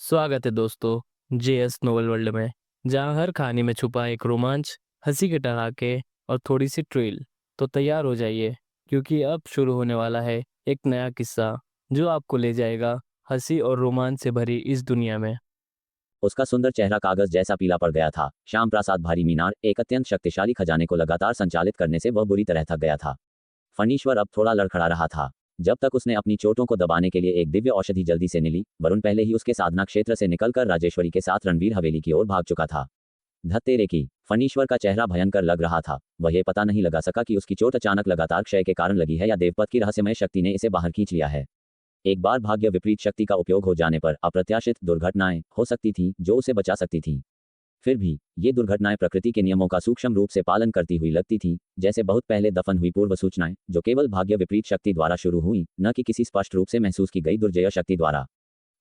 स्वागत है दोस्तों जेएस नोवेल वर्ल्ड में। जहां हर कहानी में छुपा एक रोमांच, हंसी के ठहाके और थोड़ी सी ट्रिल। तो तैयार हो जाइए, क्योंकि अब शुरू होने वाला है एक नया किस्सा जो आपको ले जाएगा हंसी और रोमांच से भरी इस दुनिया में। उसका सुंदर चेहरा कागज जैसा पीला पड़ गया था। श्याम प्रसाद भारी मीनार एक अत्यंत शक्तिशाली खजाने को लगातार संचालित करने से वह बुरी तरह थक गया था। फणीश्वर अब थोड़ा लड़खड़ा रहा था। जब तक उसने अपनी चोटों को दबाने के लिए एक दिव्य औषधि जल्दी से ली, वरुण पहले ही उसके साधना क्षेत्र से निकलकर राजेश्वरी के साथ रणवीर हवेली की ओर भाग चुका था। धत्तेरे की। फणीश्वर का चेहरा भयंकर लग रहा था। वह ये पता नहीं लगा सका कि उसकी चोट अचानक लगातार क्षय के कारण लगी है या देवपथ की रहस्यमय शक्ति ने इसे बाहर खींच लिया है। एक बार भाग्य विपरीत शक्ति का उपयोग हो जाने पर अप्रत्याशित दुर्घटनाएं हो सकती थीं जो उसे बचा सकती थीं। फिर भी ये दुर्घटनाएं प्रकृति के नियमों का सूक्ष्म रूप से पालन करती हुई लगती थीं, जैसे बहुत पहले दफन हुई पूर्व सूचनाएं जो केवल भाग्य विपरीत शक्ति द्वारा शुरू हुई, न कि किसी स्पष्ट रूप से महसूस की गई दुर्जय शक्ति द्वारा।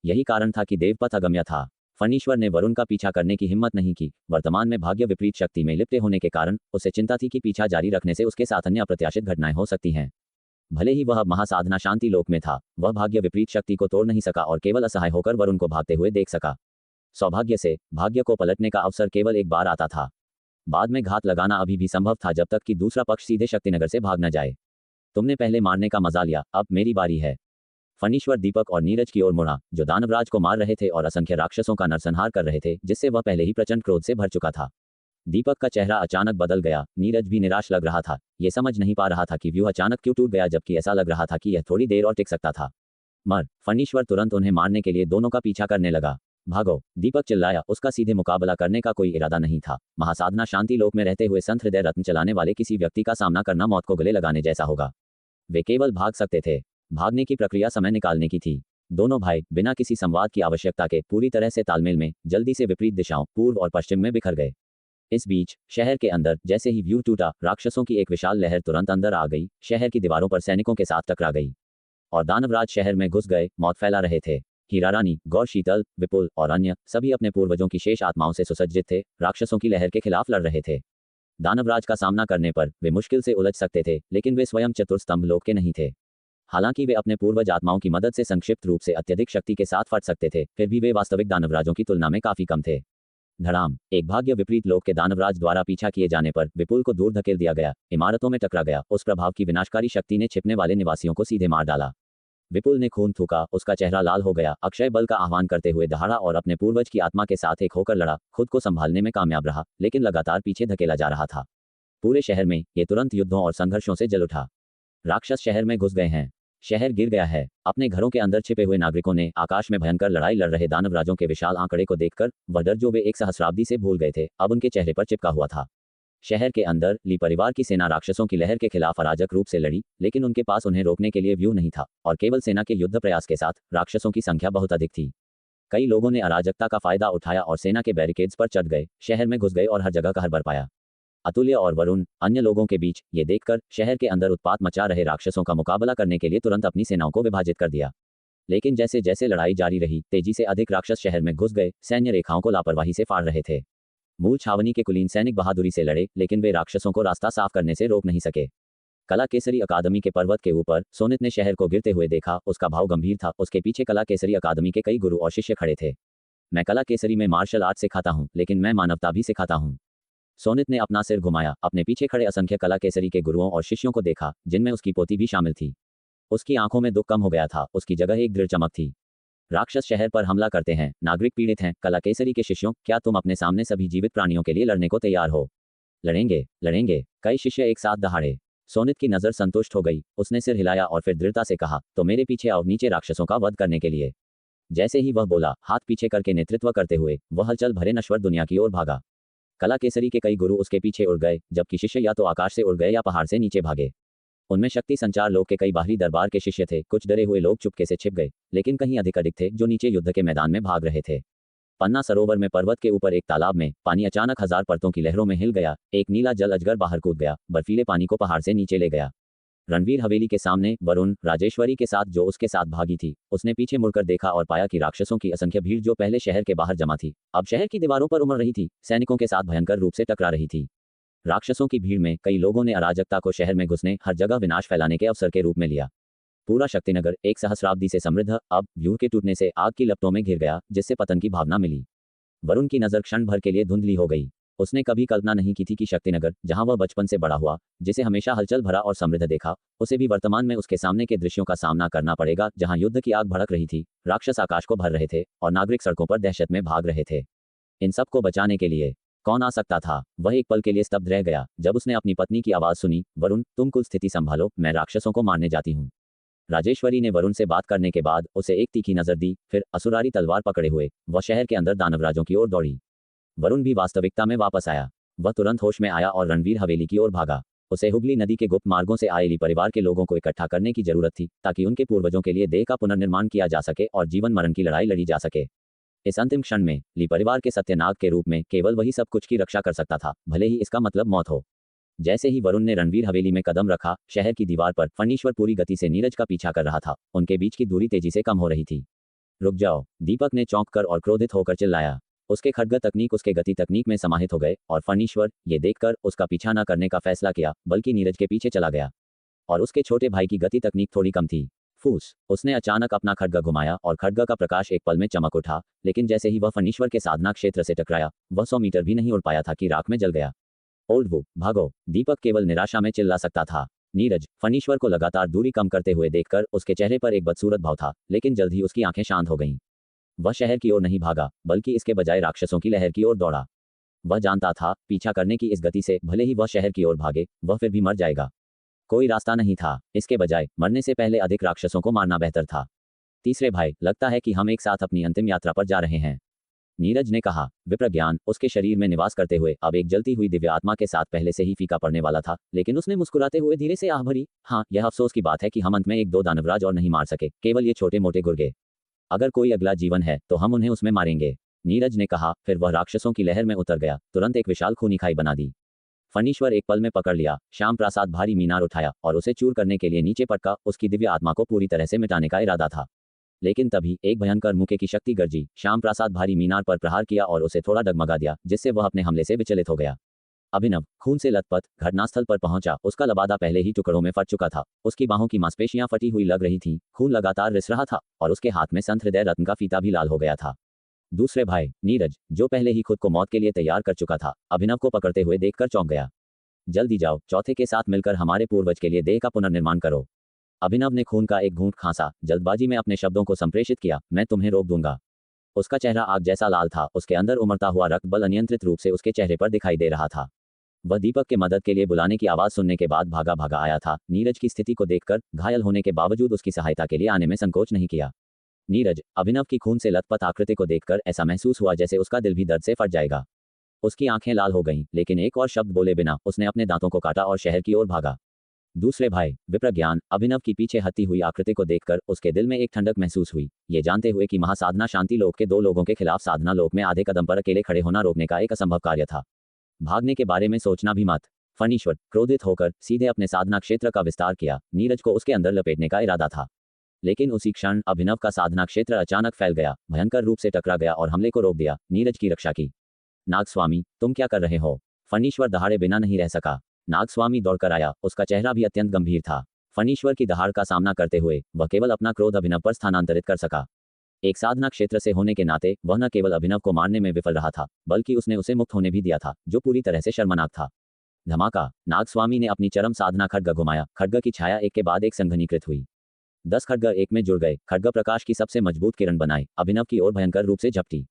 यही कारण था कि देवपथ अगम्य था। फणीश्वर ने वरुण का पीछा करने की हिम्मत नहीं की। वर्तमान में भाग्य विपरीत शक्ति में लिप्त होने के कारण उसे चिंता थी कि पीछा जारी रखने से उसके साथ अन्य अप्रत्याशित घटनाएं हो सकती हैं। भले ही वह महासाधना शांति लोक में था, वह भाग्य विपरीत शक्ति को तोड़ नहीं सका और केवल असहाय होकर वरुण को भागते हुए देख सका। सौभाग्य से भाग्य को पलटने का अवसर केवल एक बार आता था। बाद में घात लगाना अभी भी संभव था जब तक कि दूसरा पक्ष सीधे शक्तिनगर से भाग न जाए। तुमने पहले मारने का मजा लिया, अब मेरी बारी है। फणीश्वर दीपक और नीरज की ओर मुड़ा, जो दानवराज को मार रहे थे और असंख्य राक्षसों का नरसंहार कर रहे थे, जिससे वह पहले ही प्रचंड क्रोध से भर चुका था। दीपक का चेहरा अचानक बदल गया। नीरज भी निराश लग रहा था। ये समझ नहीं पा रहा था कि व्यूह अचानक क्यों टूट गया, जबकि ऐसा लग रहा था कि यह थोड़ी देर और टिक सकता था। मर। फणीश्वर तुरंत उन्हें मारने के लिए दोनों का पीछा करने लगा। भागो, दीपक चिल्लाया। उसका सीधे मुकाबला करने का कोई इरादा नहीं था। महासाधना शांति लोक में रहते हुए संत हृदय रत्न चलाने वाले किसी व्यक्ति का सामना करना मौत को गले लगाने जैसा होगा। वे केवल भाग सकते थे। भागने की प्रक्रिया समय निकालने की थी। दोनों भाई बिना किसी संवाद की आवश्यकता के पूरी तरह से तालमेल में जल्दी से विपरीत दिशाओं पूर्व और पश्चिम में बिखर गए। इस बीच शहर के अंदर जैसे ही व्यू टूटा, राक्षसों की एक विशाल लहर तुरंत अंदर आ गई, शहर की दीवारों पर सैनिकों के साथ टकरा गई और दानवराज शहर में घुस गए, मौत फैला रहे थे। हीरा रानी, गौर शीतल, विपुल और अन्य सभी अपने पूर्वजों की शेष आत्माओं से सुसज्जित थे, राक्षसों की लहर के खिलाफ लड़ रहे थे। दानवराज का सामना करने पर वे मुश्किल से उलझ सकते थे, लेकिन वे स्वयं चतुर्स्तंभ लोक के नहीं थे। हालांकि वे अपने पूर्वज आत्माओं की मदद से संक्षिप्त रूप से अत्यधिक शक्ति के साथ फट सकते थे, फिर भी वे वास्तविक दानवराजों की तुलना में काफी कम थे। धड़ाम। एक भाग्य विपरीत लोक के दानवराज द्वारा पीछा किए जाने पर विपुल को दूर धकेल दिया गया, इमारतों में टकरा गया। उस प्रभाव की विनाशकारी शक्ति ने छिपने वाले निवासियों को सीधे मार डाला। विपुल ने खून थूका, उसका चेहरा लाल हो गया, अक्षय बल का आह्वान करते हुए दहाड़ा और अपने पूर्वज की आत्मा के साथ एक होकर लड़ा। खुद को संभालने में कामयाब रहा, लेकिन लगातार पीछे धकेला जा रहा था। पूरे शहर में ये तुरंत युद्धों और संघर्षों से जल उठा। राक्षस शहर में घुस गए हैं। शहर गिर गया है। अपने घरों के अंदर छिपे हुए नागरिकों ने आकाश में भयंकर लड़ाई लड़ रहे दानवराजों के विशाल आंकड़े को देखकर वह डर जो वे एक सहस्राब्दी से भूल गए थे, अब उनके चेहरे पर चिपका हुआ था। शहर के अंदर ली परिवार की सेना राक्षसों की लहर के खिलाफ अराजक रूप से लड़ी, लेकिन उनके पास उन्हें रोकने के लिए व्यूह नहीं था और केवल सेना के युद्ध प्रयास के साथ राक्षसों की संख्या बहुत अधिक थी। कई लोगों ने अराजकता का फायदा उठाया और सेना के बैरिकेड्स पर चढ़ गए, शहर में घुस गए और हर जगह कहर बरपाया। अतुल्य और वरुण अन्य लोगों के बीच ये देखकर शहर के अंदर उत्पात मचा रहे राक्षसों का मुकाबला करने के लिए तुरंत अपनी सेनाओं को विभाजित कर दिया। लेकिन जैसे जैसे लड़ाई जारी रही, तेजी से अधिक राक्षस शहर में घुस गए, सैन्य रेखाओं को लापरवाही से फाड़ रहे थे। मूल छावनी के कुलीन सैनिक बहादुरी से लड़े, लेकिन वे राक्षसों को रास्ता साफ करने से रोक नहीं सके। कला केसरी अकादमी के पर्वत के ऊपर सोनित ने शहर को गिरते हुए देखा। उसका भाव गंभीर था। उसके पीछे कला केसरी अकादमी के कई गुरु और शिष्य खड़े थे। मैं कला केसरी में मार्शल आर्ट सिखाता हूँ, लेकिन मैं मानवता भी सिखाता हूँ। सोनित ने अपना सिर घुमाया, अपने पीछे खड़े असंख्य कला केसरी के गुरुओं और शिष्यों को देखा, जिनमें उसकी पोती भी शामिल थी। उसकी आंखों में दुख कम हो गया था, उसकी जगह एक दृढ़ चमक थी। राक्षस शहर पर हमला करते हैं, नागरिक पीड़ित हैं। कला केसरी के शिष्यों, क्या तुम अपने सामने सभी जीवित प्राणियों के लिए लड़ने को तैयार हो? लड़ेंगे, लड़ेंगे, कई शिष्य एक साथ दहाड़े। सोनित की नजर संतुष्ट हो गई। उसने सिर हिलाया और फिर दृढ़ता से कहा, तो मेरे पीछे आओ, नीचे राक्षसों का वध करने के लिए। जैसे ही वह बोला, हाथ पीछे करके नेतृत्व करते हुए वह हलचल भरे नश्वर दुनिया की ओर भागा। कला केसरी के कई गुरु उसके पीछे उड़ गए, जबकि शिष्य या तो आकाश से उड़ गए या पहाड़ से नीचे भागे। उनमें शक्ति संचार लोक के कई बाहरी दरबार के शिष्य थे। कुछ डरे हुए लोग चुपके से छिप गए, लेकिन कहीं अधिक थे जो नीचे युद्ध के मैदान में भाग रहे थे। पन्ना सरोवर में पर्वत के ऊपर एक तालाब में पानी अचानक हजार परतों की लहरों में हिल गया। एक नीला जल अजगर बाहर कूद गया, बर्फीले पानी को पहाड़ से नीचे ले गया। रणवीर हवेली के सामने वरुण राजेश्वरी के साथ जो उसके साथ भागी थी, उसने पीछे मुड़कर देखा और पाया कि राक्षसों की असंख्य भीड़ जो पहले शहर के बाहर जमा थी, अब शहर की दीवारों पर उमड़ रही थी, सैनिकों के साथ भयंकर रूप से टकरा रही थी। राक्षसों की भीड़ में कई लोगों ने अराजकता को शहर में घुसने, हर जगह विनाश फैलाने के अवसर के रूप में लिया। पूरा शक्तिनगर एक सहस्राब्दी से समृद्ध अब व्यूह के टूटने से आग की लपटों में घिर गया, जिससे पतन की भावना मिली। वरुण की नजर क्षण भर के लिए धुंधली हो गई। उसने कभी कल्पना नहीं की थी कि शक्तिनगर, जहां वह बचपन से बड़ा हुआ, जिसे हमेशा हलचल भरा और समृद्ध देखा, उसे भी वर्तमान में उसके सामने के दृश्यों का सामना करना पड़ेगा, जहां युद्ध की आग भड़क रही थी, राक्षस आकाश को भर रहे थे और नागरिक सड़कों पर दहशत में भाग रहे थे। इन सब को बचाने के लिए कौन आ सकता था? वह एक पल के लिए स्तब्ध रह गया जब उसने अपनी पत्नी की आवाज सुनी, वरुण, तुम कुल स्थिति संभालो, मैं राक्षसों को मारने जाती हूँ। राजेश्वरी ने वरुण से बात करने के बाद उसे एक तीखी नजर दी, फिर असुरारी तलवार पकड़े हुए वह शहर के अंदर दानवराजों की ओर दौड़ी। वरुण भी वास्तविकता में वापस आया। वह तुरंत होश में आया और रणवीर हवेली की ओर भागा। उसे हुगली नदी के गुप्त मार्गों से आए ली परिवार के लोगों को इकट्ठा करने की जरूरत थी, ताकि उनके पूर्वजों के लिए देह का पुनर्निर्माण किया जा सके और जीवन मरण की लड़ाई लड़ी जा सके। इस अंतिम क्षण में ली परिवार के सत्यनाग के रूप में केवल वही सब कुछ की रक्षा कर सकता था, भले ही इसका मतलब मौत हो। जैसे ही वरुण ने रणवीर हवेली में कदम रखा, शहर की दीवार पर फणीश्वर पूरी गति से नीरज का पीछा कर रहा था। उनके बीच की दूरी तेजी से कम हो रही थी। रुक जाओ, दीपक ने चौंक कर और क्रोधित होकर चिल्लाया। उसके खड्ग तकनीक उसके गति तकनीक में समाहित हो गए और फणीश्वर ये देखकर उसका पीछा न करने का फैसला किया, बल्कि नीरज के पीछे चला गया। और उसके छोटे भाई की गति तकनीक थोड़ी कम थी। फूस, उसने अचानक अपना खड्ग घुमाया और खड्ग का प्रकाश एक पल में चमक उठा, लेकिन जैसे ही वह फणीश्वर के साधना क्षेत्र से टकराया, वह 100 मीटर भी नहीं उड़ पाया था कि राख में जल गया। ओल्ड वो, भागो, दीपक केवल निराशा में चिल्ला सकता था। नीरज फणीश्वर को लगातार दूरी कम करते हुए देखकर उसके चेहरे पर एक बदसूरत भाव था, लेकिन जल्द ही उसकी आंखें शांत हो गईं। वह शहर की ओर नहीं भागा, बल्कि इसके बजाय राक्षसों की लहर की ओर दौड़ा। वह जानता था, पीछा करने की इस गति से भले ही वह शहर की ओर भागे, वह फिर भी मर जाएगा। कोई रास्ता नहीं था, इसके बजाय मरने से पहले अधिक राक्षसों को मारना बेहतर था। तीसरे भाई, लगता है कि हम एक साथ अपनी अंतिम यात्रा पर जा रहे हैं, नीरज ने कहा। विप्रज्ञान उसके शरीर में निवास करते हुए अब एक जलती हुई दिव्य आत्मा के साथ पहले से ही फीका पड़ने वाला था, लेकिन उसने मुस्कुराते हुए धीरे से आह भरी। हाँ, यह अफसोस की बात है कि हम अंत में एक दो दानवराज और नहीं मार सके, केवल ये छोटे मोटे गुर्गे। अगर कोई अगला जीवन है तो हम उन्हें उसमें मारेंगे, नीरज ने कहा। फिर वह राक्षसों की लहर में उतर गया, तुरंत एक विशाल खूनी खाई बना दी। फणीश्वर एक पल में पकड़ लिया। श्याम प्रसाद भारी मीनार उठाया और उसे चूर करने के लिए नीचे पटका। उसकी दिव्य आत्मा को पूरी तरह से मिटाने का इरादा था, लेकिन तभी एक भयंकर मुके की शक्ति गरजी। श्याम प्रसाद भारी मीनार पर प्रहार किया और उसे थोड़ा डगमगा दिया, जिससे वह अपने हमले से विचलित हो गया। अभिनव खून से लथपथ घटनास्थल पर पहुंचा। उसका लबादा पहले ही टुकड़ों में फट चुका था। उसकी बाहों की मांसपेशियां फटी हुई लग रही थीं, खून लगातार रिस रहा था और उसके हाथ में संत हृदय रत्न का फीता भी लाल हो गया था। दूसरे भाई नीरज, जो पहले ही खुद को मौत के लिए तैयार कर चुका था, अभिनव को पकड़ते हुए देखकर चौंक गया। जल्दी जाओ, चौथे के साथ मिलकर हमारे पूर्वज के लिए देह का पुनर्निर्माण करो। अभिनव ने खून का एक घूंट खांसा, जल्दबाजी में अपने शब्दों को संप्रेषित किया। मैं तुम्हें रोक दूंगा। उसका चेहरा आग जैसा लाल था। उसके अंदर उमड़ता हुआ रक्त बल अनियंत्रित रूप से उसके चेहरे पर दिखाई दे रहा था। वह दीपक के मदद के लिए बुलाने की आवाज सुनने के बाद भागा भागा आया था। नीरज की स्थिति को देखकर घायल होने के बावजूद उसकी सहायता के लिए आने में संकोच नहीं किया। नीरज, अभिनव की खून से लथपथ आकृति को देखकर ऐसा महसूस हुआ जैसे उसका दिल भी दर्द से फट जाएगा। उसकी आंखें लाल हो गईं, लेकिन एक और शब्द बोले बिना उसने अपने दांतों को काटा और शहर की ओर भागा। दूसरे भाई विप्रज्ञान, अभिनव की पीछे हत्ती हुई आकृति को देखकर उसके दिल में एक ठंडक महसूस हुई, ये जानते हुए कि महासाधना शांति लोक के दो लोगों के खिलाफ साधना लोक में आधे कदम पर अकेले खड़े होना रोकने का एक असंभव कार्य था। भागने के बारे में सोचना भी मत। फणीश्वर क्रोधित होकर सीधे अपने साधना क्षेत्र का विस्तार किया। नीरज को उसके अंदर लपेटने का इरादा था, लेकिन उसी क्षण अभिनव का साधना क्षेत्र अचानक फैल गया, भयंकर रूप से टकरा गया और हमले को रोक दिया। नीरज की रक्षा की। नागस्वामी, तुम क्या कर रहे हो? फणीश्वर दहाड़े बिना नहीं रह सका। नागस्वामी दौड़कर आया, उसका चेहरा भी अत्यंत गंभीर था। फणीश्वर की दहाड़ का सामना करते हुए वह केवल अपना क्रोध अभिनव पर स्थानांतरित कर सका। एक साधना क्षेत्र से होने के नाते वह न केवल अभिनव को मारने में विफल रहा था, बल्कि उसने उसे मुक्त होने भी दिया था, जो पूरी तरह से शर्मनाक था। धमाका, नागस्वामी ने अपनी चरम साधना खड्ग घुमाया। खड्ग की छाया एक के बाद एक संघनीकृत हुई। 10 खड्ग एक में जुड़ गए। खड्ग प्रकाश की सबसे मजबूत किरण बनाए अभिनव की ओर भयंकर रूप से झपटी।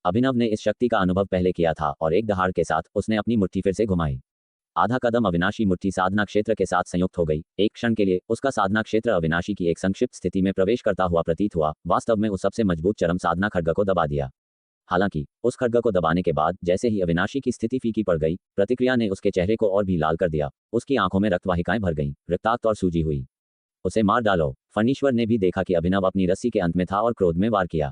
अभिनव ने इस शक्ति का अनुभव पहले किया था और एक दहाड़ के साथ उसने अपनी मुट्ठी फिर से घुमाई। आधा कदम अविनाशी मुट्ठी साधना क्षेत्र के साथ संयुक्त हो गई। एक क्षण के लिए उसका साधना क्षेत्र अविनाशी की एक संक्षिप्त स्थिति में प्रवेश करता हुआ प्रतीत हुआ, वास्तव में उस सबसे मजबूत चरम साधना खड्ग को दबा दिया। हालांकि उस खड्ग को दबाने के बाद जैसे ही अविनाशी की स्थिति फीकी पड़ गई, प्रतिक्रिया ने उसके चेहरे को और भी लाल कर दिया। उसकी आंखों में रक्तवाहिकाएं भर गईं, रक्ताक्त और सूजी हुई। उसे मार डालो। फणीश्वर ने भी देखा कि अभिनव अपनी रस्सी के अंत में था और क्रोध में वार किया।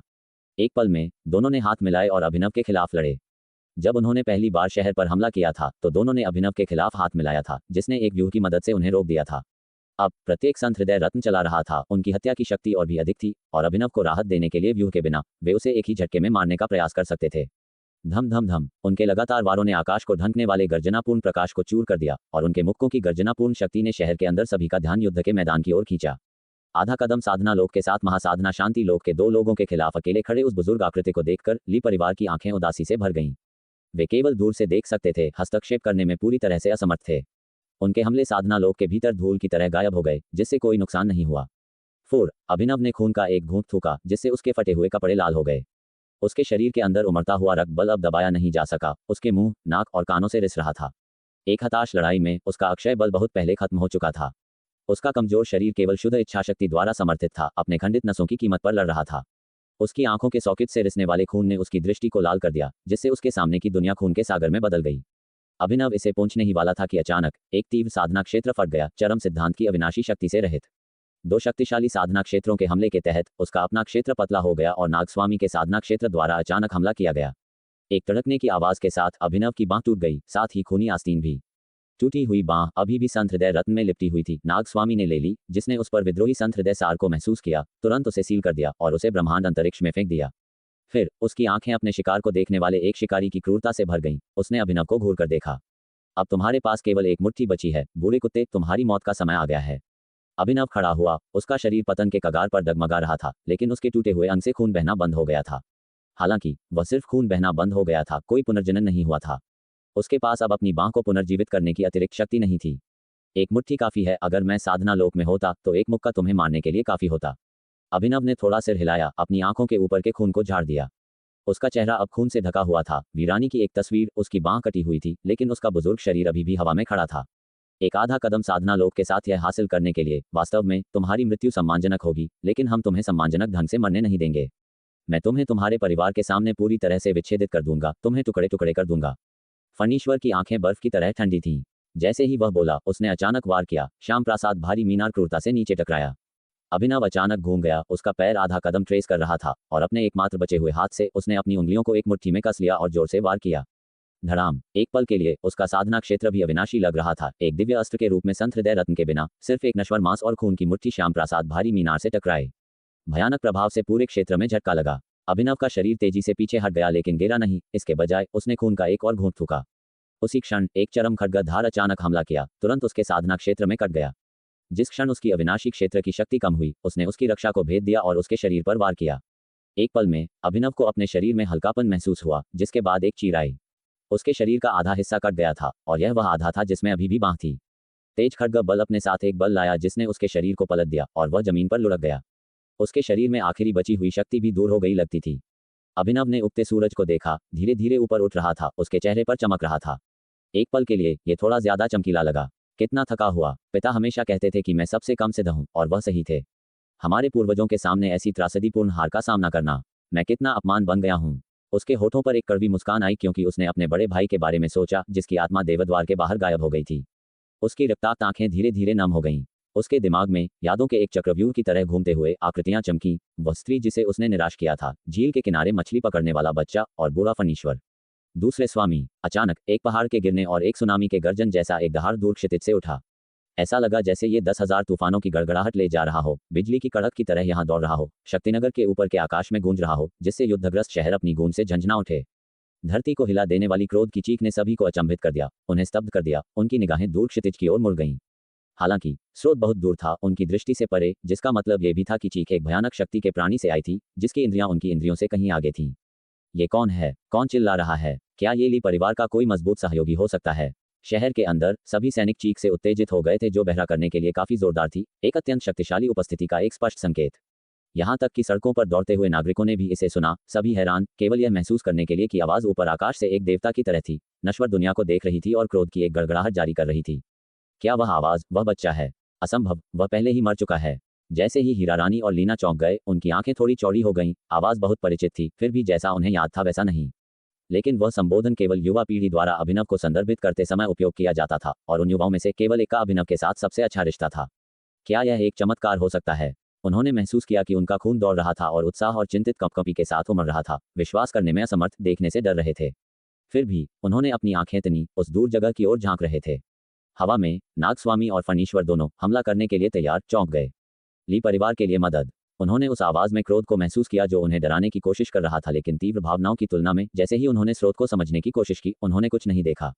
एक पल में दोनों ने हाथ मिलाए और अभिनव के खिलाफ लड़े। जब उन्होंने पहली बार शहर पर हमला किया था तो दोनों ने अभिनव के खिलाफ हाथ मिलाया था, जिसने एक व्यूह की मदद से उन्हें रोक दिया था। अब प्रत्येक संत हृदय रत्न चला रहा था। उनकी हत्या की शक्ति और भी अधिक थी और अभिनव को राहत देने के लिए व्यूह के बिना वे उसे एक ही झटके में मारने का प्रयास कर सकते थे। धम धम धम, उनके लगातार वारों ने आकाश को ढंकने वाले गर्जनापूर्ण प्रकाश को चूर कर दिया और उनके मुक्कों की गर्जनापूर्ण शक्ति ने शहर के अंदर सभी का ध्यान युद्ध के मैदान की ओर खींचा। आधा कदम साधना लोक के साथ महासाधना शांति लोक के 2 लोगों के खिलाफ अकेले खड़े उस बुजुर्ग आकृति को देखकर ली परिवार की आंखें उदासी से भर गईं। वे केवल दूर से देख सकते थे, हस्तक्षेप करने में पूरी तरह से असमर्थ थे। उनके हमले साधना लोक के भीतर धूल की तरह गायब हो गए, जिससे कोई नुकसान नहीं हुआ। 4 अभिनव ने खून का एक घूंट थूका, जिससे उसके फटे हुए कपड़े लाल हो गए। उसके शरीर के अंदर उमड़ता हुआ रक्त बल अब दबाया नहीं जा सका, उसके मुंह, नाक और कानों से रिस रहा था। एक हताश लड़ाई में उसका अक्षय बल बहुत पहले खत्म हो चुका था। उसका कमजोर शरीर केवल शुद्ध इच्छाशक्ति द्वारा समर्थित था, अपने खंडित नसों की कीमत पर लड़ रहा था। उसकी आंखों के सॉकेट से रिसने वाले खून ने उसकी दृष्टि को लाल कर दिया, जिससे उसके सामने की दुनिया खून के सागर में बदल गई। अभिनव इसे पहुंचने ही वाला था कि अचानक एक तीव्र साधना क्षेत्र फट गया, चरम सिद्धांत की अविनाशी शक्ति से रहित। 2 शक्तिशाली साधना क्षेत्रों के हमले के तहत उसका अपना क्षेत्र पतला हो गया और नागस्वामी के साधना क्षेत्र द्वारा अचानक हमला किया गया। एक तड़कने की आवाज के साथ अभिनव की बांह टूट गई, साथ ही खूनी आस्तीन भी। टूटी हुई बांह अभी भी संत हृदय रत्न में लिपटी हुई थी। नागस्वामी ने ले ली, जिसने उस पर विद्रोही संत हृदय सार को महसूस किया, तुरंत उसे सील कर दिया और उसे ब्रह्मांड अंतरिक्ष में फेंक दिया। फिर उसकी आंखें अपने शिकार को देखने वाले एक शिकारी की क्रूरता से भर गईं। उसने अभिनव को घूर कर देखा। अब तुम्हारे पास केवल एक मुट्ठी बची है, बूढ़े कुत्ते, तुम्हारी मौत का समय आ गया है। अभिनव खड़ा हुआ, उसका शरीर पतन के कगार पर डगमगा रहा था, लेकिन उसके टूटे हुए अंग से खून बहना बंद हो गया था। हालांकि वह सिर्फ खून बहना बंद हो गया था, कोई पुनर्जनन नहीं हुआ था। उसके पास अब अपनी बांह को पुनर्जीवित करने की अतिरिक्त शक्ति नहीं थी। एक मुट्ठी काफी है, अगर मैं साधना लोक में होता तो एक मुक्का तुम्हें मारने के लिए काफी होता। अभिनव ने थोड़ा सिर हिलाया, अपनी आंखों के ऊपर के खून को झाड़ दिया। उसका चेहरा अब खून से ढका हुआ था। वीरानी की एक तस्वीर, उसकी बांह कटी हुई थी, लेकिन उसका बुजुर्ग शरीर अभी भी हवा में खड़ा था। एक आधा कदम साधना लोक के साथ यह हासिल करने के लिए वास्तव में तुम्हारी मृत्यु सम्मानजनक होगी, लेकिन हम तुम्हें सम्मानजनक ढंग से मरने नहीं देंगे। मैं तुम्हें तुम्हारे परिवार के सामने पूरी तरह से विच्छेदित कर दूंगा, तुम्हें टुकड़े टुकड़े कर दूंगा। फणीश्वर की आंखें बर्फ की तरह ठंडी थीं। जैसे ही वह बोला, उसने अचानक वार किया। श्याम प्रसाद भारी मीनार क्रूरता से नीचे टकराया। अभिनव अचानक घूम गया, उसका पैर आधा कदम ट्रेस कर रहा था और अपने एकमात्र बचे हुए हाथ से उसने अपनी उंगलियों को एक मुट्ठी में कस लिया और जोर से वार किया। धड़ाम। एक पल के लिए उसका साधना क्षेत्र भी अविनाशी लग रहा था। एक दिव्य अस्त्र के रूप में संत हृदय रत्न के बिना सिर्फ एक नश्वर मांस और खून की मुट्ठी श्याम प्रसाद भारी मीनार से टकराए। भयानक प्रभाव से पूरे क्षेत्र में झटका लगा। अभिनव का शरीर तेजी से पीछे हट गया, लेकिन गिरा नहीं, इसके बजाय उसने खून का एक और घूंट थूका। उसी क्षण एक चरम खड्गधार अचानक हमला किया, तुरंत उसके साधना क्षेत्र में कट गया। जिस क्षण उसकी अविनाशी क्षेत्र की शक्ति कम हुई, उसने उसकी रक्षा को भेद दिया और उसके शरीर पर वार किया। एक पल में अभिनव को अपने शरीर में हल्कापन महसूस हुआ, जिसके बाद एक चीर आई। उसके शरीर का आधा हिस्सा कट गया था और यह वह आधा था जिसमें अभी भी बांह थी। तेज खड्ग बल अपने साथ एक बल लाया, जिसने उसके शरीर को पलट दिया और वह जमीन पर लुढ़क गया। उसके शरीर में आखिरी बची हुई शक्ति भी दूर हो गई लगती थी। अभिनव ने उगते सूरज को देखा, धीरे धीरे ऊपर उठ रहा था, उसके चेहरे पर चमक रहा था। एक पल के लिए ये थोड़ा ज्यादा चमकीला लगा। कितना थका हुआ। पिता हमेशा कहते थे कि मैं सबसे कम सिद्ध हूं, और वह सही थे। हमारे पूर्वजों के सामने ऐसी त्रासदीपूर्ण हार का सामना करना, मैं कितना अपमान बन गया हूं। उसके होठों पर एक कड़वी मुस्कान आई, क्योंकि उसने अपने बड़े भाई के बारे में सोचा, जिसकी आत्मा देवद्वार के बाहर गायब हो गई थी। उसकी रक्ताक्त आंखें धीरे धीरे नम हो गईं। उसके दिमाग में यादों के एक चक्रव्यूह की तरह घूमते हुए आकृतियां चमकी। वह स्त्री जिसे उसने निराश किया था, झील के किनारे मछली पकड़ने वाला बच्चा, और बूढ़ा फणीश्वर, दूसरे स्वामी। अचानक एक पहाड़ के गिरने और एक सुनामी के गर्जन जैसा एक दहाड़ दूर क्षितिज से उठा। ऐसा लगा जैसे ये 10,000 तूफानों की गड़गड़ाहट ले जा रहा हो, बिजली की कड़क की तरह यहाँ दौड़ रहा हो, शक्तिनगर के ऊपर के आकाश में गूंज रहा हो, जिससे युद्धग्रस्त शहर अपनी गूंज से झंझना उठे। धरती को हिला देने वाली क्रोध की चीख ने सभी को अचंभित कर दिया, उन्हें स्तब्ध कर दिया। उनकी निगाहें दूर क्षितिज की ओर मुड़ गईं। हालांकि स्रोत बहुत दूर था, उनकी दृष्टि से परे, जिसका मतलब यह भी था कि चीख एक भयानक शक्ति के प्राणी से आई थी, जिसकी इंद्रियां उनकी इंद्रियों से कहीं आगे थीं। ये कौन है? कौन चिल्ला रहा है? क्या ये ली परिवार का कोई मजबूत सहयोगी हो सकता है? शहर के अंदर सभी सैनिक चीख से उत्तेजित हो गए थे, जो बहरा करने के लिए काफी जोरदार थी, एक अत्यंत शक्तिशाली उपस्थिति का एक स्पष्ट संकेत। यहाँ तक कि सड़कों पर दौड़ते हुए नागरिकों ने भी इसे सुना, सभी हैरान, केवल यह महसूस करने के लिए कि आवाज ऊपर आकाश से एक देवता की तरह थी, नश्वर दुनिया को देख रही थी और क्रोध की एक गड़गड़ाहट जारी कर रही थी। क्या वह आवाज वह बच्चा है? असंभव, वह पहले ही मर चुका है। जैसे ही हीरा रानी और लीना चौंक गए, उनकी आंखें थोड़ी चौड़ी हो गईं। आवाज बहुत परिचित थी, फिर भी जैसा उन्हें याद था वैसा नहीं। लेकिन वह संबोधन केवल युवा पीढ़ी द्वारा अभिनव को संदर्भित करते समय उपयोग किया जाता था, और उन युवाओं में से केवल एक का अभिनव के साथ सबसे अच्छा रिश्ता था। क्या यह एक चमत्कार हो सकता है? उन्होंने महसूस किया कि उनका खून दौड़ रहा था और उत्साह और चिंतित कंपकंपी के साथ उमड़ रहा था। विश्वास करने में असमर्थ, देखने से डर रहे थे। फिर भी उन्होंने अपनी आंखें तनी, उस दूर जगह की ओर झांक रहे थे। हवा में नागस्वामी और फणीश्वर दोनों हमला करने के लिए तैयार, चौंक गए। ली परिवार के लिए मदद। उन्होंने उस आवाज में क्रोध को महसूस किया जो उन्हें डराने की कोशिश कर रहा था, लेकिन तीव्र भावनाओं की तुलना में जैसे ही उन्होंने स्रोत को समझने की कोशिश की, उन्होंने कुछ नहीं देखा।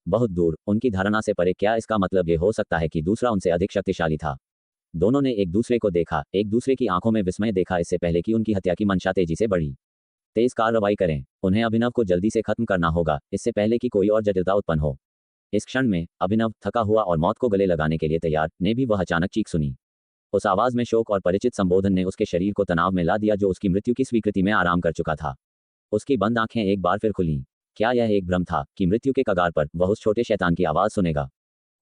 बहुत दूर, उनकी धारणा से परे। क्या इसका मतलब ये हो सकता है कि दूसरा उनसे अधिक शक्तिशाली था? दोनों ने एक दूसरे को देखा, एक दूसरे की आंखों में विस्मय देखा इससे पहले कि उनकी हत्या की मंशा तेजी से बढ़ी। तेज कार्रवाई करें, उन्हें अभिनव को जल्दी से खत्म करना होगा, इससे पहले कि कोई और जटिलता उत्पन्न हो। इस क्षण में अभिनव, थका हुआ और मौत को गले लगाने के लिए तैयार, ने भी वह अचानक चीख सुनी। उस आवाज में शोक और परिचित संबोधन ने उसके शरीर को तनाव में ला दिया जो उसकी मृत्यु की स्वीकृति में आराम कर चुका था। उसकी बंद आंखें एक बार फिर खुलीं। क्या यह एक भ्रम था कि मृत्यु के कगार पर वह उस छोटे शैतान की आवाज सुनेगा?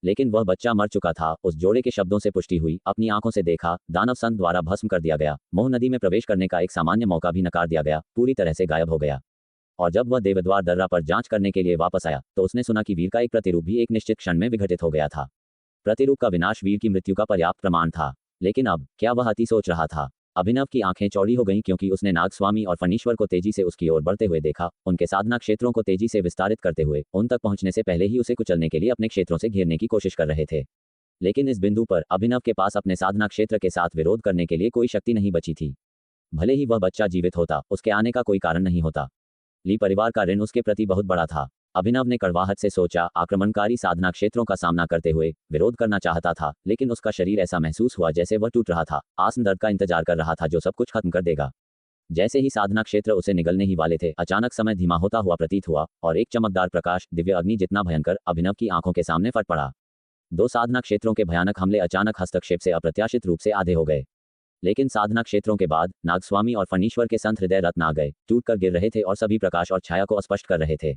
लेकिन वह बच्चा मर चुका था। उस जोड़े के शब्दों से पुष्टि हुई। अपनी आंखों से देखा, दानव संत द्वारा भस्म कर दिया गया। मोह नदी में प्रवेश करने का एक सामान्य मौका भी नकार दिया गया, पूरी तरह से गायब हो गया। और जब वह देवद्वार दर्रा पर जांच करने के लिए वापस आया तो उसने सुना कि वीर का एक प्रतिरूप भी एक निश्चित क्षण में विघटित हो गया था। प्रतिरूप का विनाश वीर की मृत्यु का पर्याप्त प्रमाण था। लेकिन अब क्या वह अति सोच रहा था? अभिनव की आंखें चौड़ी हो गईं क्योंकि उसने नागस्वामी और फणीश्वर को तेजी से उसकी ओर बढ़ते हुए देखा, उनके साधना क्षेत्रों को तेजी से विस्तारित करते हुए, उन तक पहुंचने से पहले ही उसे कुचलने के लिए अपने क्षेत्रों से घेरने की कोशिश कर रहे थे। लेकिन इस बिंदु पर अभिनव के पास अपने साधना क्षेत्र के साथ विरोध करने के लिए कोई शक्ति नहीं बची थी। भले ही वह बच्चा जीवित होता, उसके आने का कोई कारण नहीं होता। ली परिवार का ऋण उसके प्रति बहुत बड़ा था। अभिनव ने कड़वाहट से सोचा, आक्रमणकारी साधना क्षेत्रों का सामना करते हुए विरोध करना चाहता था, लेकिन उसका शरीर ऐसा महसूस हुआ जैसे वह टूट रहा था, आसन दर्द का इंतजार कर रहा था जो सब कुछ खत्म कर देगा। जैसे ही साधना क्षेत्र उसे निगलने ही वाले थे, अचानक समय धीमा होता हुआ प्रतीत हुआ और एक चमकदार प्रकाश, दिव्य अग्नि जितना भयंकर, अभिनव की आंखों के सामने फट पड़ा। दो साधना क्षेत्रों के भयानक हमले अचानक हस्तक्षेप से अप्रत्याशित रूप से आधे हो गए। लेकिन साधना क्षेत्रों के बाद नागस्वामी और फणीश्वर के संत हृदय रत्न आ गए, टूट कर गिर रहे थे और सभी प्रकाश और छाया को स्पष्ट कर रहे थे।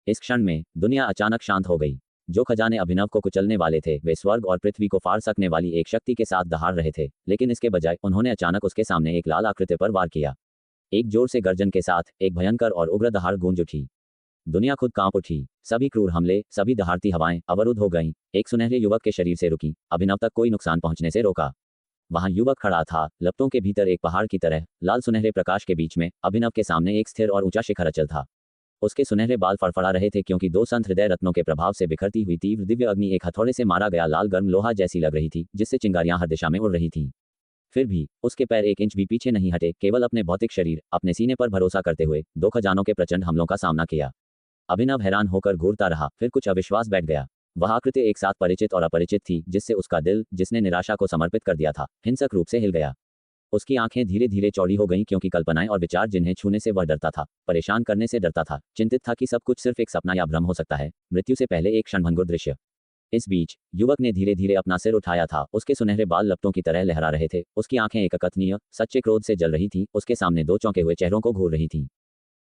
इस क्षण में दुनिया अचानक शांत हो गई। जो खजाने अभिनव को कुचलने वाले थे वे स्वर्ग और पृथ्वी को फाड़ सकने वाली एक शक्ति के साथ दहाड़ रहे थे, लेकिन इसके बजाय उन्होंने अचानक उसके सामने एक लाल आकृति पर वार किया। एक जोर से गर्जन के साथ एक भयंकर और उग्र दहाड़ गूंज उठी। दुनिया खुद कांप उठी। सभी क्रूर हमले, सभी दहाड़ती हवाएं अवरुद्ध हो गईं। एक सुनहरे युवक के शरीर से रुकी, अभिनव तक कोई नुकसान पहुंचने से रोका। वहां युवक खड़ा था, लपटों के भीतर एक पहाड़ की तरह, लाल सुनहरे प्रकाश के बीच में। अभिनव के सामने एक स्थिर और ऊंचा शिखर अचल था। उसके सुनहरे बाल फड़फड़ा रहे थे क्योंकि दो संत हृदय रत्नों के प्रभाव से बिखरती हुई तीव्र दिव्य अग्नि एक हथौड़े से मारा गया लाल गर्म लोहा जैसी लग रही थी, जिससे चिंगारियां हर दिशा में उड़ रही थीं। फिर भी उसके पैर एक इंच भी पीछे नहीं हटे, केवल अपने भौतिक शरीर, अपने सीने पर भरोसा करते हुए दो खजानों के प्रचंड हमलों का सामना किया। अभिनव हैरान होकर घूरता रहा, फिर कुछ अविश्वास बैठ गया। वह आकृति एक साथ परिचित और अपरिचित थी, जिससे उसका दिल, जिसने निराशा को समर्पित कर दिया था, हिंसक रूप से हिल गया। उसकी आंखें धीरे धीरे चौड़ी हो गईं क्योंकि कल्पनाएं और विचार जिन्हें छूने से वह डरता था, परेशान करने से डरता था, चिंतित था कि सब कुछ सिर्फ एक सपना या भ्रम हो सकता है, मृत्यु से पहले एक क्षणभंगुर दृश्य। इस बीच युवक ने धीरे धीरे अपना सिर उठाया था। उसके सुनहरे बाल लपटों की तरह लहरा रहे थे। उसकी आंखें एक अकथनीय, सच्चे क्रोध से जल रही थीं। उसके सामने दो चौंके हुए चेहरों को घूर रही थीं।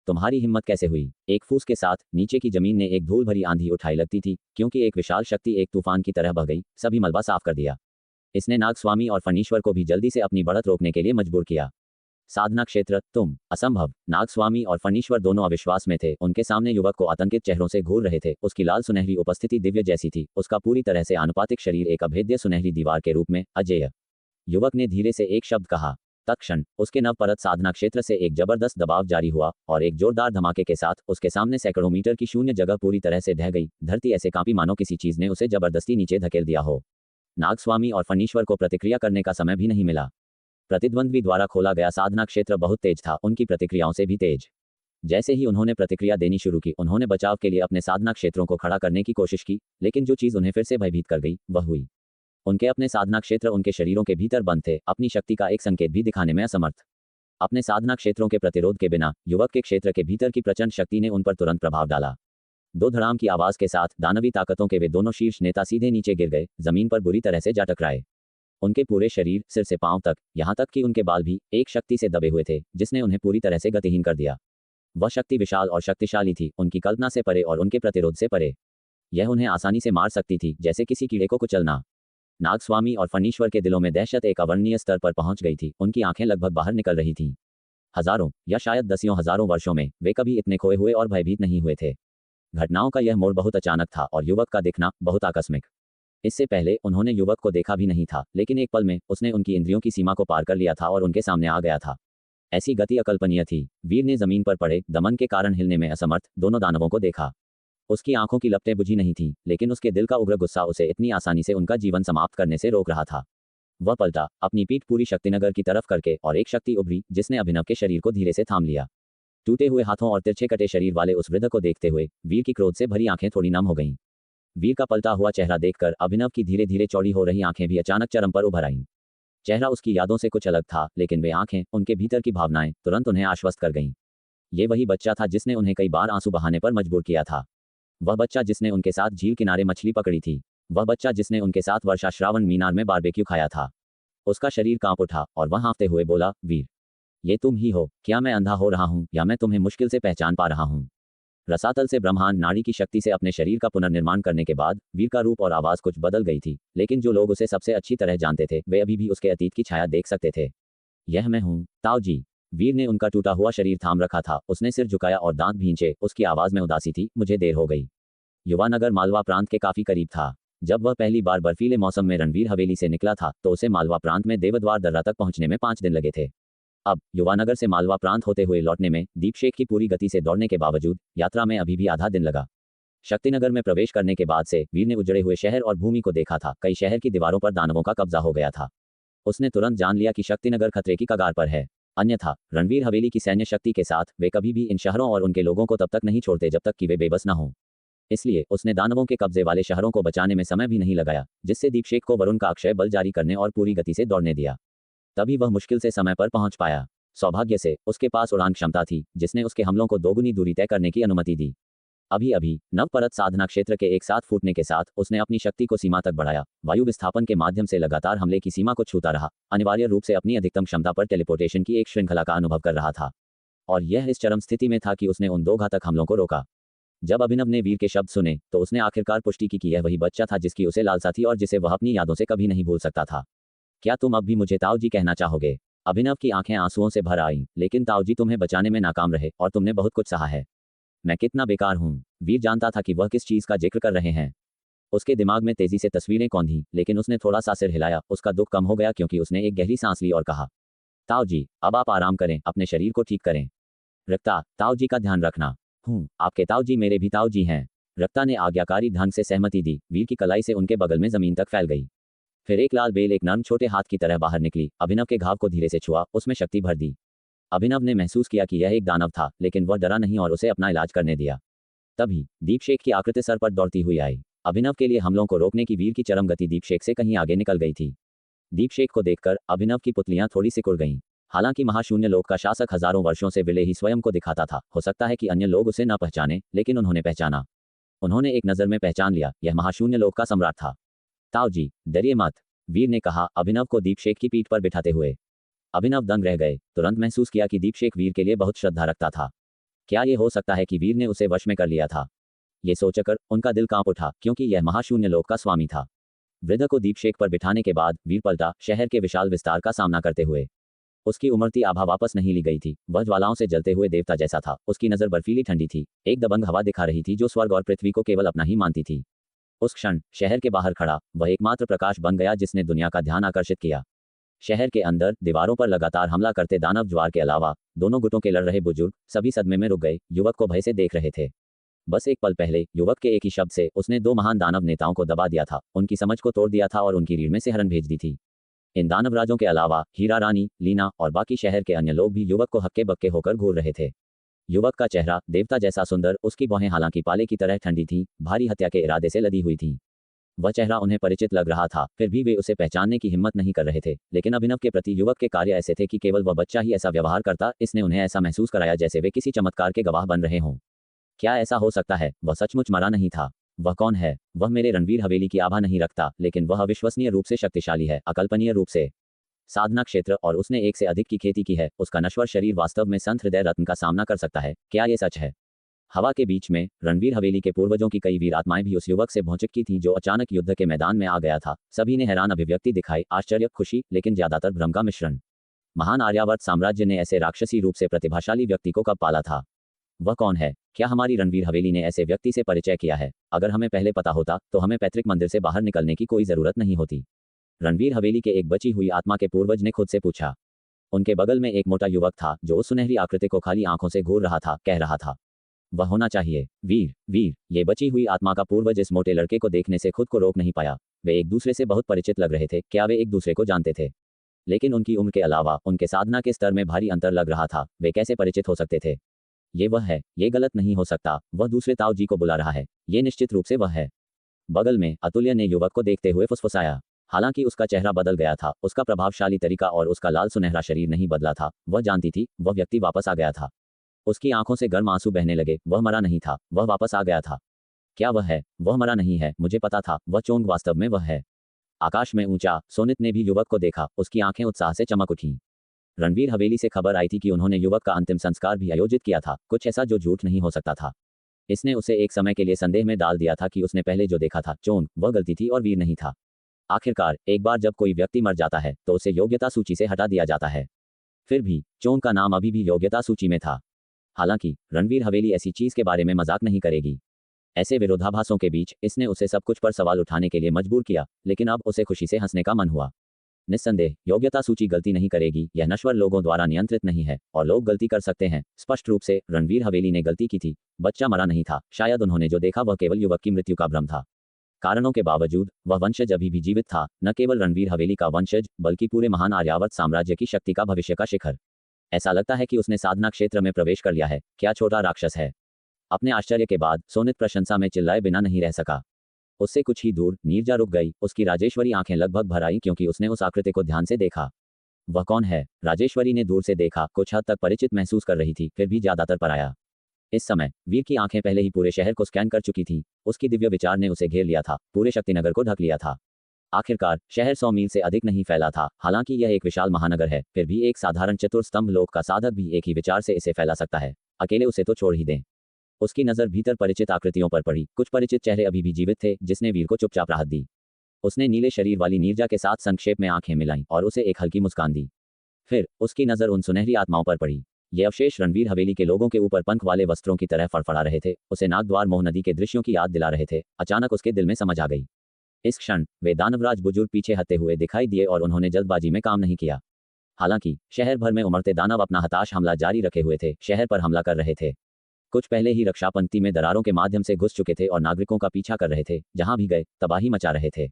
तुम्हारी हिम्मत कैसे हुई? एक फूस के साथ नीचे की जमीन ने एक धूल भरी आंधी उठाई लगती थी, क्योंकि एक विशाल शक्ति एक तूफान की तरह बह गई, सभी मलबा साफ कर दिया। इसने नागस्वामी और फणीश्वर को भी जल्दी से अपनी बढ़त रोकने के लिए मजबूर किया। साधना क्षेत्र, तुम असंभव। नागस्वामी और फणीश्वर दोनों अविश्वास में थे। उनके सामने युवक को आतंकित चेहरों से घूर रहे थे। उसकी लाल सुनहरी उपस्थिति दिव्य जैसी थी। उसका पूरी तरह से आनुपातिक शरीर एक अभेद्य सुनहरी दीवार के रूप में अजेय। युवक ने धीरे से एक शब्द कहा। तत्क्षण उसके नव परत साधना क्षेत्र से एक जबरदस्त दबाव जारी हुआ और एक जोरदार धमाके के साथ उसके सामने सैकड़ों मीटर की शून्य जगह पूरी तरह से ढह गई। धरती ऐसे कांपी मानो किसी चीज ने उसे जबरदस्ती नीचे धकेल दिया हो। नागस्वामी और फणीश्वर को प्रतिक्रिया करने का समय भी नहीं मिला। प्रतिद्वंद्वी द्वारा खोला गया साधना क्षेत्र बहुत तेज था, उनकी प्रतिक्रियाओं से भी तेज। जैसे ही उन्होंने प्रतिक्रिया देनी शुरू की, उन्होंने बचाव के लिए अपने साधना क्षेत्रों को खड़ा करने की कोशिश की, लेकिन जो चीज उन्हें फिर से भयभीत कर गई वह हुई। उनके अपने साधना क्षेत्र उनके शरीरों के भीतर बंद थे, अपनी शक्ति का एक संकेत भी दिखाने में असमर्थ। अपने साधना क्षेत्रों के प्रतिरोध के बिना युवक के क्षेत्र के भीतर की प्रचंड शक्ति ने उन पर तुरंत प्रभाव डाला। दो धड़ाम की आवाज के साथ दानवी ताकतों के वे दोनों शीर्ष नेता सीधे नीचे गिर गए, जमीन पर बुरी तरह से जा टकराए। उनके पूरे शरीर, सिर से पांव तक, यहाँ तक कि उनके बाल भी एक शक्ति से दबे हुए थे, जिसने उन्हें पूरी तरह से गतिहीन कर दिया। वह शक्ति विशाल और शक्तिशाली थी, उनकी कल्पना से परे और उनके प्रतिरोध से परे। यह उन्हें आसानी से मार सकती थी, जैसे किसी कीड़े को कुचलना। नागस्वामी और फणीश्वर के दिलों में दहशत एक अवर्णनीय स्तर पर पहुंच गई थी। उनकी आंखें लगभग बाहर निकल रही थीं। हजारों या शायद दसियों हजारों वर्षों में वे कभी इतने खोए हुए और भयभीत नहीं हुए थे। घटनाओं का यह मोड़ बहुत अचानक था और युवक का दिखना बहुत आकस्मिक। इससे पहले उन्होंने युवक को देखा भी नहीं था, लेकिन एक पल में उसने उनकी इंद्रियों की सीमा को पार कर लिया था और उनके सामने आ गया था। ऐसी गति अकल्पनीय थी। वीर ने जमीन पर पड़े, दमन के कारण हिलने में असमर्थ दोनों दानवों को देखा। उसकी आंखों की लपटें बुझी नहीं थीं, लेकिन उसके दिल का उग्र गुस्सा उसे इतनी आसानी से उनका जीवन समाप्त करने से रोक रहा था। वह पलटा, अपनी पीठ पूरी शक्तिनगर की तरफ करके, और एक शक्ति उभरी जिसने अभिनव के शरीर को धीरे से थाम लिया। टूटे हुए हाथों और तिरछे कटे शरीर वाले उस वृद्ध को देखते हुए वीर की क्रोध से भरी आंखें थोड़ी नम हो गईं। वीर का पलटा हुआ चेहरा देखकर अभिनव की धीरे धीरे चौड़ी हो रही आंखें भी अचानक चरम पर उभर आईं। चेहरा उसकी यादों से कुछ अलग था, लेकिन वे आंखें, उनके भीतर की भावनाएं तुरंत उन्हें आश्वस्त कर गईं। ये वही बच्चा था जिसने उन्हें कई बार आंसू बहाने पर मजबूर किया था। वह बच्चा जिसने उनके साथ झील किनारे मछली पकड़ी थी। वह बच्चा जिसने उनके साथ वर्षा श्रावण मीनार में बारबेक्यू खाया था। उसका शरीर कांप उठा और वह हाँफते हुए बोला, वीर, ये तुम ही हो। क्या मैं अंधा हो रहा हूँ या मैं तुम्हें मुश्किल से पहचान पा रहा हूँ? रसातल से ब्रह्मांड नाड़ी की शक्ति से अपने शरीर का पुनर्निर्माण करने के बाद वीर का रूप और आवाज कुछ बदल गई थी, लेकिन जो लोग उसे सबसे अच्छी तरह जानते थे वे अभी भी उसके अतीत की छाया देख सकते थे। यह मैं हूँ, ताऊ जी। वीर ने उनका टूटा हुआ शरीर थाम रखा था। उसने सिर झुकाया और दांत भींचे। उसकी आवाज में उदासी थी। मुझे देर हो गई। युवानगर मालवा प्रांत के काफी करीब था। जब वह पहली बार बर्फीले मौसम में रणवीर हवेली से निकला था तो उसे मालवा प्रांत में देवद्वार दर्रा तक पहुंचने में 5 दिन लगे थे। अब युवानगर से मालवा प्रांत होते हुए लौटने में दीपशेख की पूरी गति से दौड़ने के बावजूद यात्रा में अभी भी आधा दिन लगा। शक्तिनगर में प्रवेश करने के बाद से वीर ने उजड़े हुए शहर और भूमि को देखा था। कई शहर की दीवारों पर दानवों का कब्जा हो गया था। उसने तुरंत जान लिया कि शक्तिनगर खतरे की कगार पर है। अन्यथा रणवीर हवेली की सैन्य शक्ति के साथ वे कभी भी इन शहरों और उनके लोगों को तब तक नहीं छोड़ते जब तक कि वे बेबस न हों। इसलिए उसने दानवों के कब्जे वाले शहरों को बचाने में समय भी नहीं लगाया, जिससे दीपशेख को वरुण का अक्षय बल जारी करने और पूरी गति से दौड़ने दिया। तभी वह मुश्किल से समय पर पहुंच पाया। सौभाग्य से उसके पास उड़ान क्षमता थी, जिसने उसके हमलों को दोगुनी दूरी तय करने की अनुमति दी। अभी अभी नवपरत साधना क्षेत्र के एक साथ फूटने के साथ उसने अपनी शक्ति को सीमा तक बढ़ाया। वायु विस्थापन के माध्यम से लगातार हमले की सीमा को छूता रहा। अनिवार्य रूप से अपनी अधिकतम क्षमता पर टेलीपोर्टेशन की एक श्रृंखला का अनुभव कर रहा था। और यह इस चरम स्थिति में था कि उसने उन 2 घातक हमलों को रोका। जब अभिनव ने वीर के शब्द सुने तो उसने आखिरकार पुष्टि की कि यह वही बच्चा था जिसकी उसे लालसा थी और जिसे वह अपनी यादों से कभी नहीं भूल सकता था। क्या तुम अब भी मुझे ताऊ जी कहना चाहोगे? अभिनव की आंखें आंसुओं से भर आईं। लेकिन ताऊ जी तुम्हें बचाने में नाकाम रहे और तुमने बहुत कुछ सहा है। मैं कितना बेकार हूँ। वीर जानता था कि वह किस चीज का जिक्र कर रहे हैं। उसके दिमाग में तेजी से तस्वीरें कौंधी, लेकिन उसने थोड़ा सा सिर हिलाया। उसका दुख कम हो गया क्योंकि उसने एक गहरी सांस ली और कहा, ताऊ जी अब आप आराम करें, अपने शरीर को ठीक करें। रक्ता, ताऊ जी का ध्यान रखना। आपके ताऊ जी मेरे भी ताऊ जी हैं। रक्ता ने आज्ञाकारी ढंग से सहमति दी। वीर की कलाई से उनके बगल में जमीन तक फैल गई। फिर एक लाल बेल एक नर्म छोटे हाथ की तरह बाहर निकली। अभिनव के घाव को धीरे से छुआ, उसमें शक्ति भर दी। अभिनव ने महसूस किया कि यह एक दानव था, लेकिन वह डरा नहीं और उसे अपना इलाज करने दिया। तभी दीपशेख की आकृति सर पर दौड़ती हुई आई। अभिनव के लिए हमलों को रोकने की वीर की चरम गति दीपशेख से कहीं आगे निकल गई थी। दीपशेख को देखकर अभिनव की पुतलियां थोड़ी सिकुड़ गईं। हालांकि महाशून्य लोक का शासक हजारों वर्षों से विले ही स्वयं को दिखाता था। हो सकता है कि अन्य लोग उसे न पहचाने, लेकिन उन्होंने पहचाना। उन्होंने एक नजर में पहचान लिया, यह महाशून्य लोक का सम्राट था। ताऊ जी डरिए मत, वीर ने कहा अभिनव को दीपशेख की पीठ पर बिठाते हुए। अभिनव दंग रह गए। तुरंत महसूस किया कि दीपशेख वीर के लिए बहुत श्रद्धा रखता था। क्या ये हो सकता है कि वीर ने उसे वश में कर लिया था? ये सोचकर उनका दिल कांप उठा, क्योंकि यह महाशून्य लोक का स्वामी था। वृद्ध को दीपशेख पर बिठाने के बाद वीर पलटा, शहर के विशाल विस्तार का सामना करते हुए। उसकी उमड़ती आभा वापस नहीं ली गई थी। वह ज्वालाओं से जलते हुए देवता जैसा था। उसकी नजर बर्फीली ठंडी थी। एक दबंग हवा दिखा रही थी जो स्वर्ग और पृथ्वी को केवल अपना ही मानती थी। उस क्षण शहर के बाहर खड़ा वह एकमात्र प्रकाश बन गया जिसने दुनिया का ध्यान आकर्षित किया। शहर के अंदर दीवारों पर लगातार हमला करते दानव ज्वार के अलावा दोनों गुटों के लड़ रहे बुजुर्ग सभी सदमे में रुक गए। युवक को भय से देख रहे थे। बस एक पल पहले युवक के एक ही शब्द से उसने 2 महान दानव नेताओं को दबा दिया था, उनकी समझ को तोड़ दिया था और उनकी रीढ़ में सिहरन भेज दी थी। इन दानव राजों के अलावा हीरा रानी, लीना और बाकी शहर के अन्य लोग भी युवक को हक्के बक्के होकर घूर रहे थे। युवक का चेहरा देवता जैसा सुंदर, उसकी बाहें हालांकि पाले की तरह ठंडी थीं, भारी हत्या के इरादे से लदी हुई थीं। वह चेहरा उन्हें परिचित लग रहा था, फिर भी वे उसे पहचानने की हिम्मत नहीं कर रहे थे। लेकिन अभिनव के प्रति युवक के कार्य ऐसे थे कि केवल वह बच्चा ही ऐसा व्यवहार करता। इसने उन्हें ऐसा महसूस कराया जैसे वे किसी चमत्कार के गवाह बन रहे हों। क्या ऐसा हो सकता है? वह सचमुच मरा नहीं था। वह कौन है? वह मेरे रणवीर हवेली की आभा नहीं रखता, लेकिन वह अविश्वसनीय रूप से शक्तिशाली है, अकल्पनीय रूप से। साधना क्षेत्र और उसने 1 से अधिक की खेती की है। उसका नश्वर शरीर वास्तव में संत हृदय रत्न का सामना कर सकता है। क्या ये सच है? हवा के बीच में रणवीर हवेली के पूर्वजों की कई वीर आत्माएं भी उस युवक से भौचक्की थीं जो अचानक युद्ध के मैदान में आ गया था। सभी ने हैरान अभिव्यक्ति दिखाई, आश्चर्य, खुशी, लेकिन ज्यादातर भ्रम का मिश्रण। महान आर्यावर्त साम्राज्य ने ऐसे राक्षसी रूप से प्रतिभाशाली व्यक्ति को कब पाला था? वह कौन है? क्या हमारी रणवीर हवेली ने ऐसे व्यक्ति से परिचय किया है? अगर हमें पहले पता होता तो हमें पैतृक मंदिर से बाहर निकलने की कोई जरूरत नहीं होती। रणवीर हवेली के एक बची हुई आत्मा के पूर्वज ने खुद से पूछा। उनके बगल में एक मोटा युवक था जो उस सुनहरी आकृति को खाली आंखों से घूर रहा था, कह रहा था, वह होना चाहिए। वीर, वीर। ये बची हुई आत्मा का पूर्वज इस मोटे लड़के को देखने से खुद को रोक नहीं पाया। वे एक दूसरे से बहुत परिचित लग रहे थे। क्या वे एक दूसरे को जानते थे? लेकिन उनकी उम्र के अलावा उनके साधना के स्तर में भारी अंतर लग रहा था। वे कैसे परिचित हो सकते थे? ये वह है। ये गलत नहीं हो सकता। वह दूसरे ताऊ जी को बुला रहा है। ये निश्चित रूप से वह है। बगल में अतुल्य ने युवक को देखते हुए फुसफुसाया। हालांकि उसका चेहरा बदल गया था, उसका प्रभावशाली तरीका और उसका लाल सुनहरा शरीर नहीं बदला था। वह जानती थी, वह व्यक्ति वापस आ गया था। उसकी आंखों से गर्म आंसू बहने लगे। वह मरा नहीं था, वह वापस आ गया था। क्या वह है? वह मरा नहीं है, मुझे पता था, वह चोंग वास्तव में वह है। आकाश में ऊंचा सोनित ने भी युवक को देखा। उसकी आंखें उत्साह से चमक उठीं। रणवीर हवेली से खबर आई थी कि उन्होंने युवक का अंतिम संस्कार भी आयोजित किया था, कुछ ऐसा जो झूठ नहीं हो सकता था। इसने उसे एक समय के लिए संदेह में डाल दिया था कि उसने पहले जो देखा था चोंग, वह गलती थी और वीर नहीं था। आखिरकार एक बार जब कोई व्यक्ति मर जाता है तो उसे योग्यता सूची से हटा दिया जाता है। फिर भी चोंग का नाम अभी भी योग्यता सूची में था। हालांकि रणवीर हवेली ऐसी चीज के बारे में मजाक नहीं करेगी। ऐसे विरोधाभासों के बीच इसने उसे सब कुछ पर सवाल उठाने के लिए मजबूर किया, लेकिन अब उसे खुशी से हंसने का मन हुआ। निस्संदेह योग्यता सूची गलती नहीं करेगी, यह नश्वर लोगों द्वारा नियंत्रित नहीं है और लोग गलती कर सकते हैं। स्पष्ट रूप से रणवीर हवेली ने गलती की थी। बच्चा मरा नहीं था, शायद उन्होंने जो देखा वह केवल युवक की मृत्यु का भ्रम था। कारणों के बावजूद वह वंशज अभी भी जीवित था, न केवल रणवीर हवेली का वंशज बल्कि पूरे महान आर्यावर्त साम्राज्य की शक्ति का भविष्य का शिखर। ऐसा लगता है कि उसने साधना क्षेत्र में प्रवेश कर लिया है। क्या छोटा राक्षस है। अपने आश्चर्य के बाद सोनित प्रशंसा में चिल्लाए बिना नहीं रह सका। उससे कुछ ही दूर नीरजा रुक गई। उसकी राजेश्वरी आंखें लगभग भर आई क्योंकि उसने उस आकृति को ध्यान से देखा। वह कौन है? राजेश्वरी ने दूर से देखा, कुछ हद तक परिचित महसूस कर रही थी, फिर भी ज्यादातर पराया। इस समय वीर की आंखें पहले ही पूरे शहर को स्कैन कर चुकी थी। उसकी दिव्य विचार ने उसे घेर लिया था, पूरे शक्तिनगर को ढक लिया था। आखिरकार शहर 100 मील से अधिक नहीं फैला था। हालांकि यह एक विशाल महानगर है, फिर भी एक साधारण चतुर्स्तंभ लोक का साधक भी एक ही विचार से इसे फैला सकता है। अकेले उसे तो छोड़ ही दें। उसकी नजर भीतर परिचित आकृतियों पर पड़ी। कुछ परिचित चेहरे अभी भी जीवित थे, जिसने वीर को चुपचाप राहत दी। उसने नीले शरीर वाली नीरजा के साथ संक्षेप में आंखें मिलाईं और उसे एक हल्की मुस्कान दी। फिर उसकी नजर उन सुनहरी आत्माओं पर पड़ी। ये अवशेष रणवीर हवेली के लोगों के ऊपर पंख वाले वस्त्रों की तरह फड़फड़ा रहे थे। उसे नागद्वार मोह नदी के दृश्यों की याद दिला रहे थे। अचानक उसके दिल में समझ आ गई। इस क्षण वे दानवराज बुजुर्ग पीछे हटते हुए दिखाई दिए और उन्होंने जल्दबाजी में काम नहीं किया। हालांकि शहर भर में उमड़ते दानव अपना हताश हमला जारी रखे हुए थे, शहर पर हमला कर रहे थे। कुछ पहले ही रक्षा पंक्ति में दरारों के माध्यम से घुस चुके थे और नागरिकों का पीछा कर रहे थे। जहां भी गए तबाही मचा रहे थे।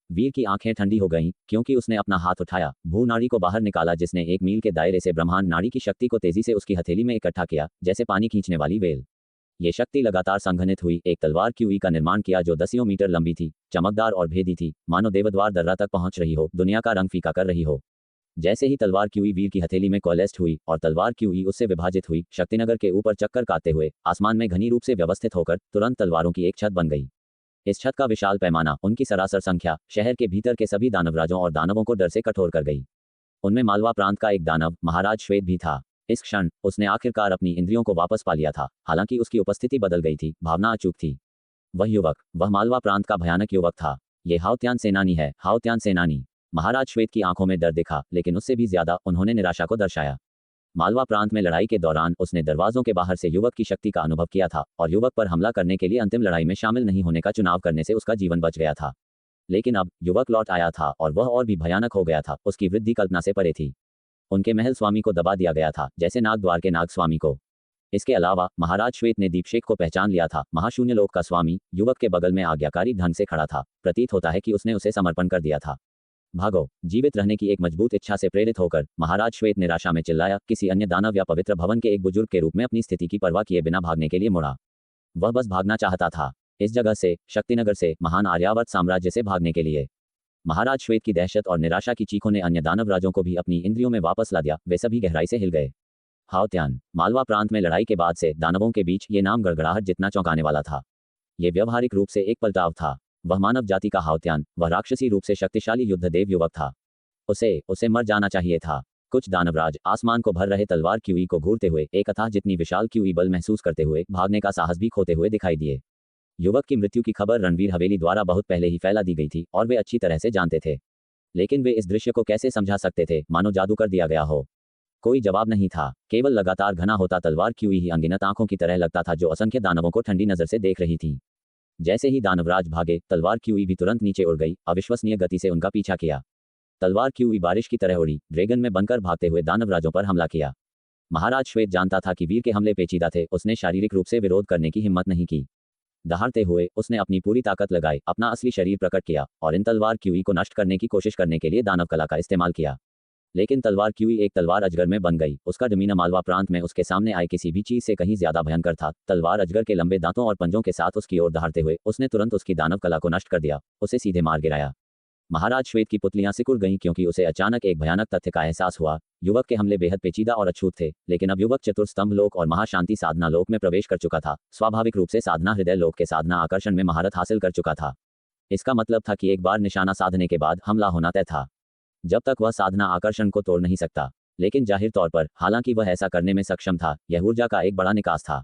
वीर की आंखें ठंडी हो गईं क्योंकि उसने अपना हाथ उठाया, भू नाड़ी को बाहर निकाला, जिसने 1 मील के दायरे से ब्रह्मांड नाड़ी की शक्ति को तेजी से उसकी हथेली में इकट्ठा किया, जैसे पानी खींचने वाली वेल। ये शक्ति लगातार संघनित हुई, एक तलवार क्यूई का निर्माण किया जो दसियों मीटर लंबी थी, चमकदार और भेदी थी, मानो देवद्वार दर्रा तक पहुंच रही हो, दुनिया का रंग फीका कर रही हो। जैसे ही तलवार क्यूई वीर की हथेली में कोलेस्ट हुई और तलवार क्यूई उससे विभाजित हुई, शक्तिनगर के ऊपर चक्कर काटते हुए आसमान में घनी रूप से व्यवस्थित होकर तुरंत तलवारों की एक छत बन गई। इस छत का विशाल पैमाना, उनकी सरासर संख्या शहर के भीतर के सभी दानवराजों और दानवों को डर से कठोर कर गई। उनमें मालवा प्रांत का एक दानव महाराज श्वेत भी था। इस क्षण उसने आखिरकार अपनी इंद्रियों को वापस पा लिया था। हालांकि उसकी उपस्थिति बदल गई थी, भावना अचूक थी। वह युवक, वह मालवा प्रांत का भयानक युवक था। ये हाउत्यान सेनानी है, हाउत्यान सेनानी। महाराज श्वेत की आंखों में डर दिखा, लेकिन उससे भी ज्यादा उन्होंने निराशा को दर्शाया। मालवा प्रांत में लड़ाई के दौरान उसने दरवाजों के बाहर से युवक की शक्ति का अनुभव किया था और युवक पर हमला करने के लिए अंतिम लड़ाई में शामिल नहीं होने का चुनाव करने से उसका जीवन बच गया था। लेकिन अब युवक लौट आया था और वह और भी भयानक हो गया था। उसकी वृद्धि कल्पना से परे थी। उनके महल स्वामी को दबा दिया गया था, जैसे नागद्वार के नाग स्वामी को। इसके अलावा महाराज श्वेत ने दीपशेख को पहचान लिया था, महाशून्य लोक का स्वामी। युवक के बगल में आज्ञाकारी ढंग से खड़ा था। प्रतीत होता है कि उसने उसे समर्पण कर दिया था। भागो। जीवित रहने की एक मजबूत इच्छा से प्रेरित होकर महाराज श्वेत निराशा में चिल्लाया। किसी अन्य दानव या पवित्र भवन के एक बुजुर्ग के रूप में अपनी स्थिति की परवाह किए बिना भागने के लिए मुड़ा। वह बस भागना चाहता था, इस जगह से, शक्तिनगर से, महान आर्यावर्त साम्राज्य से भागने के लिए। महाराज श्वेत की दहशत और निराशा की चीखों ने अन्य दानव राजों को भी अपनी इंद्रियों में वापस ला दिया। वे सभी गहराई से हिल गए। हाउत्यान। मालवा प्रांत में लड़ाई के बाद से दानवों के बीच ये नाम गड़गड़ाहट जितना चौंकाने वाला था। ये व्यवहारिक रूप से एक पलटाव था। वह मानव जाति का हाउत्यान, वह राक्षसी रूप से शक्तिशाली युद्धदेव युवक था। उसे मर जाना चाहिए था। कुछ दानवराज आसमान को भर रहे तलवार क्यूई को घूरते हुए, एक अथाह जितनी विशाल क्यूई बल महसूस करते हुए भागने का साहस भी खोते हुए दिखाई दिए। युवक की मृत्यु की खबर रणवीर हवेली द्वारा बहुत पहले ही फैला दी गई थी और वे अच्छी तरह से जानते थे। लेकिन वे इस दृश्य को कैसे समझा सकते थे, मानो जादू कर दिया गया हो। कोई जवाब नहीं था, केवल लगातार घना होता तलवार क्यूई ही अनगिनत आंखों की तरह लगता था जो असंख्य दानवों को ठंडी नजर से देख रही थी। जैसे ही दानवराज भागे, तलवार क्यूई भी तुरंत नीचे उड़ गई, अविश्वसनीय गति से उनका पीछा किया। तलवार क्यूई बारिश की तरह उड़ी, ड्रैगन में बनकर भागते हुए दानवराजों पर हमला किया। महाराज श्वेत जानता था कि वीर के हमले पेचीदा थे। उसने शारीरिक रूप से विरोध करने की हिम्मत नहीं की। दहाड़ते हुए उसने अपनी पूरी ताकत लगाई, अपना असली शरीर प्रकट किया और इन तलवार क्यूई को नष्ट करने की कोशिश करने के लिए दानव कला का इस्तेमाल किया। लेकिन तलवार क्यूई एक तलवार अजगर में बन गई। उसका डमीना मालवा प्रांत में उसके सामने आए किसी भी चीज से कहीं ज्यादा भयंकर था। तलवार अजगर के लंबे दांतों और पंजों के साथ उसकी ओर दहाड़ते हुए उसने तुरंत उसकी दानव कला को नष्ट कर दिया, उसे सीधे मार गिराया। महाराज श्वेत की पुतलियां सिकुड़ गईं क्योंकि उसे अचानक एक भयानक तथ्य का एहसास हुआ। युवक के हमले बेहद पेचीदा और अछूत थे, लेकिन अब युवक चतुर्स्तंभ लोक और महाशांति साधना लोक में प्रवेश कर चुका था। स्वाभाविक रूप से साधना हृदय लोक के साधना आकर्षण में महारत हासिल कर चुका था। इसका मतलब था कि एक बार निशाना साधने के बाद हमला होना तय था, जब तक वह साधना आकर्षण को तोड़ नहीं सकता। लेकिन जाहिर तौर पर, हालांकि वह ऐसा करने में सक्षम था, यह ऊर्जा का एक बड़ा निकास था।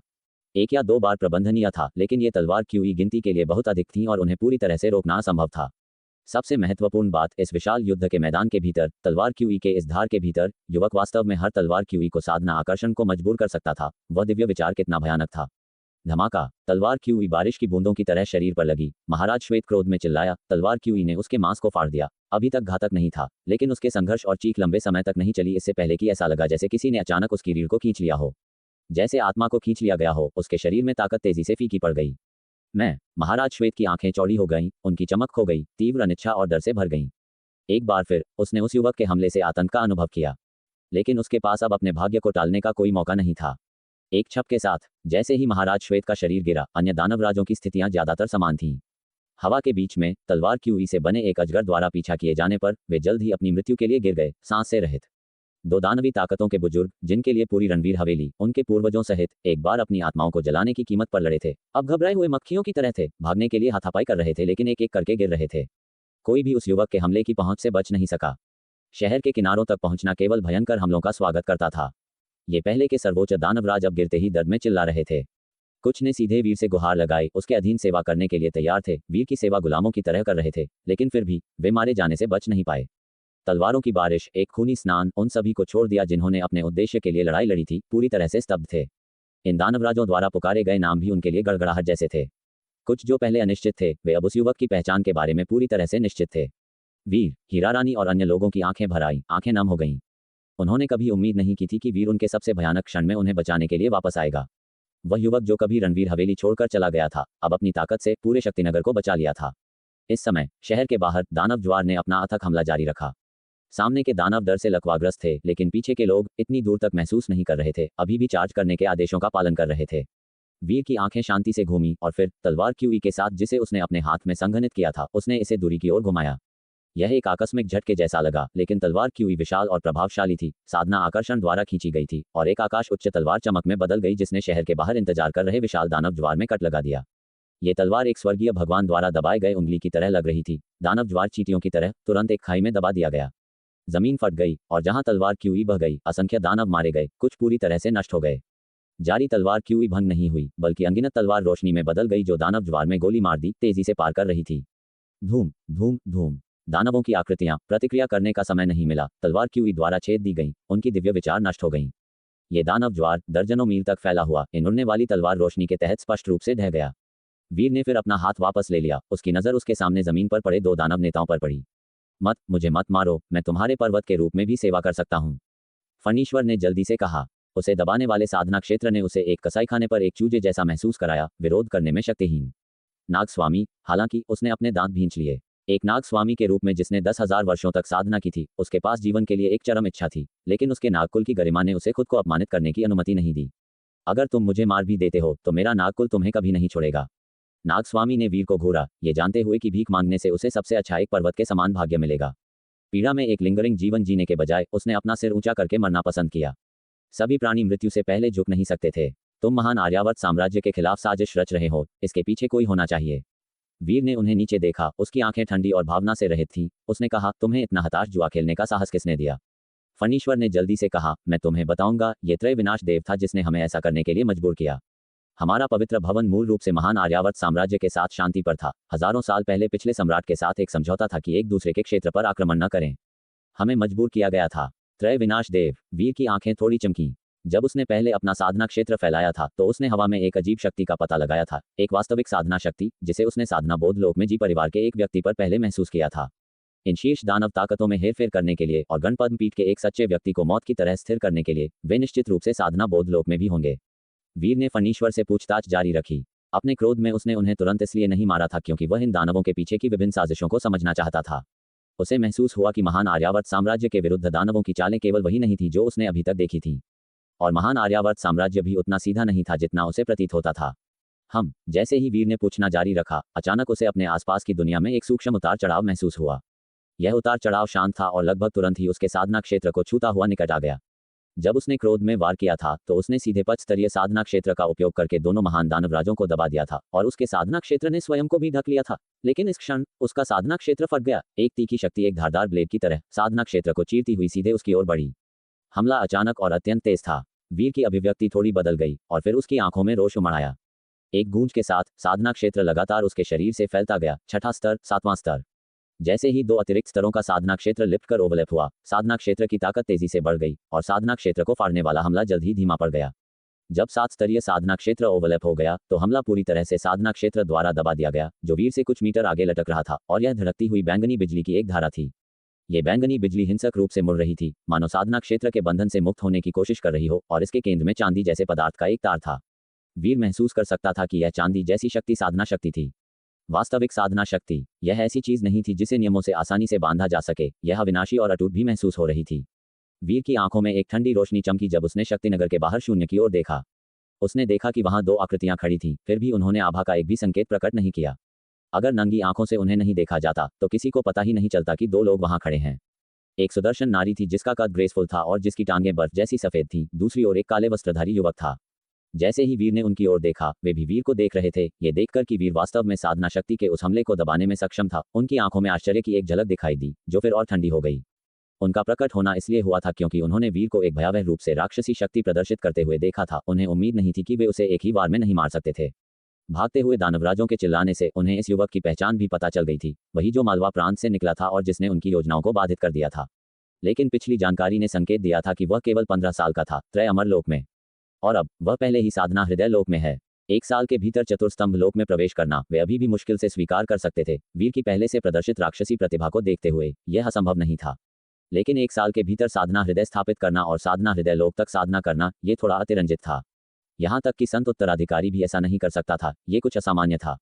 एक या दो बार प्रबंधनीय था, लेकिन ये तलवार क्यूई गिनती के लिए बहुत अधिक थी और उन्हें पूरी तरह से रोकना असंभव था। सबसे महत्वपूर्ण बात, इस विशाल युद्ध के मैदान के भीतर, तलवार क्यूई के इस धार के भीतर, युवक वास्तव में हर तलवार क्यूई को साधना आकर्षण को मजबूर कर सकता था। वह दिव्य विचार कितना भयानक था। धमाका! तलवार क्यूई बारिश की बूंदों की तरह शरीर पर लगी। महाराज श्वेत क्रोध में चिल्लाया। तलवार क्यूई ने उसके मांस को फाड़ दिया। अभी तक घातक नहीं था, लेकिन उसके संघर्ष और चीख लंबे समय तक नहीं चली। इससे पहले कि ऐसा लगा जैसे किसी ने अचानक उसकी रीढ़ को खींच लिया हो, जैसे आत्मा को खींच लिया गया हो। उसके शरीर में ताकत तेजी से फीकी पड़ गई। महाराज श्वेत की आंखें चौड़ी हो गईं, उनकी चमक खो गई, तीव्र अनिच्छा और डर से भर गईं। एक बार फिर उसने उस युवक के हमले से आतंक का अनुभव किया, लेकिन उसके पास अब अपने भाग्य को टालने का कोई मौका नहीं था। एक छप के साथ, जैसे ही महाराज श्वेत का शरीर गिरा, अन्य दानवराजों की स्थितियां ज्यादातर समान थीं। हवा के बीच में तलवार क्यूई से बने एक अजगर द्वारा पीछा किए जाने पर वे जल्द ही अपनी मृत्यु के लिए गिर गए, सांस से रहित। दो दानवी ताकतों के बुजुर्ग, जिनके लिए पूरी रणवीर हवेली उनके पूर्वजों सहित एक बार अपनी आत्माओं को जलाने की कीमत पर लड़े थे, अब घबराए हुए मक्खियों की तरह थे, भागने के लिए हाथापाई कर रहे थे, लेकिन एक एक करके गिर रहे थे। कोई भी उस युवक के हमले की पहुंच से बच नहीं सका। शहर के किनारों तक पहुंचना केवल भयंकर हमलों का स्वागत करता था। ये पहले के सर्वोच्च दानवराज अब गिरते ही दर्द में चिल्ला रहे थे। कुछ ने सीधे वीर से गुहार लगाई, उसके अधीन सेवा करने के लिए तैयार थे। वीर की सेवा गुलामों की तरह कर रहे थे, लेकिन फिर भी वे मारे जाने से बच नहीं पाए। तलवारों की बारिश, एक खूनी स्नान, उन सभी को छोड़ दिया जिन्होंने अपने उद्देश्य के लिए लड़ाई लड़ी थी, पूरी तरह से स्तब्ध थे। इन दानवराजों द्वारा पुकारे गए नाम भी उनके लिए गड़गड़ाहट जैसे थे। कुछ जो पहले अनिश्चित थे, वे अब उस युवक की पहचान के बारे में पूरी तरह से निश्चित थे। वीर, हीरा रानी और अन्य लोगों की आंखें भर आई, आंखें नम हो गईं। उन्होंने कभी उम्मीद नहीं की थी कि वीर उनके सबसे भयानक क्षण में उन्हें बचाने के लिए वापस आएगा। वह युवक जो कभी रणवीर हवेली छोड़कर चला गया था, अब अपनी ताकत से पूरे शक्तिनगर को बचा लिया था। इस समय शहर के बाहर दानव ज्वार ने अपना अथक हमला जारी रखा। सामने के दानव डर से लकवाग्रस्त थे, लेकिन पीछे के लोग इतनी दूर तक महसूस नहीं कर रहे थे, अभी भी चार्ज करने के आदेशों का पालन कर रहे थे। वीर की आंखें शांति से घूमी और फिर तलवार क्यूई के साथ जिसे उसने अपने हाथ में संघनित किया था, उसने इसे दूरी की ओर घुमाया। यह एक आकस्मिक झटके जैसा लगा, लेकिन तलवार क्यूई विशाल और प्रभावशाली थी, साधना आकर्षण द्वारा खींची गई थी, और एक आकाश उच्च तलवार चमक में बदल गई जिसने शहर के बाहर इंतजार कर रहे विशाल दानव ज्वार में कट लगा दिया। ये तलवार एक स्वर्गीय भगवान द्वारा दबाए गए उंगली की तरह लग रही थी। दानव ज्वार चींटियों की तरह तुरंत एक खाई में दबा दिया गया। जमीन फट गई और जहां तलवार क्यूई बह गई, असंख्य दानव मारे गए, कुछ पूरी तरह से नष्ट हो गए। जारी तलवार क्यूई भंग नहीं हुई, बल्कि अनगिनत तलवार रोशनी में बदल गई जो दानव ज्वार में गोली मार दी तेजी से पार कर रही थी। धूम धूम धूम। दानवों की आकृतियां, प्रतिक्रिया करने का समय नहीं मिला, तलवार क्यूई द्वारा छेद दी गईं, उनकी दिव्य विचार नष्ट हो गईं। ये दानव ज्वार दर्जनों मील तक फैला हुआ इन उड़ने वाली तलवार रोशनी के तहत स्पष्ट रूप से ढह गया। वीर ने फिर अपना हाथ वापस ले लिया। उसकी नजर उसके सामने जमीन पर पड़े दो दानव नेताओं पर पड़ी। मुझे मत मारो, मैं तुम्हारे पर्वत के रूप में भी सेवा कर सकता हूँ, फणीश्वर ने जल्दी से कहा। उसे दबाने वाले साधना क्षेत्र ने उसे एक कसाईखाने पर एक चूजे जैसा महसूस कराया, विरोध करने में शक्तिहीन। नागस्वामी, हालांकि उसने अपने दांत भींच लिए। एक नागस्वामी के रूप में जिसने 10,000 वर्षों तक साधना की थी, उसके पास जीवन के लिए एक चरम इच्छा थी, लेकिन उसके नागकुल की गरिमा ने उसे खुद को अपमानित करने की अनुमति नहीं दी। अगर तुम मुझे मार भी देते हो तो मेरा नागकुल तुम्हें कभी नहीं छोड़ेगा। नागस्वामी ने वीर को घूरा, ये जानते हुए कि भीख मांगने से उसे सबसे अच्छा एक पर्वत के समान भाग्य मिलेगा। पीड़ा में एक लिंगरिंग जीवन जीने के बजाय उसने अपना सिर ऊंचा करके मरना पसंद किया। सभी प्राणी मृत्यु से पहले झुक नहीं सकते थे। तुम महान आर्यावर्त साम्राज्य के खिलाफ साजिश रच रहे हो, इसके पीछे कोई होना चाहिए। वीर ने उन्हें नीचे देखा, उसकी आंखें ठंडी और भावना से रहित थीं। उसने कहा, तुम्हें इतना हताश जुआ खेलने का साहस किसने दिया? फणीश्वर ने जल्दी से कहा, मैं तुम्हें बताऊंगा, ये त्रय विनाश देव था जिसने हमें ऐसा करने के लिए मजबूर किया। हमारा पवित्र भवन मूल रूप से महान आर्यावर्त साम्राज्य के साथ शांति पर था। हजारों साल पहले पिछले सम्राट के साथ एक समझौता था कि एक दूसरे के क्षेत्र पर आक्रमण न करें। हमें मजबूर किया गया था। त्रय विनाश देव। वीर की आंखें थोड़ी चमकीं। जब उसने पहले अपना साधना क्षेत्र फैलाया था तो उसने हवा में एक अजीब शक्ति का पता लगाया था, एक वास्तविक साधना शक्ति जिसे उसने साधना बोध लोक में जी परिवार के एक व्यक्ति पर पहले महसूस किया था। इन शीर्ष दानव ताकतों में हेरफेर करने के लिए और गणपद्म पीठ के एक सच्चे व्यक्ति को मौत की तरह स्थिर करने के लिए वे निश्चित रूप से साधना बोध लोक में भी होंगे। वीर ने फणीश्वर से पूछताछ जारी रखी। अपने क्रोध में उसने उन्हें तुरंत इसलिए नहीं मारा था क्योंकि वह इन दानवों के पीछे की विभिन्न साजिशों को समझना चाहता था। उसे महसूस हुआ कि महान आर्यावर्त साम्राज्य के विरुद्ध दानवों की चालें केवल वही नहीं थी जो उसने अभी तक देखी थी, और महान आर्यावर्त साम्राज्य भी उतना सीधा नहीं था जितना उसे प्रतीत होता था। जैसे ही वीर ने पूछना जारी रखा, अचानक उसे अपने आसपास की दुनिया में एक सूक्ष्म उतार चढ़ाव महसूस हुआ। यह उतार चढ़ाव शांत था और लगभग तुरंत ही उसके साधना क्षेत्र को छूता हुआ निकट आ गया। जब उसने क्रोध में वार किया था तो उसने सीधे पच स्तरीय साधना क्षेत्र का उपयोग करके दोनों महान दानवराजों को दबा दिया था और उसके साधना क्षेत्र ने स्वयं को भी ढक लिया था। लेकिन इस क्षण उसका साधना क्षेत्र फट गया। एक तीखी शक्ति एक धारदार ब्लेड की तरह साधना क्षेत्र को चीरती हुई सीधे उसकी ओर बढ़ी। हमला अचानक और अत्यंत तेज था। वीर की अभिव्यक्ति थोड़ी बदल गई और फिर उसकी आंखों में रोष उमड़ आया। एक गूंज के साथ साधना क्षेत्र लगातार उसके शरीर से फैलता गया। छठा स्तर, सातवां स्तर। जैसे ही दो अतिरिक्त स्तरों का साधना क्षेत्र लिफ्ट कर ओवरलैप हुआ, साधना क्षेत्र की ताकत तेजी से बढ़ गई और साधना क्षेत्र को फाड़ने वाला हमला जल्द ही धीमा पड़ गया। जब 7 स्तरीय साधना क्षेत्र ओवरलैप हो गया तो हमला पूरी तरह से साधना क्षेत्र द्वारा दबा दिया गया, जो वीर से कुछ मीटर आगे लटक रहा था और यह धड़कती हुई बैंगनी बिजली की एक धारा थी। ये बैंगनी बिजली हिंसक रूप से मुड़ रही थी, मानो साधना क्षेत्र के बंधन से मुक्त होने की कोशिश कर रही हो, और इसके केंद्र में चांदी जैसे पदार्थ का एक तार था। वीर महसूस कर सकता था कि यह चांदी जैसी शक्ति साधना शक्ति थी। वास्तविक साधना शक्ति। यह ऐसी चीज नहीं थी जिसे नियमों से आसानी से बांधा जा सके। यह अविनाशी और अटूट भी महसूस हो रही थी। वीर की आंखों में एक ठंडी रोशनी चमकी जब उसने शक्तिनगर के बाहर शून्य की ओर देखा। उसने देखा कि वहां 2 आकृतियां खड़ी थीं, फिर भी उन्होंने आभा का एक भी संकेत प्रकट नहीं किया। अगर नंगी आंखों से उन्हें नहीं देखा जाता तो किसी को पता ही नहीं चलता कि 2 लोग वहां खड़े हैं। एक सुदर्शन नारी थी जिसका कद ग्रेसफुल था और जिसकी टांगें बर्फ जैसी सफेद थीं। दूसरी ओर एक काले वस्त्रधारी युवक था। जैसे ही वीर ने उनकी ओर देखा, वे भी वीर को देख रहे थे। ये देखकर कि वीर वास्तव में साधना शक्ति के उस हमले को दबाने में सक्षम था, उनकी आंखों में आश्चर्य की एक झलक दिखाई दी, जो फिर और ठंडी हो गई। उनका प्रकट होना इसलिए हुआ था क्योंकि उन्होंने वीर को एक भयावह रूप से राक्षसी शक्ति प्रदर्शित करते हुए देखा था। उन्हें उम्मीद नहीं थी कि वे उसे एक ही बार में नहीं मार सकते थे। भागते हुए दानवराजों के चिल्लाने से उन्हें इस युवक की पहचान भी पता चल गई थी, वही जो मालवा प्रांत से निकला था और जिसने उनकी योजनाओं को बाधित कर दिया था। लेकिन पिछली जानकारी ने संकेत दिया था कि वह केवल 15 साल का था, त्रय अमर लोक में, और अब वह पहले ही साधना हृदय लोक में है। 1 साल के भीतर चतुर्स्तंभ लोक में प्रवेश करना वे अभी भी मुश्किल से स्वीकार कर सकते थे। वीर की पहले से प्रदर्शित राक्षसी प्रतिभा को देखते हुए यह असंभव नहीं था। लेकिन 1 साल के भीतर साधना हृदय स्थापित करना और साधना हृदय लोक तक साधना करना, ये थोड़ा अतिरंजित था। यहाँ तक कि संत उत्तराधिकारी भी ऐसा नहीं कर सकता था। ये कुछ असामान्य था।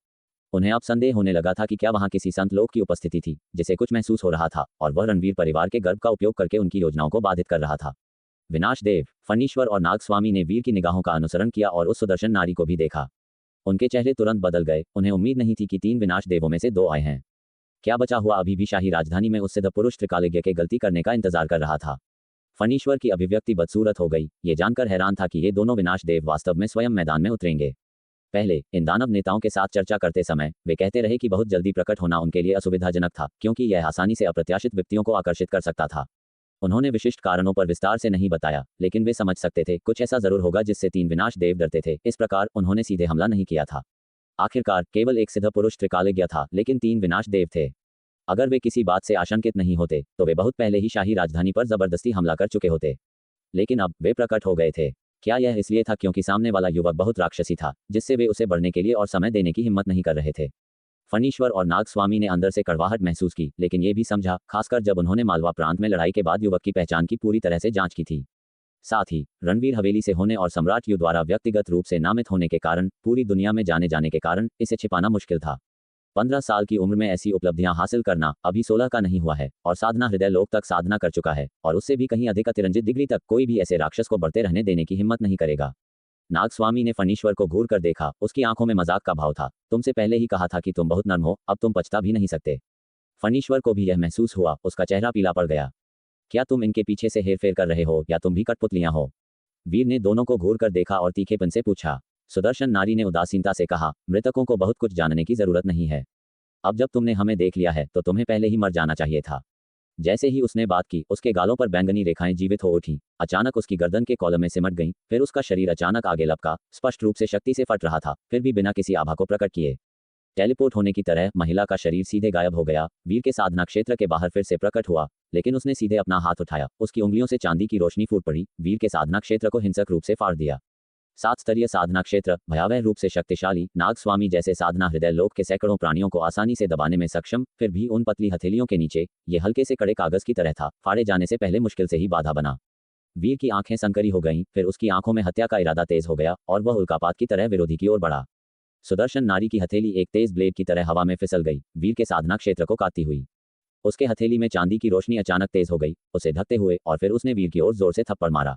उन्हें अब संदेह होने लगा था कि क्या वहाँ किसी संत लोक की उपस्थिति थी जिसे कुछ महसूस हो रहा था और वह रणवीर परिवार के गर्भ का उपयोग करके उनकी योजनाओं को बाधित कर रहा था। विनाशदेव, फणीश्वर और नागस्वामी ने वीर की निगाहों का अनुसरण किया और उस सुदर्शन नारी को भी देखा। उनके चेहरे तुरंत बदल गए। उन्हें उम्मीद नहीं थी कि 3 विनाश देवों में से 2 आए हैं। क्या बचा हुआ अभी भी शाही राजधानी में उस सिद्ध पुरुष त्रिकालज्ञ के गलती करने का इंतजार कर रहा था। फणीश्वर की अभिव्यक्ति बदसूरत हो गई। ये जानकर हैरान था कि ये दोनों विनाश देव वास्तव में स्वयं मैदान में उतरेंगे। पहले इन दानव नेताओं के साथ चर्चा करते समय वे कहते रहे कि बहुत जल्दी प्रकट होना उनके लिए असुविधाजनक था, क्योंकि यह आसानी से अप्रत्याशित व्यक्तियों को आकर्षित कर सकता था। उन्होंने विशिष्ट कारणों पर विस्तार से नहीं बताया, लेकिन वे समझ सकते थे कुछ ऐसा जरूर होगा जिससे 3 विनाश देव डरते थे। इस प्रकार उन्होंने सीधे हमला नहीं किया था। आखिरकार केवल एक सिद्ध पुरुष त्रिकालज्ञ था, लेकिन 3 विनाश देव थे। अगर वे किसी बात से आशंकित नहीं होते तो वे बहुत पहले ही शाही राजधानी पर जबरदस्ती हमला कर चुके होते। लेकिन अब वे प्रकट हो गए थे। क्या यह इसलिए था क्योंकि सामने वाला युवक बहुत राक्षसी था, जिससे वे उसे बढ़ने के लिए और समय देने की हिम्मत नहीं कर रहे थे? फणीश्वर और नागस्वामी ने अंदर से कड़वाहट महसूस की, लेकिन ये भी समझा, खासकर जब उन्होंने मालवा प्रांत में लड़ाई के बाद युवक की पहचान की पूरी तरह से जांच की थी। साथ ही रणवीर हवेली से होने और सम्राट यू द्वारा व्यक्तिगत रूप से नामित होने के कारण, पूरी दुनिया में जाने जाने के कारण इसे छिपाना मुश्किल था। 15 साल की उम्र में ऐसी उपलब्धियां हासिल करना, अभी 16 का नहीं हुआ है और साधना हृदय लोक तक साधना कर चुका है, और उससे भी कहीं अधिक अतिरंजित डिग्री तक कोई भी ऐसे राक्षस को बढ़ते रहने देने की हिम्मत नहीं करेगा। नागस्वामी ने फणीश्वर को घूर कर देखा। उसकी आंखों में मजाक का भाव था। तुमसे पहले ही कहा था कि तुम बहुत नर्म हो, अब तुम पछता भी नहीं सकते। फणीश्वर को भी यह महसूस हुआ। उसका चेहरा पीला पड़ गया। क्या तुम इनके पीछे से हेरफेर कर रहे हो या तुम भी कठपुतलियां हो? वीर ने दोनों को घूर कर देखा और तीखेपन से पूछा। सुदर्शन नारी ने उदासीनता से कहा, मृतकों को बहुत कुछ जानने की जरूरत नहीं है। अब जब तुमने हमें देख लिया है तो तुम्हें पहले ही मर जाना चाहिए था। जैसे ही उसने बात की, उसके गालों पर बैंगनी रेखाएं जीवित हो उठी। अचानक उसकी गर्दन के कॉलम में सिमट गईं, फिर उसका शरीर अचानक आगे लपका, स्पष्ट रूप से शक्ति से फट रहा था, फिर भी बिना किसी आभा को प्रकट किए। टेलीपोर्ट होने की तरह महिला का शरीर सीधे गायब हो गया। वीर के साधना क्षेत्र के बाहर फिर से प्रकट हुआ, लेकिन उसने सीधे अपना हाथ उठाया। उसकी उंगलियों से चांदी की रोशनी फूट पड़ी, वीर के साधना क्षेत्र को हिंसक रूप से फाड़ दिया। 7 स्तरीय साधना क्षेत्र, भयावह रूप से शक्तिशाली, नागस्वामी जैसे साधना हृदय लोक के सैकड़ों प्राणियों को आसानी से दबाने में सक्षम, फिर भी उन पतली हथेलियों के नीचे ये हल्के से कड़े कागज की तरह था। फाड़े जाने से पहले मुश्किल से ही बाधा बना। वीर की आंखें संकरी हो गईं, फिर उसकी आंखों में हत्या का इरादा तेज हो गया और वह उल्कापात की तरह विरोधी की ओर बढ़ा। सुदर्शन नारी की हथेली एक तेज ब्लेड की तरह हवा में फिसल गई, वीर के साधना क्षेत्र को काटती हुई। उसके हथेली में चांदी की रोशनी अचानक तेज हो गई, उसे ढकते हुए, और फिर उसने वीर की ओर जोर से थप्पड़ मारा।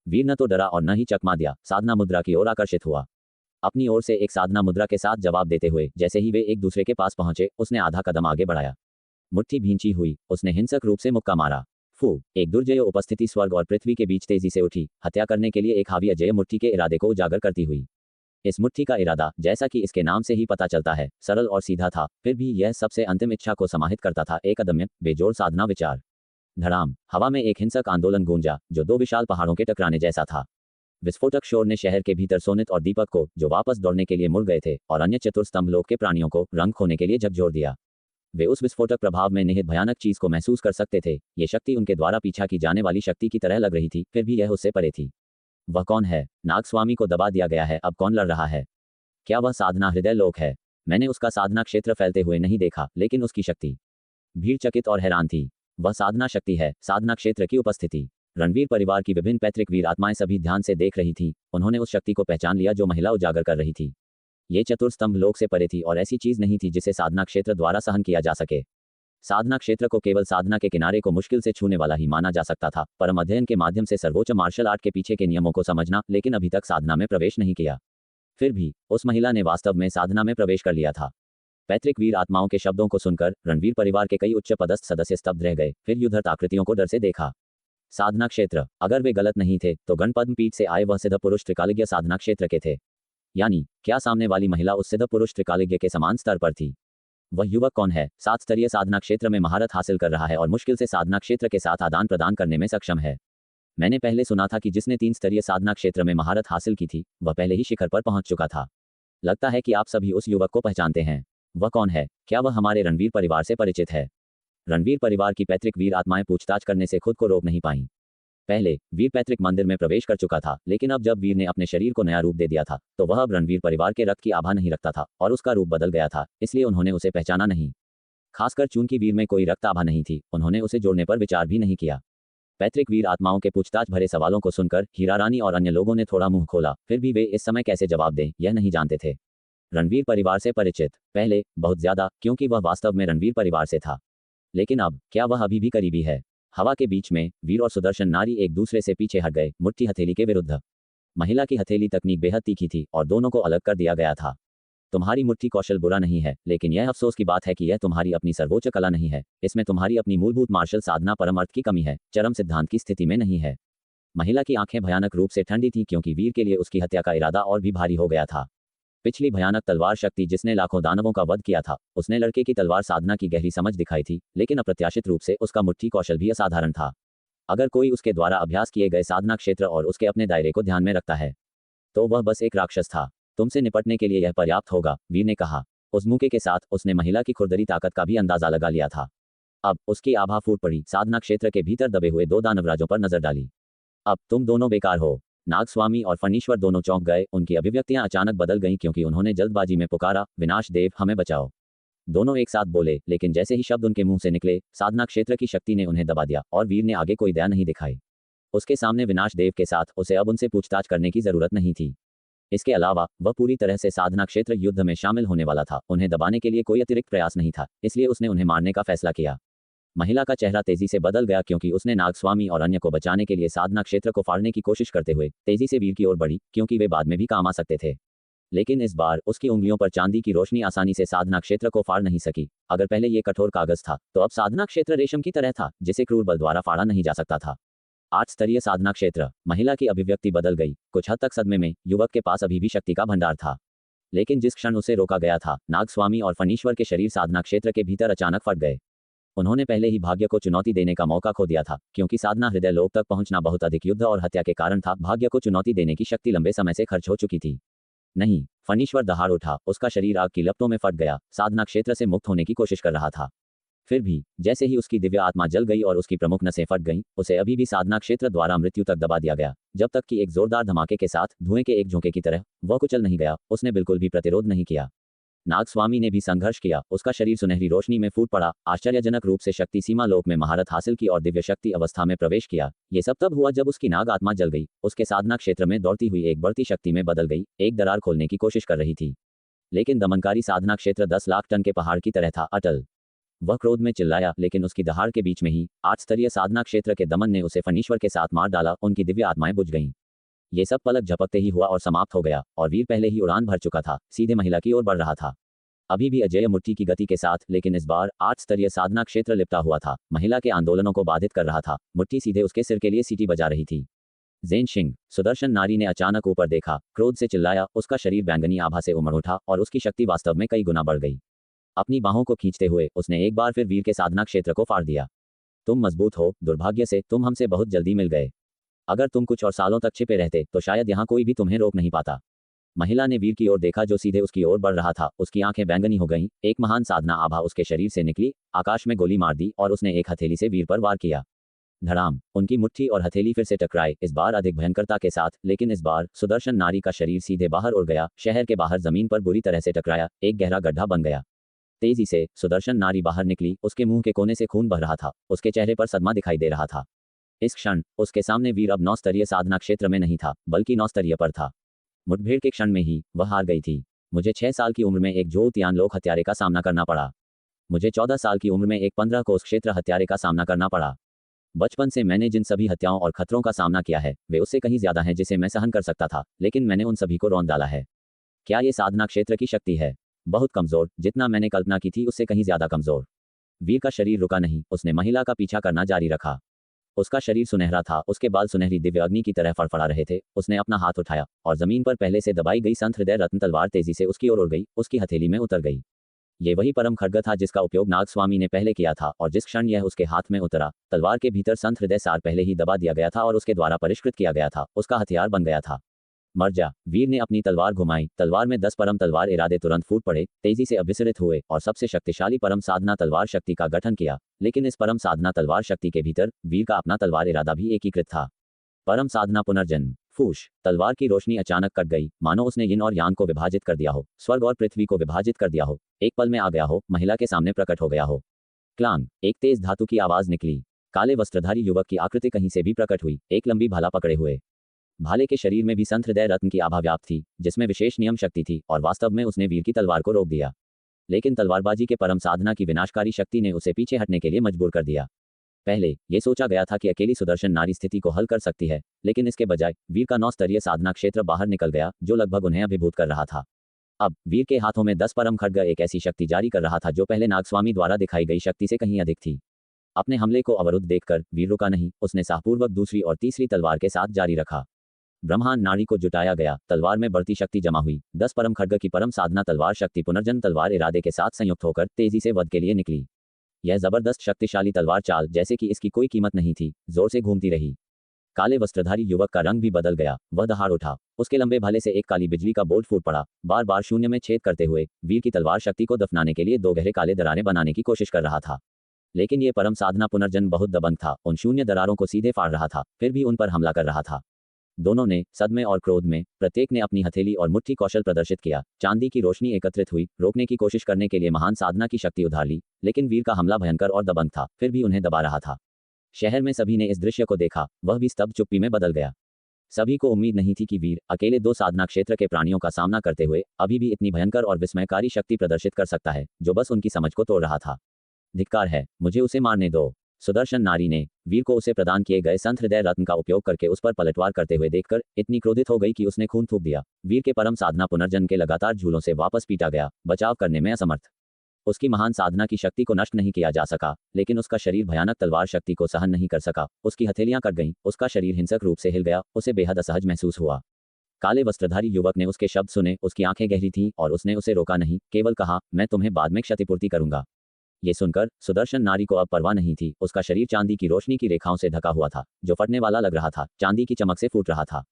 वीर न तो डरा और न ही चकमा दिया, साधना मुद्रा की ओर आकर्षित हुआ। अपनी ओर से एक साधना मुद्रा के साथ जवाब देते हुए जैसे ही वे एक दूसरे के पास पहुंचे, उसने आधा कदम आगे बढ़ाया। मुट्ठी भींची हुई, उसने हिंसक रूप से मुक्का मारा। फू, एक दुर्जय उपस्थिति स्वर्ग और पृथ्वी के बीच तेजी से उठी, हत्या करने के लिए एक हावी अजेय मुट्ठी के इरादे को उजागर करती हुई। इस मुट्ठी का इरादा, जैसा कि इसके नाम से ही पता चलता है, सरल और सीधा था, फिर भी यह सबसे अंतिम इच्छा को समाहित करता था, एक अदम्य, बेजोड़ साधना विचार। धड़ाम, हवा में एक हिंसक आंदोलन गूंजा, जो दो विशाल पहाड़ों के टकराने जैसा था। विस्फोटक शोर ने शहर के भीतर सोनित और दीपक को, जो वापस दौड़ने के लिए मुड़ गए थे, और अन्य चतुर्स्तंभ लोक के प्राणियों को रंग खोने के लिए झकझोर दिया। वे उस विस्फोटक प्रभाव में निहित भयानक चीज को महसूस कर सकते थे। ये शक्ति उनके द्वारा पीछा की जाने वाली शक्ति की तरह लग रही थी, फिर भी यह उससे परे थी। वह कौन है? नागस्वामी को दबा दिया गया है, अब कौन लड़ रहा है? क्या वह साधना हृदय लोक है? मैंने उसका साधना क्षेत्र फैलते हुए नहीं देखा, लेकिन उसकी शक्ति। भीड़ चकित और हैरान थी। वह साधना शक्ति है, साधना क्षेत्र की उपस्थिति। रणवीर परिवार की विभिन्न पैतृक वीर आत्माएं सभी ध्यान से देख रही थी। उन्होंने उस शक्ति को पहचान लिया जो महिला उजागर कर रही थी। ये चतुर्स्तंभ लोक से परे थी और ऐसी चीज नहीं थी जिसे साधना क्षेत्र द्वारा सहन किया जा सके। साधना क्षेत्र को केवल साधना के किनारे को मुश्किल से छूने वाला ही माना जा सकता था, परम अध्ययन के माध्यम से सर्वोच्च मार्शल आर्ट के पीछे के नियमों को समझना, लेकिन अभी तक साधना में प्रवेश नहीं किया। फिर भी उस महिला ने वास्तव में साधना में प्रवेश कर लिया था। पैतृक वीर आत्माओं के शब्दों को सुनकर रणवीर परिवार के कई उच्च पदस्थ सदस्य स्तब्ध रह गए, फिर युद्धरत आकृतियों को डर से देखा। साधना क्षेत्र, अगर वे गलत नहीं थे तो गणपद्म पीठ से आए वह सिद्ध पुरुष त्रिकालिज्ञ साधना क्षेत्र के थे। यानी क्या सामने वाली महिला उस सिद्ध पुरुष त्रिकालिज्ञ के समान स्तर पर थी? वह युवक कौन है? 7 स्तरीय साधना क्षेत्र में महारत हासिल कर रहा है और मुश्किल से साधना क्षेत्र के साथ आदान प्रदान करने में सक्षम है। मैंने पहले सुना था कि जिसने 3 स्तरीय साधना क्षेत्र में महारत हासिल की थी, वह पहले ही शिखर पर पहुंच चुका था। लगता है कि आप सभी उस युवक को पहचानते हैं। वह कौन है? क्या वह हमारे रणवीर परिवार से परिचित है? रणवीर परिवार की पैतृक वीर आत्माएं पूछताछ करने से खुद को रोक नहीं पाईं। पहले वीर पैतृक मंदिर में प्रवेश कर चुका था, लेकिन अब जब वीर ने अपने शरीर को नया रूप दे दिया था, तो वह अब रणवीर परिवार के रक्त की आभा नहीं रखता था और उसका रूप बदल गया था, इसलिए उन्होंने उसे पहचाना नहीं। खासकर चूंकि वीर में कोई रक्त आभा नहीं थी, उन्होंने उसे जोड़ने पर विचार भी नहीं किया। पैतृक वीर आत्माओं के पूछताछ भरे सवालों को सुनकर हीरा रानी और अन्य लोगों ने थोड़ा मुंह खोला, फिर भी वे इस समय कैसे जवाब दें यह नहीं जानते थे। रणवीर परिवार से परिचित? पहले बहुत ज्यादा, क्योंकि वह वास्तव में रणवीर परिवार से था। लेकिन अब क्या वह अभी भी करीबी है? हवा के बीच में वीर और सुदर्शन नारी एक दूसरे से पीछे हट गए, मुट्ठी हथेली के विरुद्ध। महिला की हथेली तकनीक बेहद तीखी थी और दोनों को अलग कर दिया गया था। तुम्हारी मुट्ठी कौशल बुरा नहीं है, लेकिन यह अफसोस की बात है कि यह तुम्हारी अपनी सर्वोच्च कला नहीं है। इसमें तुम्हारी अपनी मूलभूत मार्शल साधना परम अर्थ की कमी है, चरम सिद्धांत की स्थिति में नहीं है। महिला की आंखें भयानक रूप से ठंडी थीं क्योंकि वीर के लिए उसकी हत्या का इरादा और भी भारी हो गया था। पिछली भयानक तलवार शक्ति जिसने लाखों दानवों का वध किया था, उसने लड़के की तलवार साधना की गहरी समझ दिखाई थी, लेकिन अप्रत्याशित रूप से उसका मुट्ठी कौशल भी असाधारण था। अगर कोई उसके द्वारा अभ्यास किए गए साधना क्षेत्र और उसके अपने दायरे को ध्यान में रखता है, तो वह बस एक राक्षस था। तुमसे निपटने के लिए यह पर्याप्त होगा, वीर ने कहा। उस मुके के साथ उसने महिला की खुरदरी ताकत का भी अंदाजा लगा लिया था। अब उसकी आभा फूट पड़ी, साधना क्षेत्र के भीतर दबे हुए 2 दानवराजों पर नजर डाली। अब तुम दोनों बेकार हो। नागस्वामी और फणीश्वर दोनों चौंक गए, उनकी अभिव्यक्तियां अचानक बदल गईं क्योंकि उन्होंने जल्दबाजी में पुकारा, विनाश देव, हमें बचाओ। दोनों एक साथ बोले, लेकिन जैसे ही शब्द उनके मुंह से निकले, साधना क्षेत्र की शक्ति ने उन्हें दबा दिया और वीर ने आगे कोई दया नहीं दिखाई। उसके सामने विनाश देव के साथ उसे अब उनसे पूछताछ करने की जरूरत नहीं थी। इसके अलावा वह पूरी तरह से साधना क्षेत्र युद्ध में शामिल होने वाला था। उन्हें दबाने के लिए कोई अतिरिक्त प्रयास नहीं था, इसलिए उसने उन्हें मारने का फैसला किया। महिला का चेहरा तेजी से बदल गया क्योंकि उसने नागस्वामी और अन्य को बचाने के लिए साधना क्षेत्र को फाड़ने की कोशिश करते हुए तेजी से वीर की ओर बढ़ी, क्योंकि वे बाद में भी काम आ सकते थे। लेकिन इस बार उसकी उंगलियों पर चांदी की रोशनी आसानी से साधना क्षेत्र को फाड़ नहीं सकी। अगर पहले ये कठोर कागज था, तो अब साधना क्षेत्र रेशम की तरह था, जिसे क्रूर बल द्वारा फाड़ा नहीं जा सकता था। 8 स्तरीय साधना क्षेत्र। महिला की अभिव्यक्ति बदल गई, कुछ हद तक सदमे में। युवक के पास अभी भी शक्ति का भंडार था, लेकिन जिस क्षण उसे रोका गया था, नागस्वामी और फणीश्वर के शरीर साधना क्षेत्र के भीतर अचानक फट गए। उन्होंने पहले ही भाग्य को चुनौती देने का मौका खो दिया था, क्योंकि साधना हृदय लोक तक पहुंचना बहुत अधिक युद्ध और हत्या के कारण था। भाग्य को चुनौती देने की शक्ति लंबे समय से खर्च हो चुकी थी। नहीं, फणीश्वर दहाड़ उठा, उसका शरीर आग की लपटों में फट गया, साधना क्षेत्र से मुक्त होने की कोशिश कर रहा था। फिर भी जैसे ही उसकी दिव्य आत्मा जल गई और उसकी प्रमुख नसें फट गईं, उसे अभी भी साधना क्षेत्र द्वारा मृत्यु तक दबा दिया गया, जब तक कि एक जोरदार धमाके के साथ धुएं के एक झोंके की तरह वह कुचल नहीं गया। उसने बिल्कुल भी प्रतिरोध नहीं किया। नागस्वामी ने भी संघर्ष किया, उसका शरीर सुनहरी रोशनी में फूट पड़ा, आश्चर्यजनक रूप से शक्ति सीमा लोक में महारत हासिल की और दिव्य शक्ति अवस्था में प्रवेश किया। ये सब तब हुआ जब उसकी नाग आत्मा जल गई, उसके साधना क्षेत्र में दौड़ती हुई एक बढ़ती शक्ति में बदल गई, एक दरार खोलने की कोशिश कर रही थी। लेकिन दमनकारी साधना क्षेत्र 10 लाख टन के पहाड़ की तरह था, अटल। वह क्रोध में चिल्लाया, लेकिन उसकी दहाड़ के बीच में ही 8 स्तरीय साधना क्षेत्र के दमन ने उसे फणीश्वर के साथ मार डाला। उनकी दिव्य आत्माएं बुझ गईं। ये सब पलक झपकते ही हुआ और समाप्त हो गया, और वीर पहले ही उड़ान भर चुका था, सीधे महिला की ओर बढ़ रहा था। अभी भी अजेय मुट्ठी की गति के साथ, लेकिन इस बार 8 स्तरीय साधना क्षेत्र लिपटा हुआ था, महिला के आंदोलनों को बाधित कर रहा था। मुट्ठी सीधे उसके सिर के लिए सीटी बजा रही थी। ज़ेन शिंग, सुदर्शन नारी ने अचानक ऊपर देखा, क्रोध से चिल्लाया, उसका शरीर बैंगनी आभा से उमड़ उठा और उसकी शक्ति वास्तव में कई गुना बढ़ गई। अपनी बाहों को खींचते हुए उसने एक बार फिर वीर के साधना क्षेत्र को फाड़ दिया। तुम मजबूत हो, दुर्भाग्य से तुम हमसे बहुत जल्दी मिल गए। अगर तुम कुछ और सालों तक छिपे रहते तो शायद यहाँ कोई भी तुम्हें रोक नहीं पाता। महिला ने वीर की ओर देखा जो सीधे उसकी ओर बढ़ रहा था। उसकी आंखें बैंगनी हो गईं, एक महान साधना आभा उसके शरीर से निकली, आकाश में गोली मार दी और उसने एक हथेली से वीर पर वार किया। धड़ाम, उनकी मुट्ठी और हथेली फिर से टकराए, इस बार अधिक भयंकरता के साथ, लेकिन इस बार सुदर्शन नारी का शरीर सीधे बाहर उड़ गया, शहर के बाहर जमीन पर बुरी तरह से टकराया, एक गहरा गड्ढा बन गया। तेजी से सुदर्शन नारी बाहर निकली, उसके मुंह के कोने से खून बह रहा था, उसके चेहरे पर सदमा दिखाई दे रहा था। इस क्षण उसके सामने वीर अब 9 स्तरीय साधना क्षेत्र में नहीं था, बल्कि 9 स्तरीय पर था। मुठभेड़ के क्षण में ही वह हार गई थी। मुझे 6 साल की उम्र में एक जोतियान लोक हत्यारे का सामना करना पड़ा। मुझे 14 साल की उम्र में एक 15 कोस क्षेत्र हत्यारे का सामना करना पड़ा। बचपन से मैंने जिन सभी हत्याओं और खतरों का सामना किया है वे उससे कहीं ज्यादा हैं जिसे मैं सहन कर सकता था, लेकिन मैंने उन सभी को रौंद डाला है। क्या ये साधना क्षेत्र की शक्ति है? बहुत कमजोर, जितना मैंने कल्पना की थी उससे कहीं ज्यादा कमजोर। वीर का शरीर रुका नहीं, उसने महिला का पीछा करना जारी रखा। उसका शरीर सुनहरा था, उसके बाल सुनहरी दिव्य अग्नि की तरह फड़फड़ा रहे थे। उसने अपना हाथ उठाया और जमीन पर पहले से दबाई गई संत हृदय रत्न तलवार तेजी से उसकी ओर उड़ गई, उसकी हथेली में उतर गई। ये वही परम खड्ग था जिसका उपयोग नागस्वामी ने पहले किया था, और जिस क्षण यह उसके हाथ में उतरा, तलवार के भीतर संत हृदय सार पहले ही दबा दिया गया था और उसके द्वारा परिष्कृत किया गया था, उसका हथियार बन गया था। मर जा। वीर ने अपनी तलवार घुमाई, तलवार में 10 परम तलवार इरादे तुरंत फूट पड़े, तेजी से अभिसरित हुए और सबसे शक्तिशाली परम साधना तलवार शक्ति का गठन किया। लेकिन इस परम साधना तलवार शक्ति के भीतर वीर का अपना तलवार इरादा भी एकीकृत था। परम साधना पुनर्जन्म। फूश। तलवार की रोशनी अचानक कट गई, मानो उसने यिन और यांग को विभाजित कर दिया हो, स्वर्ग और पृथ्वी को विभाजित कर दिया हो, एक पल में आ गया हो, महिला के सामने प्रकट हो गया हो। क्लांग। एक तेज धातु की आवाज निकली। काले वस्त्रधारी युवक की आकृति कहीं से भी प्रकट हुई, एक लंबी भाला पकड़े हुए। भाले के शरीर में भी संत हृदय रत्न की आभा व्याप्त थी, जिसमें विशेष नियम शक्ति थी, और वास्तव में उसने वीर की तलवार को रोक दिया। लेकिन तलवारबाजी के परम साधना की विनाशकारी शक्ति ने उसे पीछे हटने के लिए मजबूर कर दिया। पहले ये सोचा गया था कि अकेली सुदर्शन नारी स्थिति को हल कर सकती है, लेकिन इसके बजाय वीर का 9 स्तरीय साधना क्षेत्र बाहर निकल गया, जो लगभग उन्हें अभिभूत कर रहा था। अब वीर के हाथों में 10 परम खड्ग एक ऐसी शक्ति जारी कर रहा था जो पहले नागस्वामी द्वारा दिखाई गई शक्ति से कहीं अधिक थी। अपने हमले को अवरुद्ध देखकर वीर रुका नहीं, उसने साहपूर्वक दूसरी और तीसरी तलवार के साथ जारी रखा। ब्रह्मांड नाड़ी को जुटाया गया, तलवार में बढ़ती शक्ति जमा हुई। 10 परम खड्ग की परम साधना तलवार शक्ति पुनर्जन्म तलवार इरादे के साथ संयुक्त होकर तेजी से वध के लिए निकली। यह जबरदस्त शक्तिशाली तलवार चाल, जैसे कि इसकी कोई कीमत नहीं थी, जोर से घूमती रही। काले वस्त्रधारी युवक का रंग भी बदल गया, वह दहाड़ उठा, उसके लंबे भाले से एक काली बिजली का बोल्ट फूट पड़ा, बार बार शून्य में छेद करते हुए वीर की तलवार शक्ति को दफनाने के लिए 2 गहरे काले दरारें बनाने की कोशिश कर रहा था। लेकिन ये परम साधना पुनर्जन्म बहुत दबंग था, उन शून्य दरारों को सीधे फाड़ रहा था, फिर भी उन पर हमला कर रहा था। दोनों ने सदमे और क्रोध में प्रत्येक ने अपनी हथेली और मुट्ठी कौशल प्रदर्शित किया। चांदी की रोशनी एकत्रित हुई, रोकने की कोशिश करने के लिए महान साधना की शक्ति उधार ली, लेकिन वीर का हमला भयंकर और दबंग था, फिर भी उन्हें दबा रहा था। शहर में सभी ने इस दृश्य को देखा, वह भी स्तब्ध चुप्पी में बदल गया। सभी को उम्मीद नहीं थी कि वीर अकेले 2 साधना क्षेत्र के प्राणियों का सामना करते हुए अभी भी इतनी भयंकर और विस्मयकारी शक्ति प्रदर्शित कर सकता है, जो बस उनकी समझ को तोड़ रहा था। धिक्कार है, मुझे उसे मारने दो। सुदर्शन नारी ने वीर को उसे प्रदान किए गए संत हृदय रत्न का उपयोग करके उस पर पलटवार करते हुए देखकर इतनी क्रोधित हो गई कि उसने खून थूक दिया। वीर के परम साधना पुनर्जन्म के लगातार झूलों से वापस पीटा गया, बचाव करने में असमर्थ। उसकी महान साधना की शक्ति को नष्ट नहीं किया जा सका, लेकिन उसका शरीर भयानक तलवार शक्ति को सहन नहीं कर सका। उसकी हथेलियां कट गईं, उसका शरीर हिंसक रूप से हिल गया, उसे बेहद असहज महसूस हुआ। काले वस्त्रधारी युवक ने उसके शब्द सुने, उसकी आंखें गहरी थीं और उसने उसे रोका नहीं, केवल कहा, मैं तुम्हें बाद में क्षतिपूर्ति करूंगा। ये सुनकर सुदर्शन नारी को अब परवाह नहीं थी, उसका शरीर चांदी की रोशनी की रेखाओं से ढका हुआ था, जो फटने वाला लग रहा था, चांदी की चमक से फूट रहा था।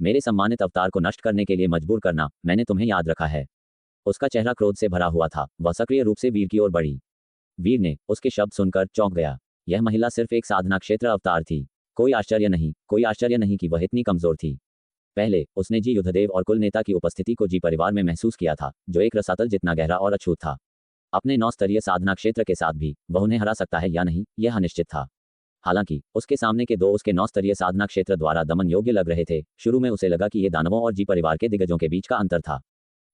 मेरे सम्मानित अवतार को नष्ट करने के लिए मजबूर करना, मैंने तुम्हें याद रखा है। उसका चेहरा क्रोध से भरा हुआ था, वह सक्रिय रूप से वीर की ओर बढ़ी। वीर ने उसके शब्द सुनकर चौंक गया। यह महिला सिर्फ एक साधना क्षेत्र अवतार थी। कोई आश्चर्य नहीं कि वह इतनी कमजोर थी। पहले उसने जी युद्धदेव और कुल नेता की उपस्थिति को जी परिवार में महसूस किया था, जो एक रसातल जितना गहरा और अछूत था। अपने 9 स्तरीय साधना क्षेत्र के साथ भी वह उन्हें हरा सकता है या नहीं, यह अनिश्चित था। हालांकि उसके सामने के 2 उसके 9 स्तरीय साधना क्षेत्र द्वारा दमन योग्य लग रहे थे। शुरू में उसे लगा कि ये दानवों और जी परिवार के दिग्गजों के बीच का अंतर था।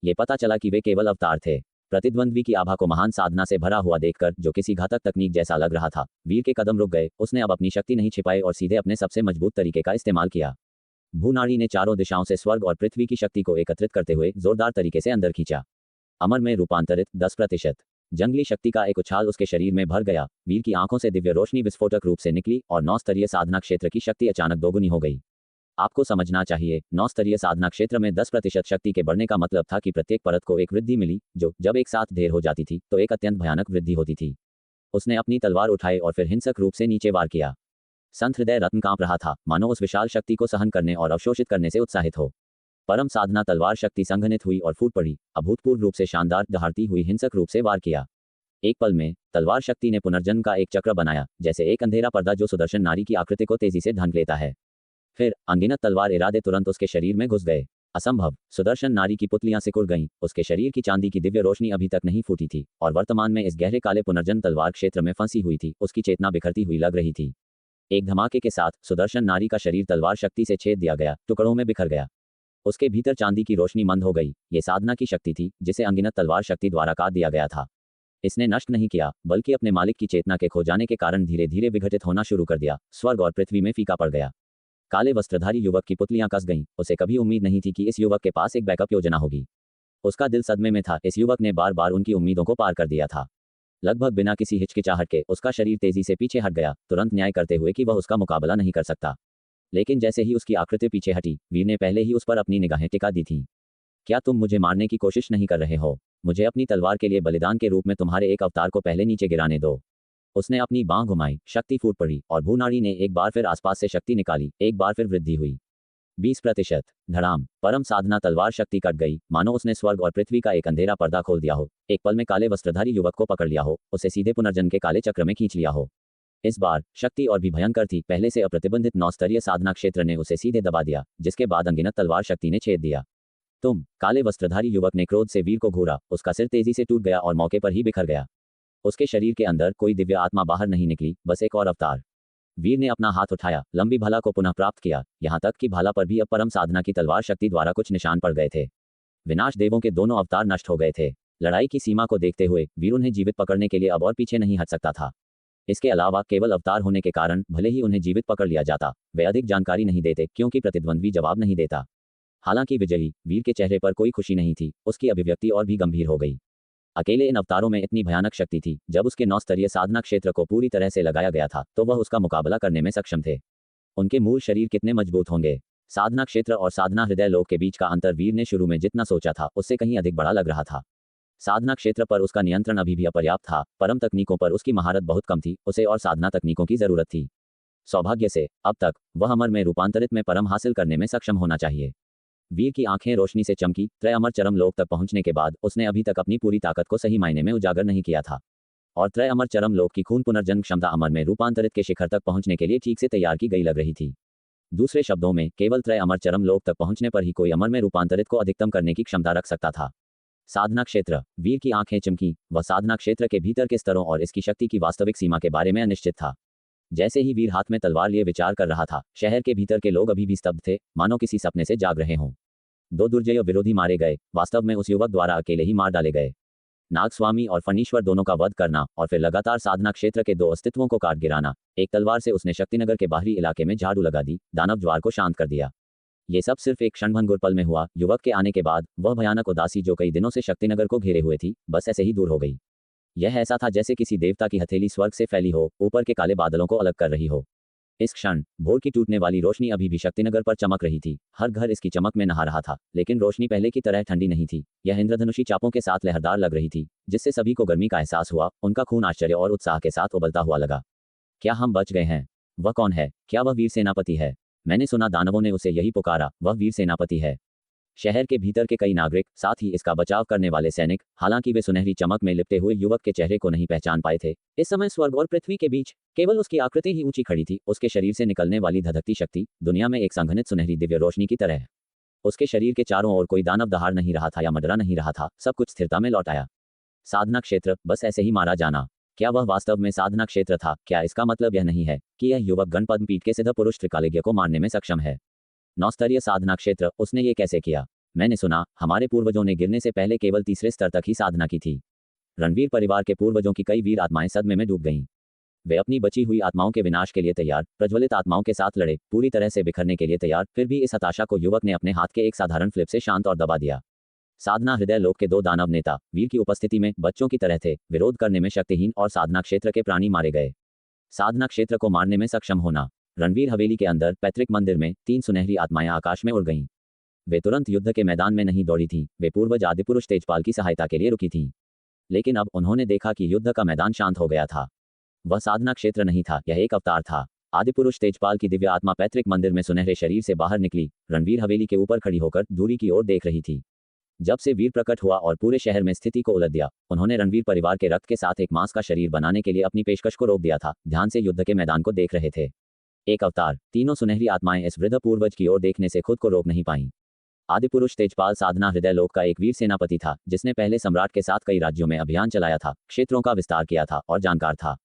ये पता चला कि वे केवल अवतार थे। प्रतिद्वंद्वी की आभा को महान साधना से भरा हुआ देखकर, जो किसी घातक तकनीक जैसा लग रहा था, वीर के कदम रुक गए। उसने अब अपनी शक्ति नहीं छिपाई और सीधे अपने सबसे मजबूत तरीके का इस्तेमाल किया। भूनाड़ी ने चारों दिशाओं से स्वर्ग और पृथ्वी की शक्ति को एकत्रित करते हुए जोरदार तरीके से अंदर खींचा। अमर में रूपांतरित 10%। जंगली शक्ति का एक उछाल उसके शरीर में भर गया, वीर की आंखों से दिव्य रोशनी विस्फोटक रूप से निकली और 9 स्तरीय साधना क्षेत्र की शक्ति अचानक दोगुनी हो गई। आपको समझना चाहिए, 9 स्तरीय साधना क्षेत्र में 10% शक्ति के बढ़ने का मतलब था कि प्रत्येक परत को एक वृद्धि मिली, जो जब एक साथ ढेर हो जाती थी तो एक अत्यंत भयानक वृद्धि होती थी। उसने अपनी तलवार उठाई और फिर हिंसक रूप से नीचे वार किया। संत हृदय रत्न कांप रहा था, मानो उस विशाल शक्ति को सहन करने और अवशोषित करने से उत्साहित हो। परम साधना तलवार शक्ति संघनित हुई और फूट पड़ी, अभूतपूर्व रूप से शानदार, दहाड़ती हुई हिंसक रूप से वार किया। एक पल में तलवार शक्ति ने पुनर्जन्म का एक चक्र बनाया, जैसे एक अंधेरा पर्दा जो सुदर्शन नारी की आकृति को तेजी से ढांक लेता है। फिर अनगिनत तलवार इरादे तुरंत उसके शरीर में घुस गए। असंभव, सुदर्शन नारी की पुतलियां सिकुड़ गईं, उसके शरीर की चांदी की दिव्य रोशनी अभी तक नहीं फूटी थी और वर्तमान में इस गहरे काले पुनर्जन्म तलवार क्षेत्र में फंसी हुई थी। उसकी चेतना बिखरती हुई लग रही थी। एक धमाके के साथ सुदर्शन नारी का शरीर तलवार शक्ति से छेद दिया गया, टुकड़ों में बिखर गया। उसके भीतर चांदी की रोशनी मंद हो गई। ये साधना की शक्ति थी जिसे अनगिनत तलवार शक्ति द्वारा काट दिया गया था। इसने नष्ट नहीं किया, बल्कि अपने मालिक की चेतना के खो जाने के कारण धीरे धीरे विघटित होना शुरू कर दिया। स्वर्ग और पृथ्वी में फीका पड़ गया। काले वस्त्रधारी युवक की पुतलियां कस गईं। उसे कभी उम्मीद नहीं थी कि इस युवक के पास एक बैकअप योजना होगी। उसका दिल सदमे में था। इस युवक ने बार बार उनकी उम्मीदों को पार कर दिया था। लगभग बिना किसी हिचकिचाहट के उसका शरीर तेजी से पीछे हट गया, तुरंत न्याय करते हुए कि वह उसका मुकाबला नहीं कर सकता। लेकिन जैसे ही उसकी आकृति पीछे हटी, वीर ने पहले ही उस पर अपनी निगाहें टिका दी थीं। क्या तुम मुझे मारने की कोशिश नहीं कर रहे हो? मुझे अपनी तलवार के लिए बलिदान के रूप में तुम्हारे एक अवतार को पहले नीचे गिराने दो। उसने अपनी बांह घुमाई, शक्ति फूट पड़ी और भूनाड़ी ने एक बार फिर आसपास से शक्ति निकाली। एक बार फिर वृद्धि हुई 20%। धड़ाम, परम साधना तलवार शक्ति कट गई, मानो उसने स्वर्ग और पृथ्वी का एक अंधेरा पर्दा खोल दिया हो। एक पल में काले वस्त्रधारी युवक को पकड़ लिया हो, उसे सीधे पुनर्जन्म के काले चक्र में खींच लिया हो। इस बार शक्ति और भी भयंकर थी। पहले से अप्रतिबंधित 9 स्तरीय साधना क्षेत्र ने उसे सीधे दबा दिया, जिसके बाद अनगिनत तलवार शक्ति ने छेद दिया। तुम, काले वस्त्रधारी युवक ने क्रोध से वीर को घूरा। उसका सिर तेजी से टूट गया और मौके पर ही बिखर गया। उसके शरीर के अंदर कोई दिव्य आत्मा बाहर नहीं निकली, बस एक और अवतार। वीर ने अपना हाथ उठाया, लंबी भाला को पुनः प्राप्त किया, यहाँ तक कि भाला पर भी अब परम साधना की तलवार शक्ति द्वारा कुछ निशान पड़ गए थे। विनाश देवों के दोनों अवतार नष्ट हो गए थे। लड़ाई की सीमा को देखते हुए वीर उन्हें जीवित पकड़ने के लिए अब और पीछे नहीं हट सकता था। इसके अलावा केवल अवतार होने के कारण भले ही उन्हें जीवित पकड़ लिया जाता, वे अधिक जानकारी नहीं देते क्योंकि प्रतिद्वंद्वी जवाब नहीं देता। हालांकि विजयी वीर के चेहरे पर कोई खुशी नहीं थी, उसकी अभिव्यक्ति और भी गंभीर हो गई। अकेले इन अवतारों में इतनी भयानक शक्ति थी, जब उसके 9 स्तरीय साधना क्षेत्र को पूरी तरह से लगाया गया था तो वह उसका मुकाबला करने में सक्षम थे। उनके मूल शरीर कितने मजबूत होंगे। साधना क्षेत्र और साधना हृदय लोक के बीच का अंतर वीर ने शुरू में जितना सोचा था उससे कहीं अधिक बड़ा लग रहा था। साधना क्षेत्र पर उसका नियंत्रण अभी भी अपर्याप्त था, परम तकनीकों पर उसकी महारत बहुत कम थी, उसे और साधना तकनीकों की जरूरत थी। सौभाग्य से अब तक वह अमर में रूपांतरित में परम हासिल करने में सक्षम होना चाहिए। वीर की आंखें रोशनी से चमकी। त्रय अमर चरम लोक तक पहुंचने के बाद उसने अभी तक अपनी पूरी ताकत को सही मायने में उजागर नहीं किया था, और त्रय अमर चरम लोक की खून पुनर्जन्म क्षमता अमर में रूपांतरित के शिखर तक पहुंचने के लिए ठीक से तैयार की गई लग रही थी। दूसरे शब्दों में, केवल त्रय अमर चरम लोक तक पहुंचने पर ही कोई अमर में रूपांतरित को अधिकतम करने की क्षमता रख सकता था। साधना क्षेत्र, वीर की आंखें चमकी। वह साधना क्षेत्र के भीतर के स्तरों और इसकी शक्ति की वास्तविक सीमा के बारे में अनिश्चित था। जैसे ही वीर हाथ में तलवार लिए विचार कर रहा था, शहर के भीतर के लोग अभी भी स्तब्ध थे, मानो किसी सपने से जाग रहे हों। 2 दुर्जय विरोधी मारे गए, वास्तव में उस युवक द्वारा अकेले ही मार डाले गए। नागस्वामी और फणीश्वर दोनों का वध करना और फिर लगातार साधना क्षेत्र के 2 अस्तित्वों को काट गिराना। एक तलवार से उसने शक्तिनगर के बाहरी इलाके में झाड़ू लगा दी, दानव ज्वार को शांत कर दिया। ये सब सिर्फ एक क्षणभंगुर पल में हुआ। युवक के आने के बाद वह भयानक उदासी जो कई दिनों से शक्तिनगर को घेरे हुए थी, बस ऐसे ही दूर हो गई। यह ऐसा था जैसे किसी देवता की हथेली स्वर्ग से फैली हो, ऊपर के काले बादलों को अलग कर रही हो। इस क्षण भोर की टूटने वाली रोशनी अभी भी शक्तिनगर पर चमक रही थी। हर घर इसकी चमक में नहा रहा था, लेकिन रोशनी पहले की तरह ठंडी नहीं थी। यह इंद्रधनुषी चापों के साथ लहरदार लग रही थी, जिससे सभी को गर्मी का एहसास हुआ। उनका खून आश्चर्य और उत्साह के साथ उबलता हुआ लगा। क्या हम बच गए हैं? वह कौन है? क्या वह वीर सेनापति है? मैंने सुना दानवों ने उसे यही पुकारा। वह वीर सेनापति है। शहर के भीतर के कई नागरिक, साथ ही इसका बचाव करने वाले सैनिक, हालांकि वे सुनहरी चमक में लिपटे हुए युवक के चेहरे को नहीं पहचान पाए थे। इस समय स्वर्ग और पृथ्वी के बीच केवल उसकी आकृति ही ऊंची खड़ी थी। उसके शरीर से निकलने वाली धधकती शक्ति दुनिया में एक संघनित सुनहरी दिव्य रोशनी की तरह। उसके शरीर के चारों ओर कोई दानव दहाड़ नहीं रहा था या मडरा नहीं रहा था। सब कुछ स्थिरता में लौट आया। साधना क्षेत्र, बस ऐसे ही मारा जाना। क्या वह वास्तव में साधना क्षेत्र था? क्या इसका मतलब यह नहीं है कि यह युवक गणपद्म पीठ के सिद्ध पुरुष त्रिकालज्ञ को मारने में सक्षम है? 9 स्तरीय साधना क्षेत्र, उसने ये कैसे किया? मैंने सुना हमारे पूर्वजों ने गिरने से पहले केवल तीसरे स्तर तक ही साधना की थी। रणवीर परिवार के पूर्वजों की कई वीर आत्माएं सदमे में डूब गईं। वे अपनी बची हुई आत्माओं के विनाश के लिए तैयार, प्रज्वलित आत्माओं के साथ लड़े, पूरी तरह से बिखरने के लिए तैयार। फिर भी इस हताशा को युवक ने अपने हाथ के एक साधारण फ्लिप से शांत और दबा दिया। साधना हृदय लोक के दो दानव नेता वीर की उपस्थिति में बच्चों की तरह थे, विरोध करने में शक्तिहीन और साधना क्षेत्र के प्राणी मारे गए। साधना क्षेत्र को मारने में सक्षम होना। रणवीर हवेली के अंदर पैतृक मंदिर में 3 सुनहरी आत्माएं आकाश में उड़ गईं। वे तुरंत युद्ध के मैदान में नहीं दौड़ी थीं, वे पूर्वज आदिपुरुष तेजपाल की सहायता के लिए रुकी थीं। लेकिन अब उन्होंने देखा कि युद्ध का मैदान शांत हो गया था। वह साधना क्षेत्र नहीं था, यह एक अवतार था। आदिपुरुष तेजपाल की दिव्य आत्मा पैतृक मंदिर में सुनहरे शरीर से बाहर निकली, रणवीर हवेली के ऊपर खड़ी होकर दूरी की ओर देख रही थी। जब से वीर प्रकट हुआ और पूरे शहर में स्थिति को उलट दिया, उन्होंने रणवीर परिवार के रक्त के साथ एक मांस का शरीर बनाने के लिए अपनी पेशकश को रोक दिया था। ध्यान से युद्ध के मैदान को देख रहे थे। एक अवतार, तीनों सुनहरी आत्माएं इस वृद्ध पूर्वज की ओर देखने से खुद को रोक नहीं पाईं। आदिपुरुष तेजपाल साधना हृदय लोक का एक वीर सेनापति था, जिसने पहले सम्राट के साथ कई राज्यों में अभियान चलाया था, क्षेत्रों का विस्तार किया था और जानकार था।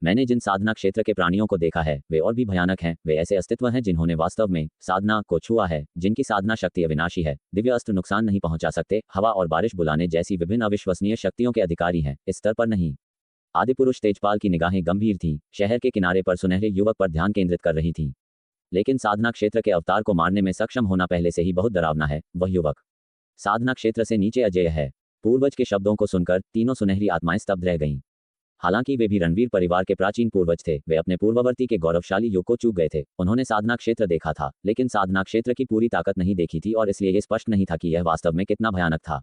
मैंने जिन साधना क्षेत्र के प्राणियों को देखा है वे और भी भयानक हैं। वे ऐसे अस्तित्व हैं जिन्होंने वास्तव में साधना को छुआ है, जिनकी साधना शक्ति अविनाशी है, दिव्य अस्त्र नुकसान नहीं पहुंचा सकते, हवा और बारिश बुलाने जैसी विभिन्न अविश्वसनीय शक्तियों के अधिकारी हैं, इस स्तर पर नहीं। आदिपुरुष तेजपाल की निगाहें गंभीर थीं, शहर के किनारे पर सुनहरे युवक पर ध्यान केंद्रित कर रही थीं। लेकिन साधना क्षेत्र के अवतार को मारने में सक्षम होना पहले से ही बहुत डरावना है। वह युवक साधना क्षेत्र से नीचे अजेय है। पूर्वज के शब्दों को सुनकर तीनों सुनहरी आत्माएं स्तब्ध रह गईं। हालांकि वे भी रणवीर परिवार के प्राचीन पूर्वज थे, वे अपने पूर्ववर्ती के गौरवशाली युग को चूक गए थे। उन्होंने साधना क्षेत्र देखा था, लेकिन साधना क्षेत्र की पूरी ताकत नहीं देखी थी और इसलिए यह स्पष्ट नहीं था कि यह वास्तव में कितना भयानक था।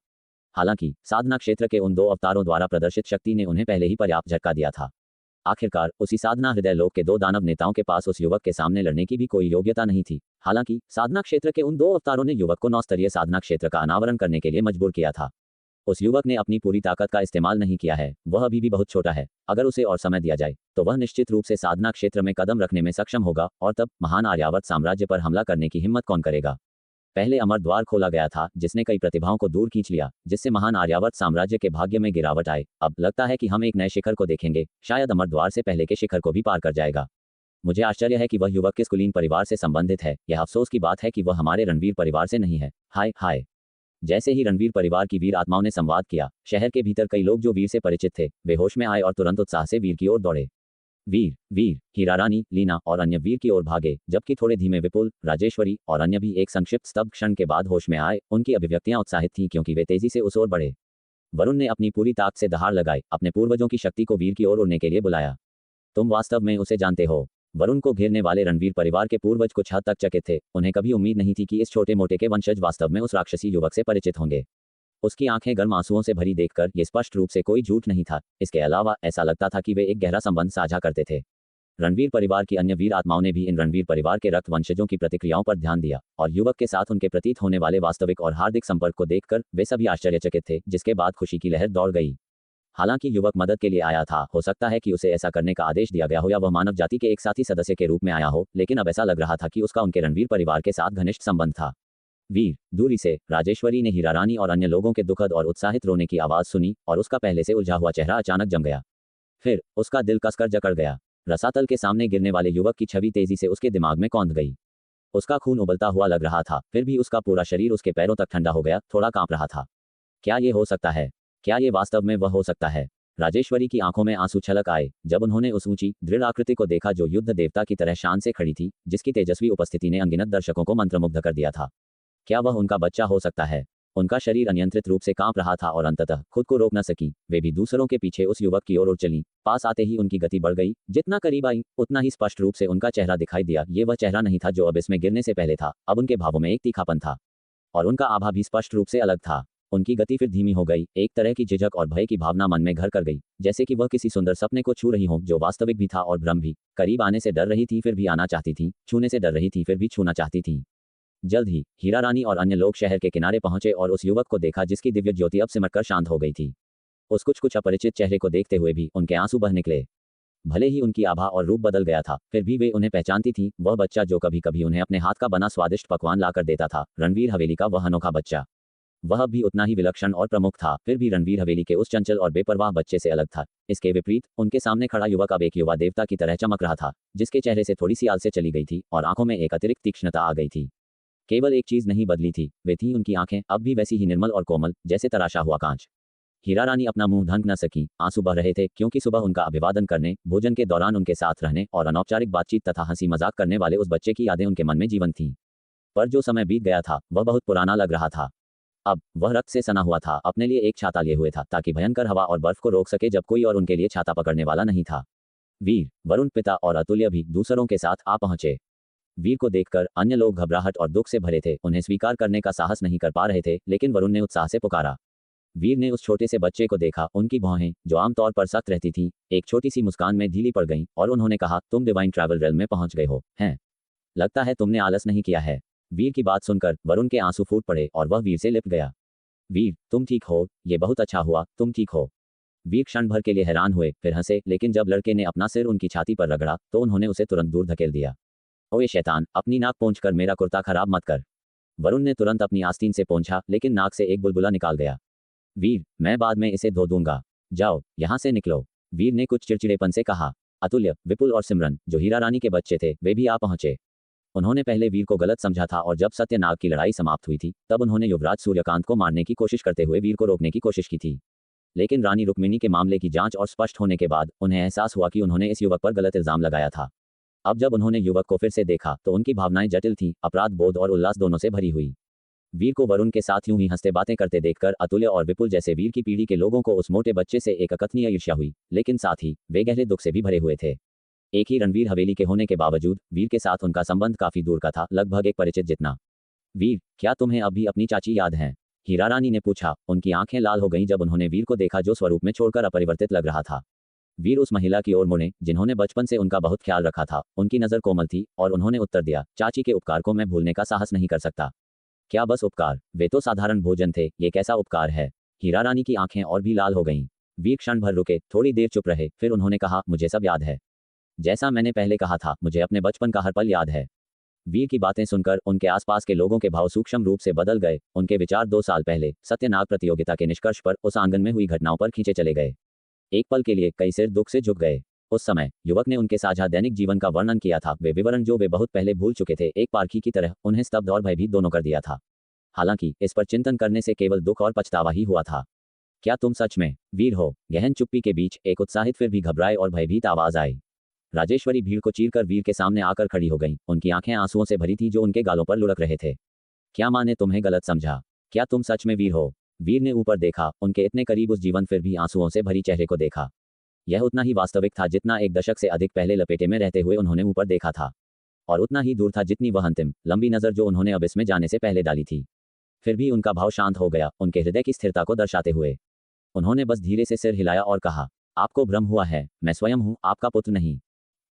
हालांकि साधना क्षेत्र के उन 2 अवतारों द्वारा प्रदर्शित शक्ति ने उन्हें पहले ही पर्याप्त झटका दिया था। आखिरकार उसी साधना हृदय लोक के 2 दानव नेताओं के पास उस युवक के सामने लड़ने की भी कोई योग्यता नहीं थी। हालांकि साधना क्षेत्र के उन 2 अवतारों ने युवक को 9 स्तरीय साधना क्षेत्र का अनावरण करने के लिए मजबूर किया था। उस युवक ने अपनी पूरी ताकत का इस्तेमाल नहीं किया है। वह अभी भी बहुत छोटा है। अगर उसे और समय दिया जाए तो वह निश्चित रूप से साधना क्षेत्र में कदम रखने में सक्षम होगा, और तब महान आर्यावर्त साम्राज्य पर हमला करने की हिम्मत कौन करेगा। पहले अमर द्वार खोला गया था, जिसने कई प्रतिभाओं को दूर खींच लिया, जिससे महान आर्यावर्त साम्राज्य के भाग्य में गिरावट आए। अब लगता है कि हम एक नए शिखर को देखेंगे, शायद अमर द्वार से पहले के शिखर को भी पार कर जाएगा। मुझे आश्चर्य है कि वह युवक किस कुलीन परिवार से संबंधित है। यह अफसोस की बात है कि वह हमारे रणवीर परिवार से नहीं है। हाय हाय। जैसे ही रणवीर परिवार की वीर आत्माओं ने संवाद किया, शहर के भीतर कई लोग जो वीर से परिचित थे वे होश में आए और तुरंत उत्साह से वीर की ओर दौड़े। वीर वीर हीरा रानी, लीना और अन्य वीर की ओर भागे, जबकि थोड़े धीमे विपुल, राजेश्वरी और अन्य भी एक संक्षिप्त स्तब्ध क्षण के बाद होश में आए। उनकी अभिव्यक्तियां उत्साहित थीं क्योंकि वे तेजी से उस ओर बढ़े। वरुण ने अपनी पूरी ताकत से दहाड़ लगाई, अपने पूर्वजों की शक्ति को वीर की ओर उड़ने के लिए बुलाया। तुम वास्तव में उसे जानते हो। वरुण को घेरने वाले रणवीर परिवार के पूर्वज कुछ हद तक चकित थे। उन्हें कभी उम्मीद नहीं थी कि इस छोटे मोटे के वंशज वास्तव में उस राक्षसी युवक से परिचित होंगे। उसकी आंखें गर्म आंसुओं से भरी देखकर ये स्पष्ट रूप से कोई झूठ नहीं था। इसके अलावा ऐसा लगता था कि वे एक गहरा संबंध साझा करते थे। रणवीर परिवार की अन्य वीर आत्माओं ने भी इन रणवीर परिवार के रक्त वंशजों की प्रतिक्रियाओं पर ध्यान दिया, और युवक के साथ उनके प्रतीत होने वाले वास्तविक और हार्दिक संपर्क को देखकर वे सभी आश्चर्यचकित थे, जिसके बाद खुशी की लहर दौड़ गई। हालांकि युवक मदद के लिए आया था, हो सकता है कि उसे ऐसा करने का आदेश दिया गया हो या वह मानव जाति के एक साथी सदस्य के रूप में आया हो, लेकिन अब ऐसा लग रहा था कि उसका उनके रणवीर परिवार के साथ घनिष्ठ संबंध था। वीर दूरी से राजेश्वरी ने हीरा रानी और अन्य लोगों के दुखद और उत्साहित रोने की आवाज सुनी, और उसका पहले से उलझा हुआ चेहरा अचानक जम गया। फिर उसका दिल कसकर जकड़ गया। रसातल के सामने गिरने वाले युवक की छवि तेजी से उसके दिमाग में कौंध गई। उसका खून उबलता हुआ लग रहा था, फिर भी उसका पूरा शरीर उसके पैरों तक ठंडा हो गया, थोड़ा कांप रहा था। क्या ये हो सकता है? क्या ये वास्तव में वह हो सकता है? राजेश्वरी की आंखों में आंसू छलक आए जब उन्होंने उस ऊंची दृढ़ आकृति को देखा जो युद्ध देवता की तरह शान से खड़ी थी, जिसकी तेजस्वी उपस्थिति ने अनगिनत दर्शकों को मंत्रमुग्ध कर दिया था। क्या वह उनका बच्चा हो सकता है? उनका शरीर अनियंत्रित रूप से कांप रहा था और अंततः खुद को रोक न सकी। वे भी दूसरों के पीछे उस युवक की ओर उड़ चली। पास आते ही उनकी गति बढ़ गई। जितना करीब आई उतना ही स्पष्ट रूप से उनका चेहरा दिखाई दिया। ये वह चेहरा नहीं था जो अब इसमें गिरने से पहले था। अब उनके भावों में एक तीखापन था, और उनका आभा भी स्पष्ट रूप से अलग था। उनकी गति फिर धीमी हो गई। एक तरह की झिझक और भय की भावना मन में घर कर गई, जैसे कि वह किसी सुंदर सपने को छू रही हो जो वास्तविक भी था और भ्रम भी। करीब आने से डर रही थी फिर भी आना चाहती थी, छूने से डर रही थी फिर भी छूना चाहती थी। जल्द ही हीरा रानी और अन्य लोग शहर के किनारे पहुंचे और उस युवक को देखा जिसकी दिव्य ज्योति अब सिमटकर शांत हो गई थी। उस कुछ अपरिचित चेहरे को देखते हुए भी उनके आंसू बह निकले। भले ही उनकी आभा और रूप बदल गया था, फिर भी वे उन्हें पहचानती थी। वह बच्चा जो कभी कभी उन्हें अपने हाथ का बना स्वादिष्ट पकवान लाकर देता था, रणवीर हवेली का वह अनोखा बच्चा। वह भी उतना ही विलक्षण और प्रमुख था, फिर भी रणवीर हवेली के उस चंचल और बेपरवाह बच्चे से अलग था। इसके विपरीत उनके सामने खड़ा युवक अब एक युवा देवता की तरह चमक रहा था, जिसके चेहरे से थोड़ी सी आलस्य चली गई थी और आंखों में एक अतिरिक्त तीक्ष्णता आ गई थी। केवल एक चीज नहीं बदली थी, वे थी उनकी आंखें, अब भी वैसी ही निर्मल और कोमल जैसे तराशा हुआ कांच। हीरा रानी अपना मुंह ढंक न सकी, आंसू बह रहे थे क्योंकि सुबह उनका अभिवादन करने, भोजन के दौरान उनके साथ रहने और अनौपचारिक बातचीत तथा हंसी मजाक करने वाले उस बच्चे की यादें उनके मन में जीवंत थीं। पर जो समय बीत गया था वह बहुत पुराना लग रहा था। अब वह रक्त से सना हुआ था, अपने लिए एक छाता लिए हुए था ताकि भयंकर हवा और बर्फ को रोक सके जब कोई और उनके लिए छाता पकड़ने वाला नहीं था। वीर, वरुण पिता और अतुल्य भी दूसरों के साथ आ पहुंचे। वीर को देखकर अन्य लोग घबराहट और दुख से भरे थे, उन्हें स्वीकार करने का साहस नहीं कर पा रहे थे, लेकिन वरुण ने उत्साह से पुकारा। वीर ने उस छोटे से बच्चे को देखा, उनकी भौहें जो आमतौर पर सख्त रहती थीं, एक छोटी सी मुस्कान में ढीली पड़ गईं और उन्होंने कहा, तुम डिवाइन ट्रैवल रेल में पहुंच गए हो, हैं? लगता है तुमने आलस नहीं किया है। वीर की बात सुनकर वरुण के आंसू फूट पड़े और वह वीर से लिपट गया। वीर, तुम ठीक हो, ये बहुत अच्छा हुआ, तुम ठीक हो। वीर क्षण भर के लिए हैरान हुए, फिर हंसे, लेकिन जब लड़के ने अपना सिर उनकी छाती पर रगड़ा तो उन्होंने उसे तुरंत दूर धकेल दिया। ओए शैतान, अपनी नाक पोंछकर मेरा कुर्ता खराब मत कर। वरुण ने तुरंत अपनी आस्तीन से पोंछा, लेकिन नाक से एक बुलबुला निकाल गया। वीर, मैं बाद में इसे धो दूंगा। जाओ, यहाँ से निकलो। वीर ने कुछ चिड़चिड़ेपन से कहा। अतुल्य, विपुल और सिमरन, जो हीरा रानी के बच्चे थे, वे भी आ पहुंचे। उन्होंने पहले वीर को गलत समझा था और जब सत्यनाग की लड़ाई समाप्त हुई थी, तब उन्होंने युवराज सूर्यकांत को मारने की कोशिश करते हुए वीर को रोकने की कोशिश की थी। लेकिन रानी रुक्मिणी के मामले की जांच और स्पष्ट होने के बाद उन्हें एहसास हुआ कि उन्होंने इस युवक पर गलत इल्जाम लगाया था। अब जब उन्होंने युवक को फिर से देखा तो उनकी भावनाएं जटिल थीं, अपराध बोध और उल्लास दोनों से भरी हुई। वीर को वरुण के साथ यूं ही हंसते बातें करते देखकर अतुल्य और विपुल जैसे वीर की पीढ़ी के लोगों को उस मोटे बच्चे से एक अकथनीय ईर्ष्या हुई, लेकिन साथ ही वे गहरे दुख से भी भरे हुए थे। एक ही रणवीर हवेली के होने के बावजूद वीर के साथ उनका संबंध काफी दूर का था, लगभग एक परिचित जितना। वीर, क्या तुम्हें अब भी अपनी चाची याद है? हीरा रानी ने पूछा। उनकी आंखें लाल हो गईं जब उन्होंने वीर को देखा, जो स्वरूप में छोड़कर अपरिवर्तित लग रहा था। वीर उस महिला की ओर मुड़े जिन्होंने बचपन से उनका बहुत ख्याल रखा था। उनकी नजर कोमल थी और उन्होंने उत्तर दिया, चाची के उपकार को मैं भूलने का साहस नहीं कर सकता। क्या बस उपकार? वे तो साधारण भोजन थे, ये कैसा उपकार है? हीरा रानी की आंखें और भी लाल हो गईं। वीर क्षण भर रुके, थोड़ी देर चुप रहे, फिर उन्होंने कहा, मुझे सब याद है। जैसा मैंने पहले कहा था, मुझे अपने बचपन का हर पल याद है। वीर की बातें सुनकर उनके आसपास के लोगों के भाव सूक्ष्म रूप से बदल गए। उनके विचार 2 साल पहले सत्यनाग प्रतियोगिता के निष्कर्ष पर उस आंगन में हुई घटनाओं पर खींचे चले गए। एक पल के लिए कई सिर दुख से झुक गए। उस समय युवक ने उनके साझा दैनिक जीवन का वर्णन किया था, वे विवरण जो वे बहुत पहले भूल चुके थे, एक पारखी की तरह उन्हें स्तब्ध और भयभीत दोनों कर दिया था। हालांकि इस पर चिंतन करने से केवल दुख और पछतावा ही हुआ था। क्या तुम सच में वीर हो? गहन चुप्पी के बीच एक उत्साहित फिर भी घबराए और भयभीत आवाज आई। राजेश्वरी भीड़ को चीरकर वीर के सामने आकर खड़ी हो गईं। उनकी आंखें आंसुओं से भरी थी जो उनके गालों पर लुढ़क रहे थे। क्या माँ ने तुम्हें गलत समझा? क्या तुम सच में वीर हो? वीर ने ऊपर देखा, उनके इतने करीब उस जीवन फिर भी आंसुओं से भरी चेहरे को देखा। यह उतना ही वास्तविक था जितना एक दशक से अधिक पहले लपेटे में रहते हुए उन्होंने ऊपर देखा था, और उतना ही दूर था जितनी वह अंतिम लंबी नजर जो उन्होंने अब इसमें जाने से पहले डाली थी। फिर भी उनका भाव शांत हो गया, उनके हृदय की स्थिरता को दर्शाते हुए। उन्होंने बस धीरे से सिर हिलाया और कहा, आपको भ्रम हुआ है, मैं स्वयं हूं, आपका पुत्र नहीं।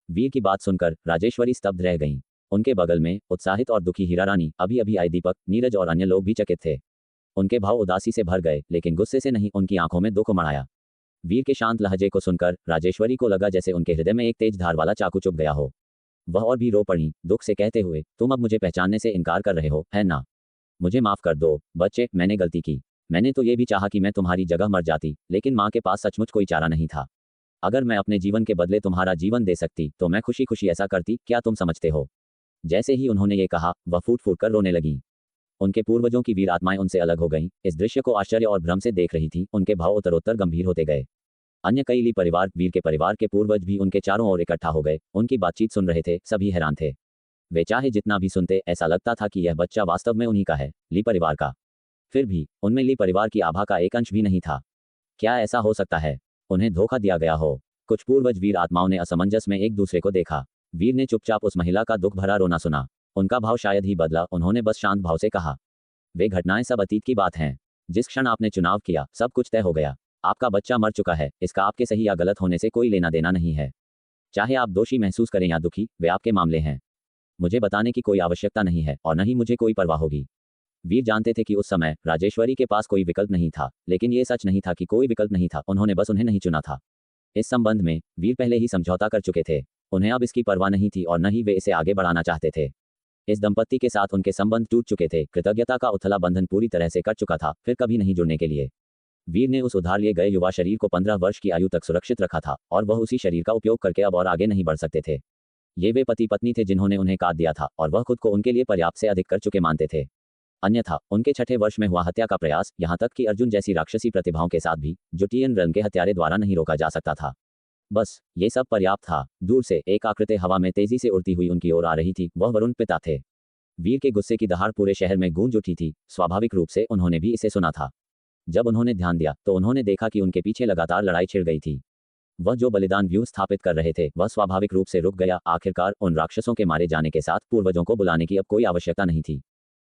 वीर की बात सुनकर राजेश्वरी स्तब्ध रह गईं। उनके बगल में उत्साहित और दुखी हीरा रानी, अभी अभी आए दीपक, नीरज और अन्य लोग भी चकित थे। उनके भाव उदासी से भर गए, लेकिन गुस्से से नहीं, उनकी आंखों में दुख उमड़ आया। वीर के शांत लहजे को सुनकर राजेश्वरी को लगा जैसे उनके हृदय में एक तेज धार वाला चाकू चुभ गया हो। वह और भी रो पड़ी, दुख से कहते हुए, तुम अब मुझे पहचानने से इनकार कर रहे हो, है ना? मुझे माफ कर दो बच्चे, मैंने गलती की। मैंने तो ये भी चाहा कि मैं तुम्हारी जगह मर जाती, लेकिन माँ के पास सचमुच कोई चारा नहीं था। अगर मैं अपने जीवन के बदले तुम्हारा जीवन दे सकती तो मैं खुशी खुशी ऐसा करती, क्या तुम समझते हो? जैसे ही उन्होंने ये कहा, वह फूट फूट कर रोने लगी। उनके पूर्वजों की वीर आत्माएं उनसे अलग हो गईं। इस दृश्य को आश्चर्य और भ्रम से देख रही थी। उनके भाव उत्तरोत्तर गंभीर होते गए। अन्य कई ली परिवार, वीर के परिवार के पूर्वज भी उनके चारों ओर इकट्ठा हो गए, उनकी बातचीत सुन रहे थे। सभी हैरान थे। वे चाहे जितना भी सुनते, ऐसा लगता था कि यह बच्चा वास्तव में उन्हीं का है, ली परिवार का। फिर भी उनमें ली परिवार की आभा का एक अंश भी नहीं था। क्या ऐसा हो सकता है? उन्हें धोखा दिया गया हो? कुछ पूर्वज वीर आत्माओं ने असमंजस में एक दूसरे को देखा। वीर ने चुपचाप उस महिला का दुख भरा रोना सुना। उनका भाव शायद ही बदला। उन्होंने बस शांत भाव से कहा, वे घटनाएं सब अतीत की बात हैं। जिस क्षण आपने चुनाव किया, सब कुछ तय हो गया। आपका बच्चा मर चुका है, इसका आपके सही या गलत होने से कोई लेना देना नहीं है। चाहे आप दोषी महसूस करें या दुखी, वे आपके मामले हैं। मुझे बताने की कोई आवश्यकता नहीं है और न ही मुझे कोई परवाह होगी। वीर जानते थे कि उस समय राजेश्वरी के पास कोई विकल्प नहीं था, लेकिन ये सच नहीं था कि कोई विकल्प नहीं था, उन्होंने बस उन्हें नहीं चुना था। इस संबंध में वीर पहले ही समझौता कर चुके थे। उन्हें अब इसकी परवाह नहीं थी और न ही वे इसे आगे बढ़ाना चाहते थे। इस दंपत्ति के साथ उनके संबंध टूट चुके थे। कृतज्ञता का उथला बंधन पूरी तरह से कट चुका था, फिर कभी नहीं जुड़ने के लिए। वीर ने उस उधार लिए गए युवा शरीर को 15 वर्ष की आयु तक सुरक्षित रखा था, और वह उसी शरीर का उपयोग करके अब और आगे नहीं बढ़ सकते थे। ये वे पति पत्नी थे जिन्होंने उन्हें काट दिया था, और वह खुद को उनके लिए पर्याप्त से अधिक कर चुके मानते थे। अन्यथा उनके छठे वर्ष में हुआ हत्या का प्रयास, यहाँ तक कि अर्जुन जैसी राक्षसी प्रतिभाओं के साथ भी, जो टीएन रन के हत्यारे द्वारा नहीं रोका जा सकता था। बस ये सब पर्याप्त था। दूर से एक आकृति हवा में तेजी से उड़ती हुई उनकी ओर आ रही थी। वह वरुण पिता थे। वीर के गुस्से की दहाड़ पूरे शहर में गूंज उठी थी। स्वाभाविक रूप से उन्होंने भी इसे सुना था। जब उन्होंने ध्यान दिया तो उन्होंने देखा कि उनके पीछे लगातार लड़ाई छिड़ गई थी। वह जो बलिदान व्यू स्थापित कर रहे थे वह स्वाभाविक रूप से रुक गया। आखिरकार उन राक्षसों के मारे जाने के साथ पूर्वजों को बुलाने की अब कोई आवश्यकता नहीं थी।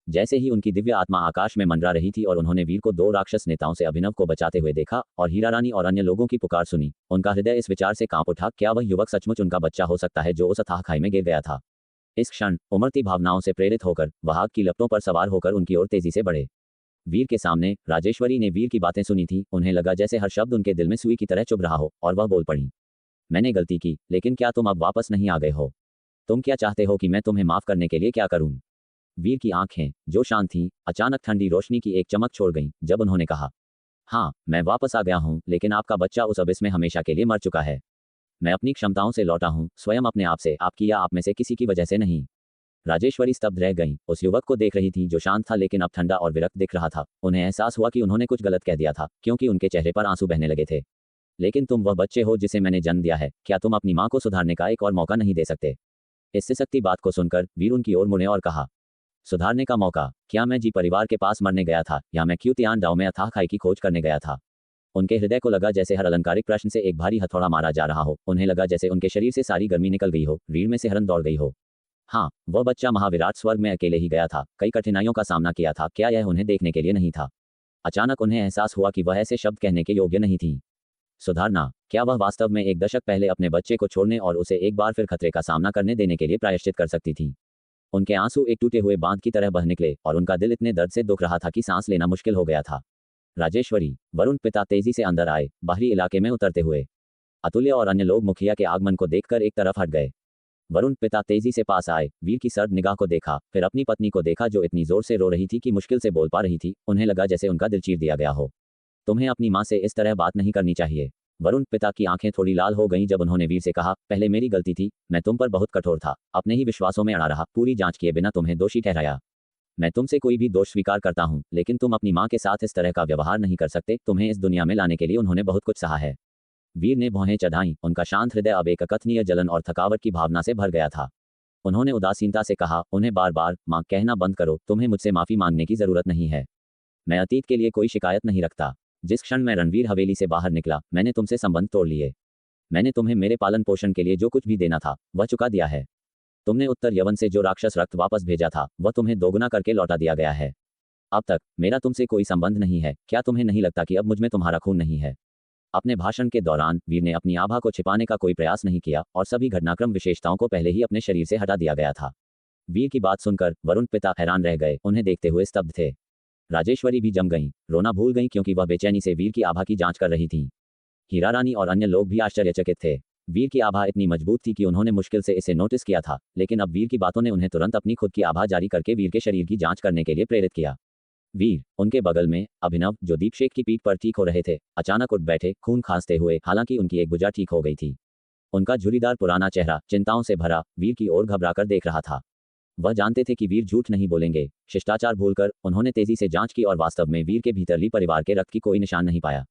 जैसे ही उनकी दिव्य आत्मा आकाश में मंडरा रही थी और उन्होंने वीर को 2 राक्षस नेताओं से अभिनव को बचाते हुए देखा और हीरा रानी और अन्य लोगों की पुकार सुनी, उनका हृदय इस विचार से कांप उठा, क्या वह युवक सचमुच उनका बच्चा हो सकता है जो उस अथाह खाई में गिर गया था। इस क्षण उमड़ती भावनाओं से प्रेरित होकर वह आग की लपटों पर सवार होकर उनकी ओर तेजी से बढ़े। वीर के सामने राजेश्वरी ने वीर की बातें सुनी थी। उन्हें लगा जैसे हर शब्द उनके दिल में सुई की तरह चुभ रहा हो और वह बोल पड़ी, मैंने गलती की, लेकिन क्या तुम अब वापस नहीं आ गए हो? तुम क्या चाहते हो कि मैं तुम्हें माफ करने के लिए क्या करूं? वीर की आंखें जो शांत थीं अचानक ठंडी रोशनी की एक चमक छोड़ गईं जब उन्होंने कहा, हाँ मैं वापस आ गया हूं, लेकिन आपका बच्चा उस अबिस में हमेशा के लिए मर चुका है। मैं अपनी क्षमताओं से लौटा हूं, स्वयं अपने आप से, आपकी या आप में से किसी की वजह से नहीं। राजेश्वरी स्तब्ध रह गईं, उस युवक को देख रही थी जो शांत था लेकिन अब ठंडा और विरक्त दिख रहा था। उन्हें एहसास हुआ कि उन्होंने कुछ गलत कह दिया था क्योंकि उनके चेहरे पर आंसू बहने लगे थे। लेकिन तुम वह बच्चे हो जिसे मैंने जन्म दिया है, क्या तुम अपनी मां को सुधारने का एक और मौका नहीं दे सकते? इससे सख्ती बात को सुनकर वीर उनकी ओर मुड़े और कहा, सुधारने का मौका? क्या मैं जी परिवार के पास मरने गया था या मैं क्यूतियान डाव में अथाह खाई की खोज करने गया था? उनके हृदय को लगा जैसे हर अलंकारिक प्रश्न से एक भारी हथौड़ा मारा जा रहा हो। उन्हें लगा जैसे उनके शरीर से सारी गर्मी निकल गई हो, रीढ़ में से हरन दौड़ गई हो। हाँ, वह बच्चा महाविराट स्वर्ग में अकेले ही गया था, कई कठिनाइयों का सामना किया था, क्या यह उन्हें देखने के लिए नहीं था? अचानक उन्हें एहसास हुआ कि वह ऐसे शब्द कहने के योग्य नहीं थी। सुधारना? क्या वह वास्तव में एक दशक पहले अपने बच्चे को छोड़ने और उसे एक बार फिर खतरे का सामना करने देने के लिए प्रायश्चित कर सकती थी? उनके आंसू एक टूटे हुए बांध की तरह बह निकले और उनका दिल इतने दर्द से दुख रहा था कि सांस लेना मुश्किल हो गया था। राजेश्वरी, वरुण पिता तेजी से अंदर आए, बाहरी इलाके में उतरते हुए। अतुल्य और अन्य लोग मुखिया के आगमन को देखकर एक तरफ हट गए। वरुण पिता तेजी से पास आए, वीर की सर्द निगाह को देखा, फिर अपनी पत्नी को देखा जो इतनी जोर से रो रही थी कि मुश्किल से बोल पा रही थी। उन्हें लगा जैसे उनका दिल चीर दिया गया हो। तुम्हें अपनी मां से इस तरह बात नहीं करनी चाहिए। वरुण पिता की आंखें थोड़ी लाल हो गईं जब उन्होंने वीर से कहा, पहले मेरी गलती थी, मैं तुम पर बहुत कठोर था, अपने ही विश्वासों में अड़ा रहा, पूरी जांच किए बिना तुम्हें दोषी ठहराया। मैं तुमसे कोई भी दोष स्वीकार करता हूं, लेकिन तुम अपनी मां के साथ इस तरह का व्यवहार नहीं कर सकते। तुम्हें इस दुनिया में लाने के लिए उन्होंने बहुत कुछ सहा है। वीर ने भौहें चढ़ाईं, उनका शांत हृदय अब एक अकथनीय जलन और थकावट की भावना से भर गया था। उन्होंने उदासीनता से कहा, उन्हें बार बार मां कहना बंद करो, तुम्हें मुझसे माफी मांगने की जरूरत नहीं है। मैं अतीत के लिए कोई शिकायत नहीं रखता। जिस क्षण मैं रणवीर हवेली से बाहर निकला, मैंने तुमसे संबंध तोड़ लिए। मैंने तुम्हें मेरे पालन पोषण के लिए जो कुछ भी देना था वह चुका दिया है। तुमने उत्तर यवन से जो राक्षस रक्त वापस भेजा था वह तुम्हें दोगुना करके लौटा दिया गया है। अब तक मेरा तुमसे कोई संबंध नहीं है। क्या तुम्हें नहीं लगता कि अब मुझ में तुम्हारा खून नहीं है? अपने भाषण के दौरान वीर ने अपनी आभा को छिपाने का कोई प्रयास नहीं किया और सभी घटनाक्रम विशेषताओं को पहले ही अपने शरीर से हटा दिया गया था। वीर की बात सुनकर वरुण पिता हैरान रह गए, उन्हें देखते हुए स्तब्ध थे। राजेश्वरी भी जम गईं, रोना भूल गईं क्योंकि वह बेचैनी से वीर की आभा की जांच कर रही थीं। हीरा रानी और अन्य लोग भी आश्चर्यचकित थे। वीर की आभा इतनी मजबूत थी कि उन्होंने मुश्किल से इसे नोटिस किया था, लेकिन अब वीर की बातों ने उन्हें तुरंत अपनी खुद की आभा जारी करके वीर के शरीर की जांच करने के लिए प्रेरित किया। वीर, उनके बगल में अभिनव जो दीपशेख की पीठ पर ठीक हो रहे थे, अचानक उठ बैठे, खून खांसते हुए। हालांकि उनकी एक भुजा ठीक हो गई थी। उनका झुर्रीदार पुराना चेहरा चिंताओं से भरा वीर की ओर घबराकर देख रहा था। वह जानते थे कि वीर झूठ नहीं बोलेंगे। शिष्टाचार भूलकर उन्होंने तेजी से जांच की और वास्तव में वीर के भीतर ली परिवार के रक्त की कोई निशान नहीं पाया।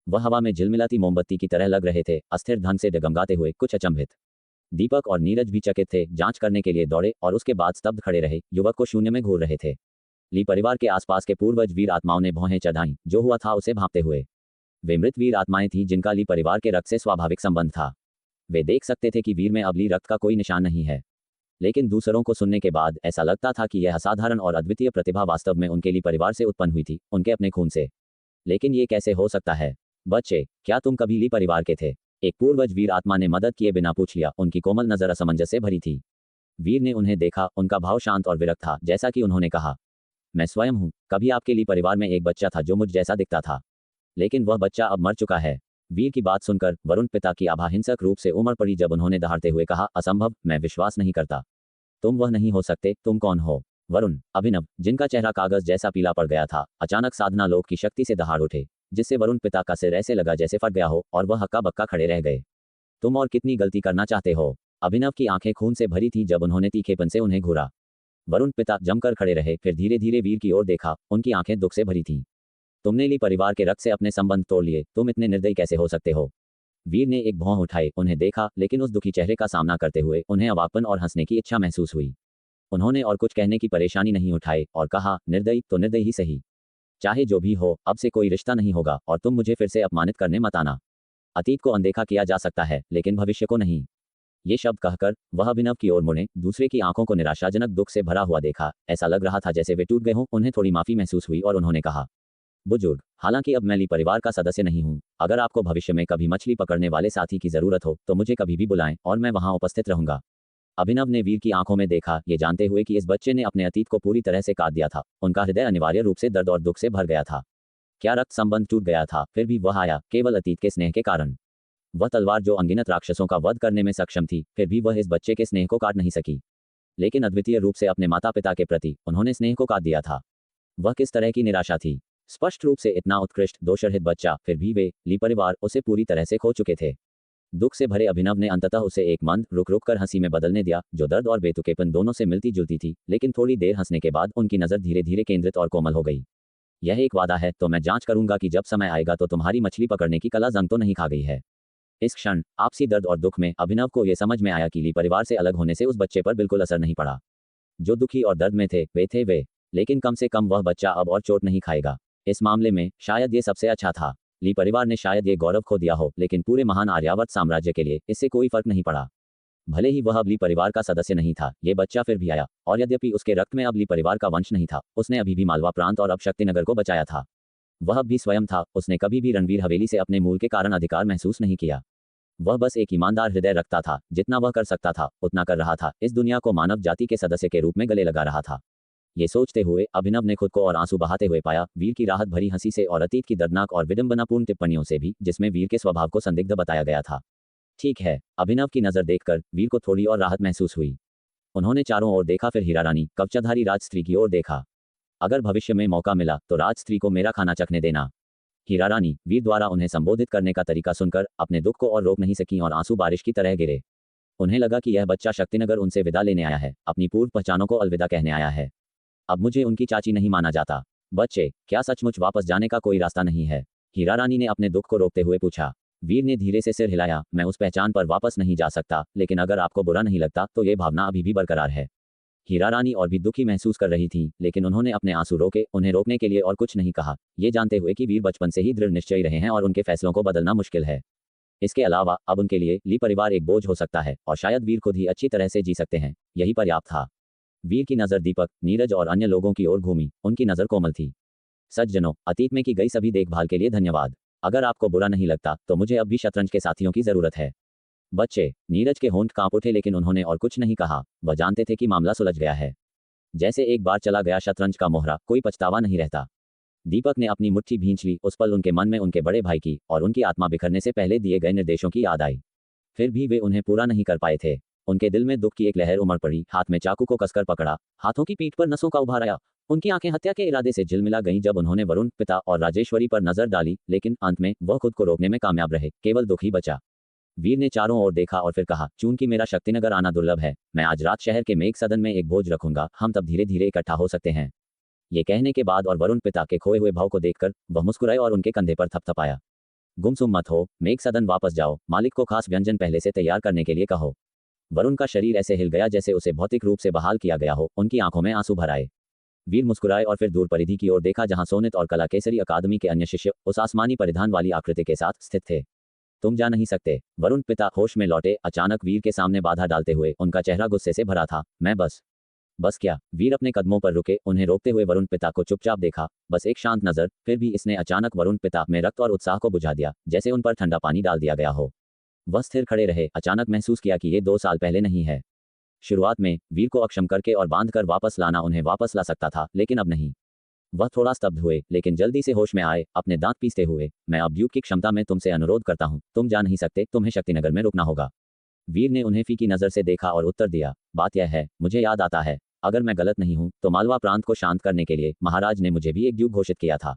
वह हवा में झिलमिलाती मोमबत्ती की तरह लग रहे थे, अस्थिर ढंग से डगमगाते हुए, कुछ अचंभित। दीपक और नीरज भी चकित थे, जांच करने के लिए दौड़े और उसके बाद स्तब्ध खड़े रहे, युवक को शून्य में घूर रहे थे। ली परिवार के आसपास के पूर्वज वीर आत्माओं ने भौहें चढ़ाईं, जो हुआ था उसे भांपते हुए। वे मृत वीर आत्माएं थीं जिनका ली परिवार के रक्त से स्वाभाविक संबंध था। वे देख सकते थे कि वीर में अब ली रक्त का कोई निशान नहीं है, लेकिन दूसरों को सुनने के बाद ऐसा लगता था कि यह असाधारण और अद्वितीय प्रतिभा वास्तव में उनके ली परिवार से उत्पन्न हुई थी, उनके अपने खून से। लेकिन ये कैसे हो सकता है? बच्चे, क्या तुम कभी ली परिवार के थे? एक पूर्वज वीर आत्मा ने मदद किए बिना पूछ लिया। उनकी कोमल नजर असमंजस से भरी थी। वीर ने उन्हें देखा, उनका भाव शांत और विरक्त था, जैसा कि उन्होंने कहा, मैं स्वयं हूं। कभी आपके ली परिवार में एक बच्चा था जो मुझ जैसा दिखता था, लेकिन वह बच्चा अब मर चुका है। वीर की बात सुनकर वरुण पिता की आभा हिंसक रूप से उमड़ पड़ी जब उन्होंने दहाड़ते हुए कहा, असंभव, मैं विश्वास नहीं करता। तुम वह नहीं हो सकते। तुम कौन हो? वरुण, अभिनव, जिनका चेहरा कागज जैसा पीला पड़ गया था, अचानक साधना लोक की शक्ति से दहाड़ उठे, जिससे वरुण पिता का सिर ऐसे लगा जैसे फट गया हो और वह हक्का बक्का खड़े रह गए। तुम और कितनी गलती करना चाहते हो? अभिनव की आंखें खून से भरी थीं जब उन्होंने तीखेपन से उन्हें घूरा। वरुण पिता जमकर खड़े रहे, फिर धीरे धीरे वीर की ओर देखा, उनकी आंखें दुख से भरी थीं। तुमने ली परिवार के रक्त से अपने संबंध तोड़ लिए, तुम इतने निर्दयी कैसे हो सकते हो? वीर ने एक भौं उठाई, उन्हें देखा, लेकिन उस दुखी चेहरे का सामना करते हुए उन्हें अवाकपन और हंसने की इच्छा महसूस हुई। उन्होंने और कुछ कहने की परेशानी नहीं उठाई और कहा, निर्दयी तो निर्दयी ही सही। चाहे जो भी हो, अब से कोई रिश्ता नहीं होगा और तुम मुझे फिर से अपमानित करने मत आना। अतीत को अनदेखा किया जा सकता है, लेकिन भविष्य को नहीं। ये शब्द कहकर वह अभिनव की ओर मुड़े, दूसरे की आंखों को निराशाजनक दुख से भरा हुआ देखा। ऐसा लग रहा था जैसे वे टूट गए हों। उन्हें थोड़ी माफी महसूस हुई और उन्होंने कहा, बुजुर्ग, हालांकि अब मैं ली परिवार का सदस्य नहीं हूँ। अगर आपको भविष्य में कभी मछली पकड़ने वाले साथी की जरूरत हो तो मुझे कभी भी बुलाएं और मैं वहां उपस्थित रहूंगा। अभिनव ने वीर की आंखों में देखा, ये जानते हुए कि इस बच्चे ने अपने अतीत को पूरी तरह से काट दिया था। उनका हृदय अनिवार्य रूप से दर्द और दुख से भर गया था। क्या रक्त संबंध टूट गया था, फिर भी वह आया केवल अतीत के स्नेह के कारण। वह तलवार जो अनगिनत राक्षसों का वध करने में सक्षम थी, फिर भी वह इस बच्चे के स्नेह को काट नहीं सकी। लेकिन अद्वितीय रूप से अपने माता पिता के प्रति उन्होंने स्नेह को काट दिया था। वह किस तरह की निराशा थी। स्पष्ट रूप से इतना उत्कृष्ट दोषरहित बच्चा, फिर भी वे ली परिवार उसे पूरी तरह से खो चुके थे। दुख से भरे अभिनव ने अंततः उसे एक मंद रुक रुक कर हंसी में बदलने दिया, जो दर्द और बेतुकेपन दोनों से मिलती जुलती थी। लेकिन थोड़ी देर हंसने के बाद उनकी नजर धीरे धीरे केंद्रित और कोमल हो गई। यह एक वादा है, तो मैं जांच करूंगा कि जब समय आएगा तो तुम्हारी मछली पकड़ने की कला जंग तो नहीं खा गई है। इस क्षण आपसी दर्द और दुख में अभिनव को यह समझ में आया कि ली परिवार से अलग होने से उस बच्चे पर बिल्कुल असर नहीं पड़ा। जो दुखी और दर्द में थे वे, लेकिन कम से कम वह बच्चा अब और चोट नहीं खाएगा। इस मामले में शायद ये सबसे अच्छा था। ली परिवार ने शायद ये गौरव खो दिया हो, लेकिन पूरे महान आर्यावर्त साम्राज्य के लिए इससे कोई फर्क नहीं पड़ा। भले ही वह अब ली परिवार का सदस्य नहीं था, ये बच्चा फिर भी आया, और यद्यपि उसके रक्त में अब ली परिवार का वंश नहीं था, उसने अभी भी मालवा प्रांत और अब शक्तिनगर को बचाया था। वह अब भी स्वयं था। उसने कभी भी रणवीर हवेली से अपने मूल के कारण अधिकार महसूस नहीं किया। वह बस एक ईमानदार हृदय रखता था। जितना वह कर सकता था उतना कर रहा था। इस दुनिया को मानव जाति के सदस्य के रूप में गले लगा रहा था। ये सोचते हुए अभिनव ने खुद को और आंसू बहाते हुए पाया, वीर की राहत भरी हंसी से और अतीत की दर्दनाक और विडंबनापूर्ण टिप्पणियों से भी, जिसमें वीर के स्वभाव को संदिग्ध बताया गया था। ठीक है, अभिनव की नजर देखकर वीर को थोड़ी और राहत महसूस हुई। उन्होंने चारों ओर देखा, फिर हीरा रानी कवचाधारी राजस्त्री की ओर देखा। अगर भविष्य में मौका मिला तो राजस्त्री को मेरा खाना चखने देना। हीरा रानी वीर द्वारा उन्हें संबोधित करने का तरीका सुनकर अपने दुख को और रोक नहीं सकी और आंसू बारिश की तरह गिरे। उन्हें लगा कि यह बच्चा शक्तिनगर उनसे विदा लेने आया है, अपनी पूर्व पहचानों को अलविदा कहने आया है। अब मुझे उनकी चाची नहीं माना जाता। बच्चे, क्या सचमुच वापस जाने का कोई रास्ता नहीं है? हीरा रानी ने अपने दुख को रोकते हुए पूछा। वीर ने धीरे से सिर हिलाया। मैं उस पहचान पर वापस नहीं जा सकता, लेकिन अगर आपको बुरा नहीं लगता तो ये भावना अभी भी बरकरार है। हीरा रानी और भी दुखी महसूस कर रही थी, लेकिन उन्होंने अपने आंसू रोके। उन्हें रोकने के लिए और कुछ नहीं कहा, ये जानते हुए कि वीर बचपन से ही दृढ़ निश्चयी रहे हैं और उनके फैसलों को बदलना मुश्किल है। इसके अलावा अब उनके लिए ली परिवार एक बोझ हो सकता है, और शायद वीर खुद ही अच्छी तरह से जी सकते हैं। यही पर्याप्त था। वीर की नज़र दीपक, नीरज और अन्य लोगों की ओर घूमी। उनकी नज़र कोमल थी। सज्जनों, अतीत में की गई सभी देखभाल के लिए धन्यवाद। अगर आपको बुरा नहीं लगता तो मुझे अब भी शतरंज के साथियों की जरूरत है। बच्चे, नीरज के होंठ कांप उठे, लेकिन उन्होंने और कुछ नहीं कहा। वह जानते थे कि मामला सुलझ गया है। जैसे एक बार चला गया शतरंज का मोहरा, कोई पछतावा नहीं रहता। दीपक ने अपनी मुट्ठी भींच ली। उस पल उनके मन में उनके बड़े भाई की और उनकी आत्मा बिखरने से पहले दिए गए निर्देशों की याद आई। फिर भी वे उन्हें पूरा नहीं कर पाए थे। उनके दिल में दुख की एक लहर उमड़ पड़ी। हाथ में चाकू को कसकर पकड़ा, हाथों की पीठ पर नसों का उभार आया। उनकी आंखें हत्या के इरादे से झिलमिला गईं जब उन्होंने वरुण, पिता और राजेश्वरी पर नजर डाली, लेकिन अंत में वह खुद को रोकने में कामयाब रहे। केवल दुख ही बचा। वीर ने चारों ओर देखा और फिर कहा, चूंकि मेरा शक्तिनगर आना दुर्लभ है, मैं आज रात शहर के मेघ सदन में एक भोज रखूंगा। हम तब धीरे धीरे इकट्ठा हो सकते हैं। ये कहने के बाद और वरुण पिता के खोए हुए भाव को देखकर वह मुस्कुराए और उनके कंधे पर थपथपाया। गुमसुम मत हो, मेघ सदन वापस जाओ। मालिक को खास व्यंजन पहले से तैयार करने के लिए कहो। वरुण का शरीर ऐसे हिल गया जैसे उसे भौतिक रूप से बहाल किया गया हो। उनकी आंखों में आंसू भर आए। वीर मुस्कुराए और फिर दूर परिधि की ओर देखा, जहां सोनित और कला केसरी अकादमी के अन्य शिष्य उस आसमानी परिधान वाली आकृति के साथ स्थित थे। तुम जा नहीं सकते। वरुण पिता होश में लौटे, अचानक वीर के सामने बाधा डालते हुए। उनका चेहरा गुस्से से भरा था। मैं बस क्या? वीर अपने कदमों पर रुके। उन्हें रोकते हुए वरुण पिता को चुपचाप देखा, बस एक शांत नजर। फिर भी इसने अचानक वरुण पिता में रक्त और उत्साह को बुझा दिया, जैसे उन पर ठंडा पानी डाल दिया गया हो। वह स्थिर खड़े रहे। अचानक महसूस किया कि ये 2 साल पहले नहीं है। शुरुआत में वीर को अक्षम करके और बांध कर वापस लाना उन्हें वापस ला सकता था, लेकिन अब नहीं। वह थोड़ा स्तब्ध हुए, लेकिन जल्दी से होश में आए, अपने दांत पीसते हुए। मैं अब ड्यूक की क्षमता में तुमसे अनुरोध करता हूं, तुम जा नहीं सकते। तुम्हें शक्तिनगर में रुकना होगा। वीर ने उन्हें फीकी नजर से देखा और उत्तर दिया, बात यह है, मुझे याद आता है, अगर मैं गलत नहीं हूं तो मालवा प्रांत को शांत करने के लिए महाराज ने मुझे भी एक ड्यूक घोषित किया था।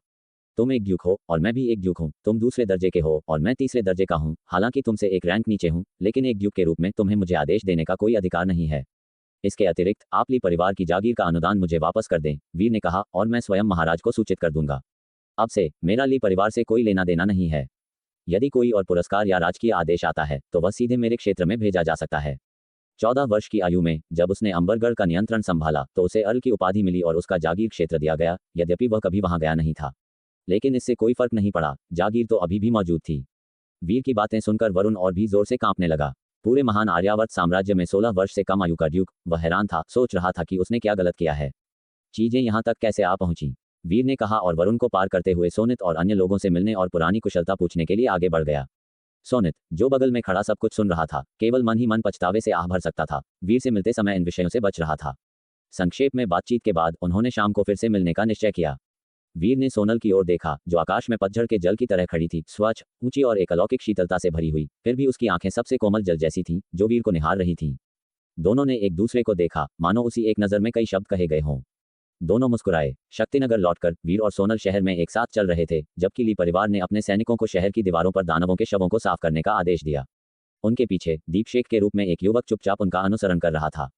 तुम एक ड्यूक हो और मैं भी एक ड्यूक हूं। तुम दूसरे दर्जे के हो और मैं तीसरे दर्जे का हूं। हालांकि तुमसे एक रैंक नीचे हूं, लेकिन एक ड्यूक के रूप में तुम्हें मुझे आदेश देने का कोई अधिकार नहीं है। इसके अतिरिक्त आप ली परिवार की जागीर का अनुदान मुझे वापस कर दें, वीर ने कहा, और मैं स्वयं महाराज को सूचित कर दूंगा। अब से मेरा ली परिवार से कोई लेना देना नहीं है। यदि कोई और पुरस्कार या राजकीय आदेश आता है तो वह सीधे मेरे क्षेत्र में भेजा जा सकता है। 14 वर्ष की आयु में जब उसने अंबरगढ़ का नियंत्रण संभाला तो उसे अर्ल की उपाधि मिली और उसका जागीर क्षेत्र दिया गया, यद्यपि वह कभी वहां गया नहीं था। लेकिन इससे कोई फर्क नहीं पड़ा, जागीर तो अभी भी मौजूद थी। वीर की बातें सुनकर वरुण और भी जोर से कांपने लगा। पूरे महान आर्यावर्त साम्राज्य में 16 वर्ष से कम आयु का ड्यूक, वह हैरान था, सोच रहा था कि उसने क्या गलत किया है। चीजें यहाँ तक कैसे आ पहुंची, वीर ने कहा और वरुण को पार करते हुए सोनित और अन्य लोगों से मिलने और पुरानी कुशलता पूछने के लिए आगे बढ़ गया। सोनित, जो बगल में खड़ा सब कुछ सुन रहा था, केवल मन ही मन पछतावे से आह भर सकता था। वीर से मिलते समय इन विषयों से बच रहा था। संक्षेप में बातचीत के बाद उन्होंने शाम को फिर से मिलने का निश्चय किया। वीर ने सोनल की ओर देखा, जो आकाश में पतझड़ के जल की तरह खड़ी थी, स्वच्छ, ऊंची और एक अलौकिक शीतलता से भरी हुई। फिर भी उसकी आंखें सबसे कोमल जल जैसी थीं, जो वीर को निहार रही थीं। दोनों ने एक दूसरे को देखा, मानो उसी एक नजर में कई शब्द कहे गए हों। दोनों मुस्कुराए। शक्तिनगर लौटकर वीर और सोनल शहर में एक साथ चल रहे थे, जबकि ली परिवार ने अपने सैनिकों को शहर की दीवारों पर दानवों के शवों को साफ करने का आदेश दिया। उनके पीछे दीपशेख के रूप में एक युवक चुपचाप उनका अनुसरण कर रहा था।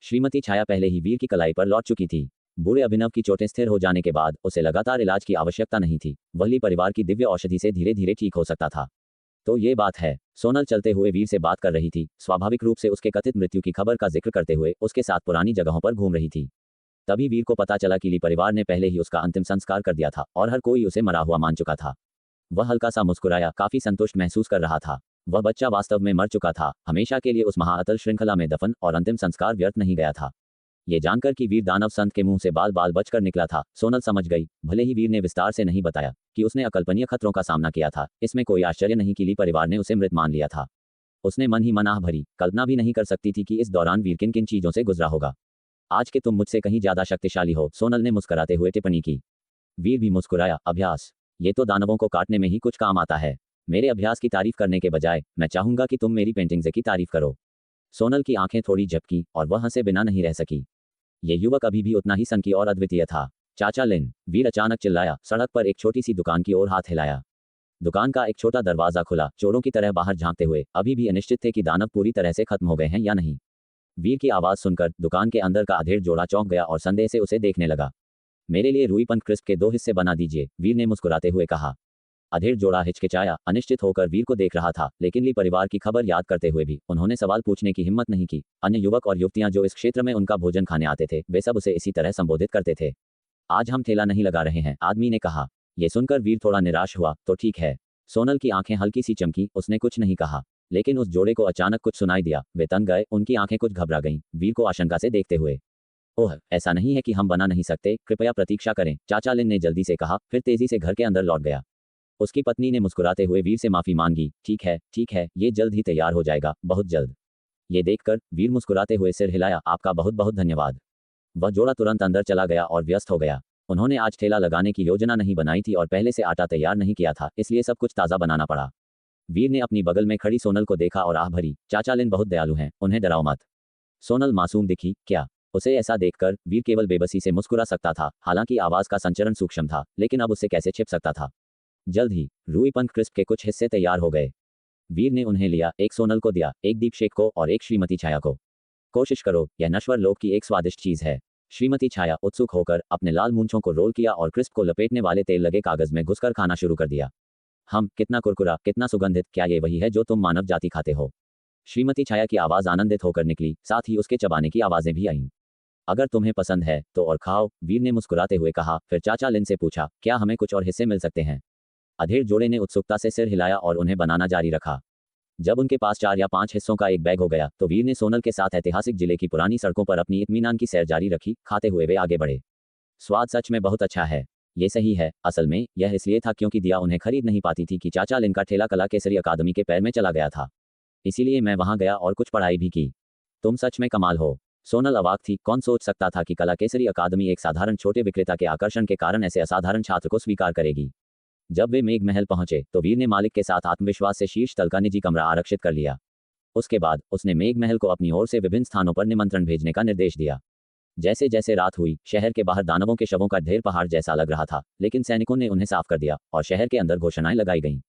श्रीमती छाया पहले ही वीर की कलाई पर लौट चुकी थी। बूढ़े अभिनव की चोटें स्थिर हो जाने के बाद उसे लगातार इलाज की आवश्यकता नहीं थी। वह ली परिवार की दिव्य औषधि से धीरे धीरे ठीक हो सकता था। तो ये बात है। सोनल चलते हुए वीर से बात कर रही थी, स्वाभाविक रूप से उसके कथित मृत्यु की खबर का जिक्र करते हुए उसके साथ पुरानी जगहों पर घूम रही थी। तभी वीर को पता चला कि ली परिवार ने पहले ही उसका अंतिम संस्कार कर दिया था और हर कोई उसे मरा हुआ मान चुका था। वह हल्का सा मुस्कुराया, काफी संतुष्ट महसूस कर रहा था। वह बच्चा वास्तव में मर चुका था, हमेशा के लिए उस महाअतल श्रृंखला में दफन, और अंतिम संस्कार व्यर्थ नहीं गया था। ये जानकर कि वीर दानव संत के मुंह से बाल बाल बचकर निकला था, सोनल समझ गई। भले ही वीर ने विस्तार से नहीं बताया कि उसने अकल्पनीय खतरों का सामना किया था, इसमें कोई आश्चर्य नहीं कि ली परिवार ने उसे मृत मान लिया था। उसने मन ही मन आह भरी, कल्पना भी नहीं कर सकती थी कि इस दौरान वीर किन किन चीजों से गुजरा होगा। आज के तुम मुझसे कहीं ज्यादा शक्तिशाली हो, सोनल ने मुस्कुराते हुए टिप्पणी की। वीर भी मुस्कुराया, अभ्यास, ये तो दानवों को काटने में ही कुछ काम आता है। मेरे अभ्यास की तारीफ करने के बजाय मैं चाहूंगा कि तुम मेरी पेंटिंग्स की तारीफ करो। सोनल की आंखें थोड़ी झपकी और वह हंसे बिना नहीं रह सकी। ये युवक अभी भी उतना ही सनकी और अद्वितीय था। चाचा लिन, वीर अचानक चिल्लाया, सड़क पर एक छोटी सी दुकान की ओर हाथ हिलाया। दुकान का एक छोटा दरवाजा खुला, चोरों की तरह बाहर झांकते हुए, अभी भी अनिश्चित थे कि दानव पूरी तरह से खत्म हो गए हैं या नहीं। वीर की आवाज सुनकर दुकान के अंदर का अधेड़ जोड़ा चौंक गया और संदेह से उसे देखने लगा। मेरे लिए रूईपंथ क्रिस्प के 2 हिस्से बना दीजिए, वीर ने मुस्कुराते हुए कहा। अधेड़ जोड़ा हिचकिचाया, अनिश्चित होकर वीर को देख रहा था, लेकिन ली परिवार की खबर याद करते हुए भी उन्होंने सवाल पूछने की हिम्मत नहीं की। अन्य युवक और युवतियां जो इस क्षेत्र में उनका भोजन खाने आते थे, वे सब उसे इसी तरह संबोधित करते थे। आज हम ठेला नहीं लगा रहे हैं, आदमी ने कहा। यह सुनकर वीर थोड़ा निराश हुआ। तो ठीक है। सोनल की आंखें हल्की सी चमकी, उसने कुछ नहीं कहा, लेकिन उस जोड़े को अचानक कुछ सुनाई दिया। वे तन गए, उनकी आंखें कुछ घबरा गईं, वीर को आशंका से देखते हुए। ओह, ऐसा नहीं है कि हम बना नहीं सकते, कृपया प्रतीक्षा करें, चाचा लिन ने जल्दी से कहा, फिर तेजी से घर के अंदर लौट गया। उसकी पत्नी ने मुस्कुराते हुए वीर से माफी मांगी। ठीक है, ये जल्द ही तैयार हो जाएगा, बहुत जल्द। ये देखकर वीर मुस्कुराते हुए सिर हिलाया, आपका बहुत बहुत धन्यवाद। वह जोड़ा तुरंत अंदर चला गया और व्यस्त हो गया। उन्होंने आज ठेला लगाने की योजना नहीं बनाई थी और पहले से आटा तैयार नहीं किया था, इसलिए सब कुछ ताज़ा बनाना पड़ा। वीर ने अपनी बगल में खड़ी सोनल को देखा और आह भरी, चाचा लिन बहुत दयालु हैं, उन्हें डराओ मत। सोनल मासूम दिखी, क्या? उसे ऐसा देखकर वीर केवल बेबसी से मुस्कुरा सकता था। हालांकि आवाज का संचरण सूक्ष्म था, लेकिन अब उससे कैसे छिप सकता था। जल्द ही रूईपंथ क्रिस्प के कुछ हिस्से तैयार हो गए। वीर ने उन्हें लिया, एक सोनल को दिया, एक दीपशेख को और एक श्रीमती छाया को। कोशिश करो, यह नश्वर लोक की एक स्वादिष्ट चीज है। श्रीमती छाया उत्सुक होकर अपने लाल मूंछों को रोल किया और क्रिस्प को लपेटने वाले तेल लगे कागज में घुसकर खाना शुरू कर दिया। हम, कितना कुरकुरा, कितना सुगंधित, क्या ये वही है जो तुम मानव जाति खाते हो? श्रीमती छाया की आवाज आनंदित होकर निकली, साथ ही उसके चबाने की आवाजें भी आईं। अगर तुम्हें पसंद है तो और खाओ, वीर ने मुस्कुराते हुए कहा। फिर चाचा लिन से पूछा, क्या हमें कुछ और हिस्से मिल सकते हैं? अधेड़ जोड़े ने उत्सुकता से सिर हिलाया और उन्हें बनाना जारी रखा। जब उनके पास 4 या 5 हिस्सों का एक बैग हो गया तो वीर ने सोनल के साथ ऐतिहासिक जिले की पुरानी सड़कों पर अपनी इत्मीनान की सैर जारी रखी। खाते हुए वे आगे बढ़े। स्वाद सच में बहुत अच्छा है। ये सही है, असल में यह इसलिए था क्योंकि दिया उन्हें खरीद नहीं पाती थी कि चाचा लिन का ठेला कला केसरी अकादमी के पैर में चला गया था। इसीलिए मैं वहां गया और कुछ पढ़ाई भी की। तुम सच में कमाल हो। सोनल अवाक थी, कौन सोच सकता था कि कला केसरी अकादमी एक साधारण छोटे विक्रेता के आकर्षण के कारण ऐसे असाधारण छात्र को स्वीकार करेगी। जब वे मेघ महल पहुंचे तो वीर ने मालिक के साथ आत्मविश्वास से शीर्ष तल का निजी कमरा आरक्षित कर लिया। उसके बाद उसने मेघ महल को अपनी ओर से विभिन्न स्थानों पर निमंत्रण भेजने का निर्देश दिया। जैसे जैसे रात हुई, शहर के बाहर दानवों के शवों का ढेर पहाड़ जैसा लग रहा था, लेकिन सैनिकों ने उन्हें साफ कर दिया और शहर के अंदर घोषणाएं लगाई गईं।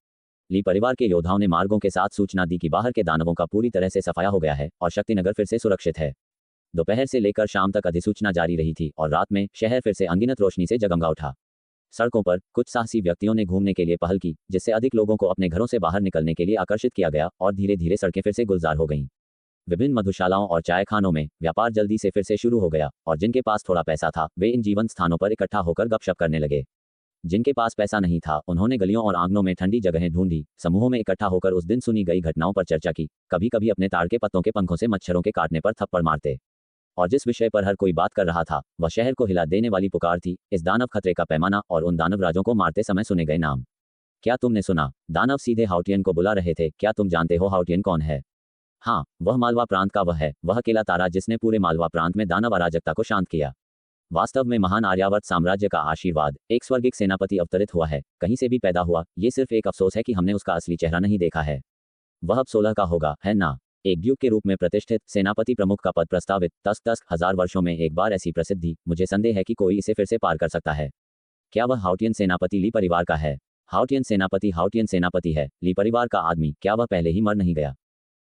ली परिवार के योद्धाओं ने मार्गों के साथ सूचना दी कि बाहर के दानवों का पूरी तरह से सफाया हो गया है और शक्तिनगर फिर से सुरक्षित है। दोपहर से लेकर शाम तक अधिसूचना जारी रही थी और रात में शहर फिर से अनगिनत रोशनी से जगमगा उठा। सड़कों पर कुछ साहसी व्यक्तियों ने घूमने के लिए पहल की, जिससे अधिक लोगों को अपने घरों से बाहर निकलने के लिए आकर्षित किया गया और धीरे धीरे सड़कें फिर से गुलजार हो गईं। विभिन्न मधुशालाओं और चाय खानों में व्यापार जल्दी से फिर से शुरू हो गया और जिनके पास थोड़ा पैसा था वे इन जीवंत स्थानों पर इकट्ठा होकर गपशप करने लगे। जिनके पास पैसा नहीं था उन्होंने गलियों और आंगनों में ठंडी जगहें ढूंढी, समूहों में इकट्ठा होकर उस दिन सुनी गई घटनाओं पर चर्चा की, कभी कभी अपने ताड़ के पत्तों के पंखों से मच्छरों के काटने पर थप्पड़ मारते। और जिस विषय पर हर कोई बात कर रहा था वह शहर को हिला देने वाली पुकार थी, इस दानव खतरे का पैमाना और उन दानव राजों को मारते समय सुने गए नाम। क्या तुमने सुना? दानव सीधे हाउटियन को बुला रहे थे। क्या तुम जानते हो हाउटियन कौन है? हाँ, वह मालवा प्रांत का वह है, वह अकेला तारा जिसने पूरे मालवा प्रांत में दानव अराजकता को शांत किया। वास्तव में महान आर्यावर्त साम्राज्य का आशीर्वाद एक स्वर्गिक सेनापति अवतरित हुआ है, कहीं से भी पैदा हुआ। ये सिर्फ एक अफसोस है कि हमने उसका असली चेहरा नहीं देखा है। वह अब 16 का होगा, है ना? एक ड्यूक के रूप में प्रतिष्ठित सेनापति प्रमुख का पद प्रस्तावित। तस्क 1000 वर्षों में एक बार ऐसी प्रसिद्धि, मुझे संदेह है कि कोई इसे फिर से पार कर सकता है। क्या वह हाउटियन सेनापति ली परिवार का है? हाउटियन सेनापति है। ली परिवार का आदमी, क्या वह पहले ही मर नहीं गया?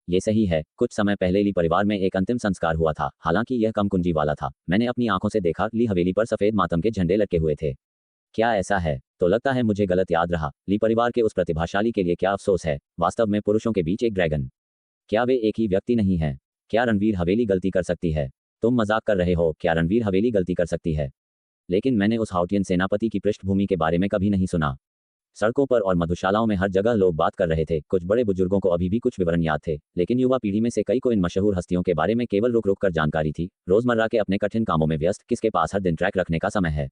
ये सही है, कुछ समय पहले ली परिवार में एक अंतिम संस्कार हुआ था, हालांकि यह कम कुंजी वाला था। मैंने अपनी आंखों से देखा, ली हवेली पर सफेद मातम के झंडे लटके हुए थे। क्या ऐसा है? तो लगता है मुझे गलत याद रहा। ली परिवार के उस प्रतिभाशाली के लिए क्या अफसोस है। वास्तव में पुरुषों के बीच एक ड्रैगन। क्या वे एक ही व्यक्ति नहीं है? क्या रणवीर हवेली गलती कर सकती है? तुम मजाक कर रहे हो, क्या रणवीर हवेली गलती कर सकती है? लेकिन मैंने उस हाउटियन सेनापति की पृष्ठभूमि के बारे में कभी नहीं सुना। सड़कों पर और मधुशालाओं में हर जगह लोग बात कर रहे थे। कुछ बड़े बुजुर्गों को अभी भी कुछ विवरण याद थे, लेकिन युवा पीढ़ी में से कई को इन मशहूर हस्तियों के बारे में केवल रुक रुक कर जानकारी थी। रोजमर्रा के अपने कठिन कामों में व्यस्त किसके पास हर दिन ट्रैक रखने का समय है?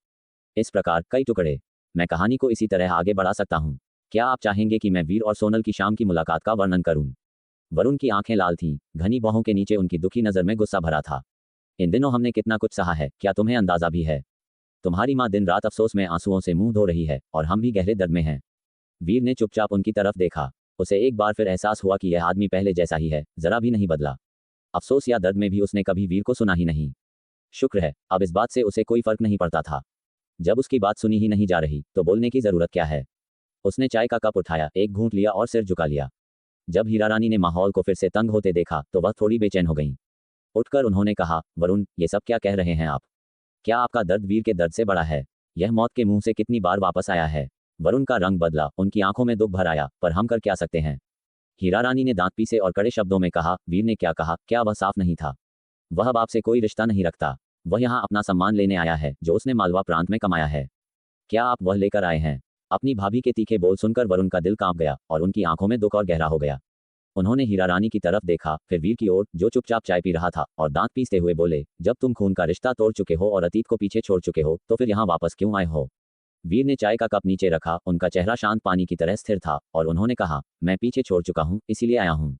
इस प्रकार कई टुकड़े। मैं कहानी को इसी तरह आगे बढ़ा सकता हूँ। क्या आप चाहेंगे कि मैं वीर और सोनल की शाम की मुलाकात का वर्णन करूं? वरुण की आंखें लाल थीं, घनी बाहों के नीचे उनकी दुखी नजर में गुस्सा भरा था। इन दिनों हमने कितना कुछ सहा है, क्या तुम्हें अंदाजा भी है? तुम्हारी माँ दिन रात अफसोस में आंसुओं से मुंह धो रही है और हम भी गहरे दर्द में हैं। वीर ने चुपचाप उनकी तरफ देखा। उसे एक बार फिर एहसास हुआ कि यह आदमी पहले जैसा ही है, जरा भी नहीं बदला। अफसोस या दर्द में भी उसने कभी वीर को सुना ही नहीं। शुक्र है, अब इस बात से उसे कोई फर्क नहीं पड़ता था। जब उसकी बात सुनी ही नहीं जा रही तो बोलने की जरूरत क्या है? उसने चाय का कप उठाया, एक घूंट लिया और सिर झुका लिया। जब हीरा रानी ने माहौल को फिर से तंग होते देखा तो वह थोड़ी बेचैन हो गई। उठकर उन्होंने कहा, वरुण, ये सब क्या कह रहे हैं आप? क्या आपका दर्द वीर के दर्द से बड़ा है? यह मौत के मुंह से कितनी बार वापस आया है। वरुण का रंग बदला, उनकी आंखों में दुख भर आया। पर हम कर क्या सकते हैं? हीरा रानी ने दांत पीसे और कड़े शब्दों में कहा, वीर ने क्या कहा? क्या वह साफ नहीं था? वह अब आपसे कोई रिश्ता नहीं रखता। वह यहाँ अपना सम्मान लेने आया है जो उसने मालवा प्रांत में कमाया है। क्या आप वह लेकर आए हैं? अपनी भाभी के तीखे बोल सुनकर वरुण का दिल कांप गया और उनकी आंखों में दुख और गहरा हो गया। उन्होंने हीरा रानी की तरफ देखा, फिर वीर की ओर जो चुपचाप चाय पी रहा था, और दांत पीसते हुए बोले, जब तुम खून का रिश्ता तोड़ चुके हो और अतीत को पीछे छोड़ चुके हो तो फिर यहाँ वापस क्यों आए हो? वीर ने चाय का कप नीचे रखा, उनका चेहरा शांत पानी की तरह स्थिर था और उन्होंने कहा, मैं पीछे छोड़ चुका हूँ, इसीलिए आया हूँ।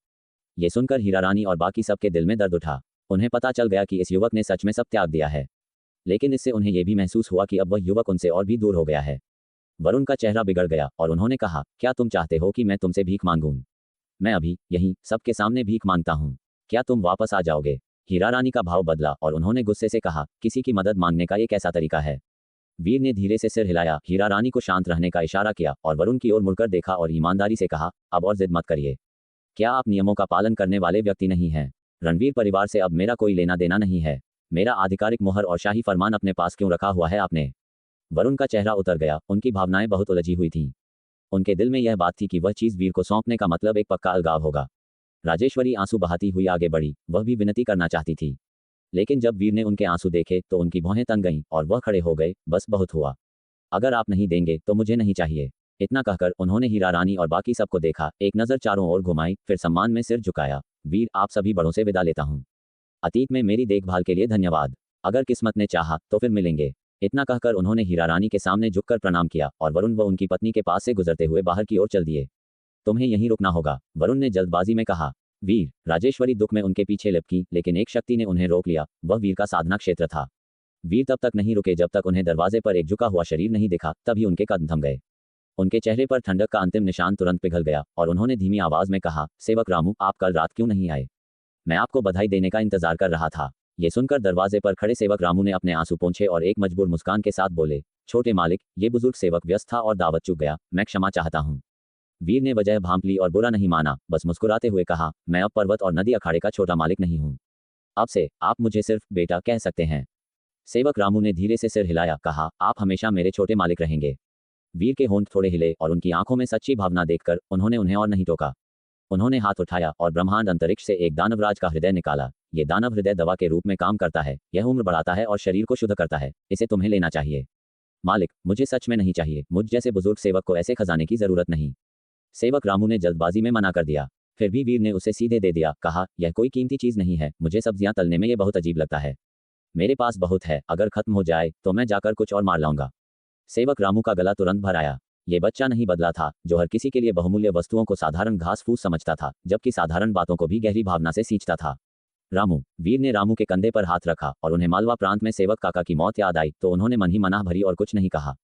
ये सुनकर हीरा रानी और बाकी सबके दिल में दर्द उठा। उन्हें पता चल गया कि इस युवक ने सच में सब त्याग दिया है, लेकिन इससे उन्हें यह भी महसूस हुआ कि अब वह युवक उनसे और भी दूर हो गया है। वरुण का चेहरा बिगड़ गया और उन्होंने कहा, क्या तुम चाहते हो कि मैं तुमसे भीख मांगूं? मैं अभी यहीं सबके सामने भीख मांगता हूँ। क्या तुम वापस आ जाओगे? हीरा रानी का भाव बदला और उन्होंने गुस्से से कहा, किसी की मदद मांगने का ये कैसा तरीका है? वीर ने धीरे से सिर हिलाया, हीरा रानी को शांत रहने का इशारा किया और वरुण की ओर मुड़कर देखा और ईमानदारी से कहा, अब और जिद मत करिए। क्या आप नियमों का पालन करने वाले व्यक्ति नहीं हैं? रणवीर परिवार से अब मेरा कोई लेना देना नहीं है। मेरा आधिकारिक मुहर और शाही फरमान अपने पास क्यों रखा हुआ है आपने? वरुण का चेहरा उतर गया, उनकी भावनाएं बहुत उलझी हुई थीं। उनके दिल में यह बात थी कि वह चीज वीर को सौंपने का मतलब एक पक्का अलगाव होगा। राजेश्वरी आंसू बहाती हुई आगे बढ़ी, वह भी विनती करना चाहती थी, लेकिन जब वीर ने उनके आंसू देखे तो उनकी भौहें तन गईं और वह खड़े हो गए। बस बहुत हुआ, अगर आप नहीं देंगे तो मुझे नहीं चाहिए। इतना कहकर उन्होंने हीरा रानी और बाकी सबको देखा, एक नजर चारों ओर घुमाई, फिर सम्मान में सिर झुकाया। वीर, आप सभी बड़ों से विदा लेता हूँ। अतीत में मेरी देखभाल के लिए धन्यवाद। अगर किस्मत ने चाहा तो फिर मिलेंगे। इतना कहकर उन्होंने हीरा रानी के सामने झुककर प्रणाम किया और वरुण व उनकी पत्नी के पास से गुजरते हुए बाहर की ओर चल दिए। तुम्हें यहीं रुकना होगा, वरुण ने जल्दबाजी में कहा। वीर, राजेश्वरी दुख में उनके पीछे लिपकी, लेकिन एक शक्ति ने उन्हें रोक लिया। वह वीर का साधना क्षेत्र था। वीर तब तक नहीं रुके जब तक उन्हें दरवाजे पर एक झुका हुआ शरीर नहीं दिखा, तभी उनके कदम थम गए। उनके चेहरे पर ठंडक का अंतिम निशान तुरंत पिघल गया और उन्होंने धीमी आवाज में कहा, सेवक रामू, आप कल रात क्यों नहीं आए? मैं आपको बधाई देने का इंतजार कर रहा था। ये सुनकर दरवाजे पर खड़े सेवक रामू ने अपने आंसू पोंछे और एक मजबूर मुस्कान के साथ बोले, छोटे मालिक, ये बुजुर्ग सेवक व्यस्त था और दावत चूक गया, मैं क्षमा चाहता हूँ। वीर ने वजह भांप ली और बुरा नहीं माना, बस मुस्कुराते हुए कहा, मैं अब पर्वत और नदी अखाड़े का छोटा मालिक नहीं हूँ। अब से आप मुझे सिर्फ बेटा कह सकते हैं। सेवक रामू ने धीरे से सिर हिलाया, कहा, आप हमेशा मेरे छोटे मालिक रहेंगे। वीर के होंठ थोड़े हिले और उनकी आंखों में सच्ची भावना देखकर उन्होंने उन्हें और नहीं टोका। उन्होंने हाथ उठाया और ब्रह्मांड अंतरिक्ष से एक दानवराज का हृदय निकाला। ये दानव हृदय दवा के रूप में काम करता है, यह उम्र बढ़ाता है और शरीर को शुद्ध करता है, इसे तुम्हें लेना चाहिए। मालिक, मुझे सच में नहीं चाहिए, मुझ जैसे बुजुर्ग सेवक को ऐसे खजाने की जरूरत नहीं। सेवक रामू ने जल्दबाजी में मना कर दिया। फिर भी वीर ने उसे सीधे दे दिया, कहा, यह कोई कीमती चीज नहीं है, मुझे सब्जियां तलने में यह बहुत अजीब लगता है। मेरे पास बहुत है, अगर खत्म हो जाए तो मैं जाकर कुछ और मार लाऊंगा। सेवक रामू का गला तुरंत भर आया। ये बच्चा नहीं बदला था, जो हर किसी के लिए बहुमूल्य वस्तुओं को साधारण घास फूस समझता था, जबकि साधारण बातों को भी गहरी भावना से सींचता था। रामू, वीर ने रामू के कंधे पर हाथ रखा और उन्हें मालवा प्रांत में सेवक काका की मौत याद आई तो उन्होंने मन ही मनाह भरी और कुछ नहीं कहा।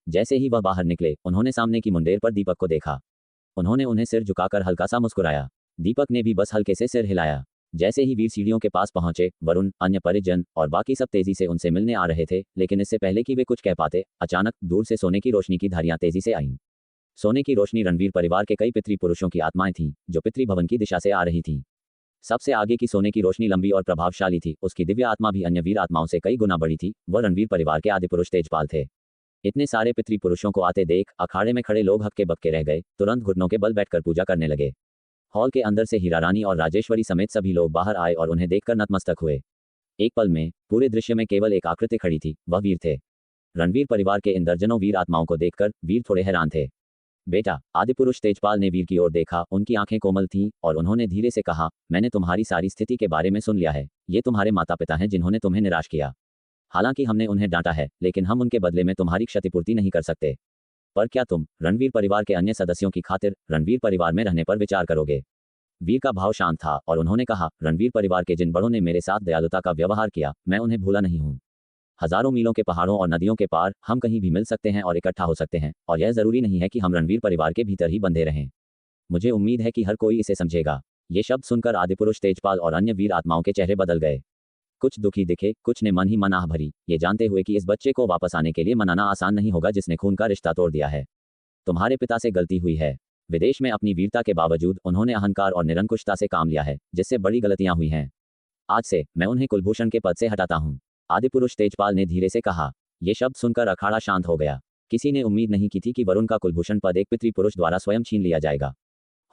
जैसे ही वह बाहर निकले, उन्होंने सामने की मुंडेर पर दीपक को देखा। उन्होंने उन्हें सिर झुकाकर हल्का सा मुस्कुराया। दीपक ने भी बस हल्के से सिर हिलाया। जैसे ही वीर सीढ़ियों के पास पहुंचे, वरुण, अन्य परिजन और बाकी सब तेजी से उनसे मिलने आ रहे थे, लेकिन इससे पहले कि वे कुछ कह पाते, अचानक दूर से सोने की रोशनी की धारियां तेजी से आईं। सोने की रोशनी रणवीर परिवार के कई पितृ पुरुषों की आत्माएं थीं, जो पितृ भवन की दिशा से आ रही थीं। सबसे आगे की सोने की रोशनी लंबी और प्रभावशाली थी, उसकी दिव्य आत्मा भी अन्य वीर आत्माओं से कई गुना बड़ी थी। वह रणवीर परिवार के आदि पुरुष तेजपाल थे। इतने सारे पितृ पुरुषों को आते देख अखाड़े में खड़े लोग हक्के बक्के रह गए, तुरंत घुटनों के बल बैठकर पूजा करने लगे। हॉल के अंदर से हीरा रानी और राजेश्वरी समेत सभी लोग बाहर आए और उन्हें देखकर नतमस्तक हुए। एक पल में पूरे दृश्य में केवल एक आकृति खड़ी थी, वह वीर थे। रणवीर परिवार के इन दर्जनों वीर आत्माओं को देखकर वीर थोड़े हैरान थे। बेटा, आदिपुरुष तेजपाल ने वीर की ओर देखा, उनकी आंखें कोमल थीं और उन्होंने धीरे से कहा, मैंने तुम्हारी सारी स्थिति के बारे में सुन लिया है। ये तुम्हारे माता पिता हैं जिन्होंने तुम्हें निराश किया। हालांकि हमने उन्हें डांटा है, लेकिन हम उनके बदले में तुम्हारी क्षतिपूर्ति नहीं कर सकते। पर क्या तुम रणवीर परिवार के अन्य सदस्यों की खातिर रणवीर परिवार में रहने पर विचार करोगे? वीर का भाव शांत था और उन्होंने कहा, रणवीर परिवार के जिन बड़ों ने मेरे साथ दयालुता का व्यवहार किया, मैं उन्हें भूला नहीं हूँ। हजारों मीलों के पहाड़ों और नदियों के पार हम कहीं भी मिल सकते हैं और इकट्ठा हो सकते हैं, और यह जरूरी नहीं है कि हम रणवीर परिवार के भीतर ही बंधे रहें। मुझे उम्मीद है कि हर कोई इसे समझेगा। ये शब्द सुनकर आदिपुरुष तेजपाल और अन्य वीर आत्माओं के चेहरे बदल गए। कुछ दुखी दिखे, कुछ ने मन ही मन आह भरी, ये जानते हुए कि इस बच्चे को वापस आने के लिए मनाना आसान नहीं होगा जिसने खून का रिश्ता तोड़ दिया है। तुम्हारे पिता से गलती हुई है। विदेश में अपनी वीरता के बावजूद उन्होंने अहंकार और निरंकुशता से काम लिया है, जिससे बड़ी गलतियां हुई हैं। आज से मैं उन्हें कुलभूषण के पद से हटाता हूँ, आदिपुरुष तेजपाल ने धीरे से कहा। ये शब्द सुनकर अखाड़ा शांत हो गया। किसी ने उम्मीद नहीं की थी कि वरुण का कुलभूषण पद एक पितृ पुरुष द्वारा स्वयं छीन लिया जाएगा।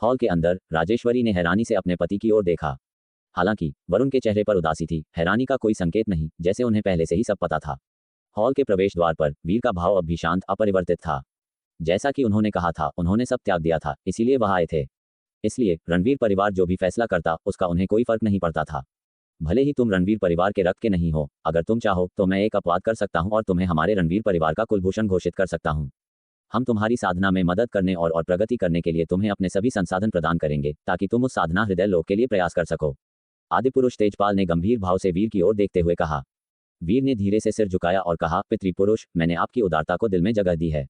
हॉल के अंदर राजेश्वरी ने हैरानी से अपने पति की ओर देखा। हालांकि वरुण के चेहरे पर उदासी थी, हैरानी का कोई संकेत नहीं, जैसे उन्हें पहले से ही सब पता था। हॉल के प्रवेश द्वार पर वीर का भाव अब भी शांत, अपरिवर्तित था। जैसा कि उन्होंने कहा था, उन्होंने सब त्याग दिया था, इसीलिए वह आए थे। इसलिए रणवीर परिवार जो भी फैसला करता, उसका उन्हें कोई फर्क नहीं पड़ता था। भले ही तुम रणवीर परिवार के रक्त के नहीं हो, अगर तुम चाहो तो मैं एक अपवाद कर सकता हूं और तुम्हें हमारे रणवीर परिवार का कुलभूषण घोषित कर सकता हूं। हम तुम्हारी साधना में मदद करने और प्रगति करने के लिए तुम्हें अपने सभी संसाधन प्रदान करेंगे, ताकि तुम उस साधना हृदय लोक के लिए प्रयास कर सको। आदिपुरुष तेजपाल ने गंभीर भाव से वीर की ओर देखते हुए कहा। वीर ने धीरे से सिर झुकाया और कहा, पितृपुरुष, मैंने आपकी उदारता को दिल में जगह दी है।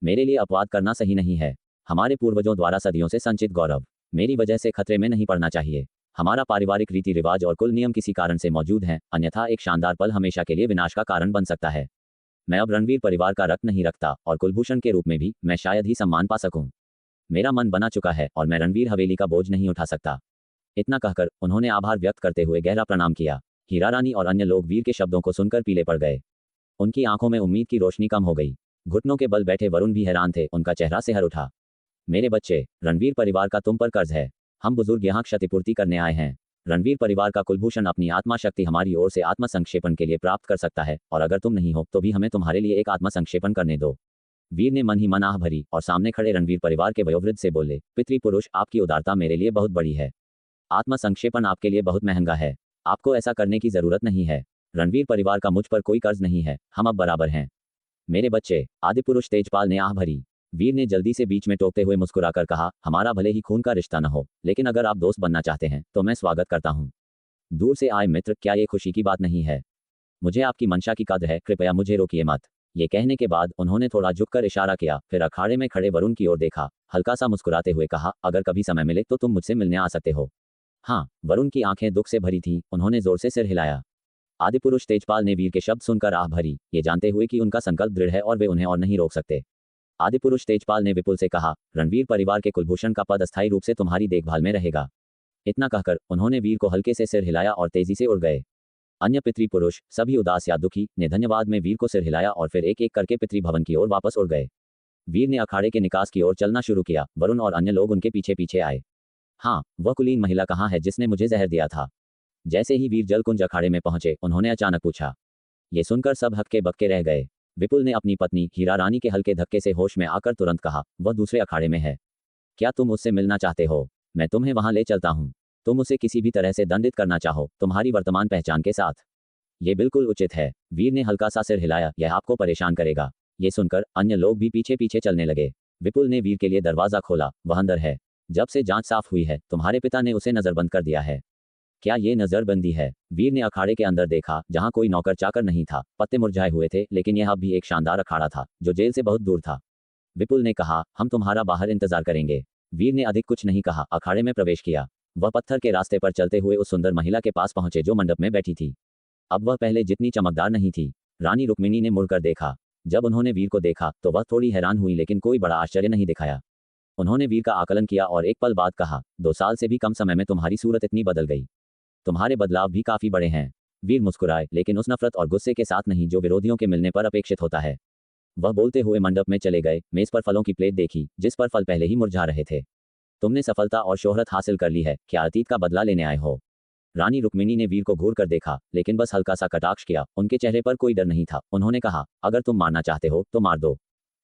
मेरे लिए अपवाद करना सही नहीं है। हमारे पूर्वजों द्वारा सदियों से संचित गौरव मेरी वजह से खतरे में नहीं पड़ना चाहिए। हमारा पारिवारिक रीति रिवाज और कुल नियम किसी कारण से मौजूद हैं, अन्यथा एक शानदार पल हमेशा के लिए विनाश का कारण बन सकता है। मैं अब रणवीर परिवार का रक्त नहीं रखता और कुलभूषण के रूप में भी मैं शायद ही सम्मान पा सकूं। मेरा मन बना चुका है और मैं रणवीर हवेली का बोझ नहीं उठा सकता। इतना कहकर उन्होंने आभार व्यक्त करते हुए गहरा प्रणाम किया। हीरा रानी और अन्य लोग वीर के शब्दों को सुनकर पीले पड़ गए। उनकी आंखों में उम्मीद की रोशनी कम हो गई। घुटनों के बल बैठे वरुण भी हैरान थे, उनका चेहरा सिहर उठा। मेरे बच्चे, रणवीर परिवार का तुम पर कर्ज है। हम बुजुर्ग यहाँ क्षतिपूर्ति करने आए हैं। रणवीर परिवार का कुलभूषण अपनी आत्मा शक्ति हमारी ओर से आत्म संक्षेपण के लिए प्राप्त कर सकता है, और अगर तुम नहीं हो तो भी हमें तुम्हारे लिए एक आत्म संक्षेपण करने दो। वीर ने मन ही मन आह भरी और सामने खड़े रणवीर परिवार के वयोवृद्ध से बोले, पितृपुरुष, आपकी उदारता मेरे लिए बहुत बड़ी है। आत्म संक्षेपण आपके लिए बहुत महंगा है। आपको ऐसा करने की जरूरत नहीं है। रणवीर परिवार का मुझ पर कोई कर्ज नहीं है, हम अब बराबर हैं। मेरे बच्चे, आदिपुरुष तेजपाल ने आह भरी। वीर ने जल्दी से बीच में टोकते हुए मुस्कुराकर कहा, हमारा भले ही खून का रिश्ता न हो, लेकिन अगर आप दोस्त बनना चाहते हैं तो मैं स्वागत करता हूँ। दूर से आए मित्र, क्या ये खुशी की बात नहीं है? मुझे आपकी मंशा की कद्र है, कृपया मुझे रोकिए मत। ये कहने के बाद उन्होंने थोड़ा झुककर इशारा किया, फिर अखाड़े में खड़े वरुण की ओर देखा, हल्का सा मुस्कुराते हुए कहा, अगर कभी समय मिले तो तुम मुझसे मिलने आ सकते हो। हाँ। वरुण की आंखें दुख से भरी थीं, उन्होंने जोर से सिर हिलाया। आदिपुरुष तेजपाल ने वीर के शब्द सुनकर आह भरी, ये जानते हुए कि उनका संकल्प दृढ़ है और वे उन्हें और नहीं रोक सकते। आदिपुरुष तेजपाल ने विपुल से कहा, रणवीर परिवार के कुलभूषण का पद अस्थायी रूप से तुम्हारी देखभाल में रहेगा। इतना कहकर उन्होंने वीर को हल्के से सिर हिलाया और तेजी से उड़ गए। अन्य पितृपुरुष, सभी उदास या दुखी, ने धन्यवाद में वीर को सिर हिलाया और फिर एक एक करके पितृ भवन की ओर वापस उड़ गए। वीर ने अखाड़े के निकास की ओर चलना शुरू किया। वरुण और अन्य लोग उनके पीछे पीछे आए। हाँ, वह कुलीन महिला कहाँ है जिसने मुझे जहर दिया था? जैसे ही वीर जलकुंज अखाड़े में पहुंचे, उन्होंने अचानक पूछा। ये सुनकर सब हक्के बक्के रह गए। विपुल ने अपनी पत्नी हीरा रानी के हल्के धक्के से होश में आकर तुरंत कहा, वह दूसरे अखाड़े में है। क्या तुम उससे मिलना चाहते हो? मैं तुम्हें वहां ले चलता हूँ। तुम उसे किसी भी तरह से दंडित करना चाहो, तुम्हारी वर्तमान पहचान के साथ। ये बिल्कुल उचित है। वीर ने हल्का सा सिर हिलाया, यह आपको परेशान करेगा। ये सुनकर अन्य लोग भी पीछे पीछे चलने लगे। विपुल ने वीर के लिए दरवाजा खोला, वह अंदर है। जब से जांच साफ हुई है, तुम्हारे पिता ने उसे नजरबंद कर दिया है। क्या ये नजरबंदी है? वीर ने अखाड़े के अंदर देखा, जहां कोई नौकर चाकर नहीं था, पत्ते मुरझाए हुए थे, लेकिन यह अब भी एक शानदार अखाड़ा था, जो जेल से बहुत दूर था। विपुल ने कहा, हम तुम्हारा बाहर इंतजार करेंगे। वीर ने अधिक कुछ नहीं कहा, अखाड़े में प्रवेश किया। वह पत्थर के रास्ते पर चलते हुए उस सुंदर महिला के पास पहुंचे जो मंडप में बैठी थी। अब वह पहले जितनी चमकदार नहीं थी। रानी रुक्मिणी ने मुड़कर देखा। जब उन्होंने वीर को देखा तो वह थोड़ी हैरान हुई, लेकिन कोई बड़ा आश्चर्य नहीं दिखाया। उन्होंने वीर का आकलन किया और एक पल बाद कहा, 2 साल से भी कम समय में तुम्हारी सूरत इतनी बदल गई। तुम्हारे बदलाव भी काफी बड़े हैं। वीर मुस्कुराए, लेकिन उस नफरत और गुस्से के साथ नहीं जो विरोधियों के मिलने पर अपेक्षित होता है। वह बोलते हुए मंडप में चले गए। मेज पर फलों की प्लेट देखी, जिस पर फल पहले ही मुरझा रहे थे। तुमने सफलता और शोहरत हासिल कर ली है, क्या अतीत का बदला लेने आए हो? रानी रुक्मिणी ने वीर को घूर कर देखा, लेकिन बस हल्का सा कटाक्ष किया। उनके चेहरे पर कोई डर नहीं था। उन्होंने कहा, अगर तुम मारना चाहते हो तो मार दो।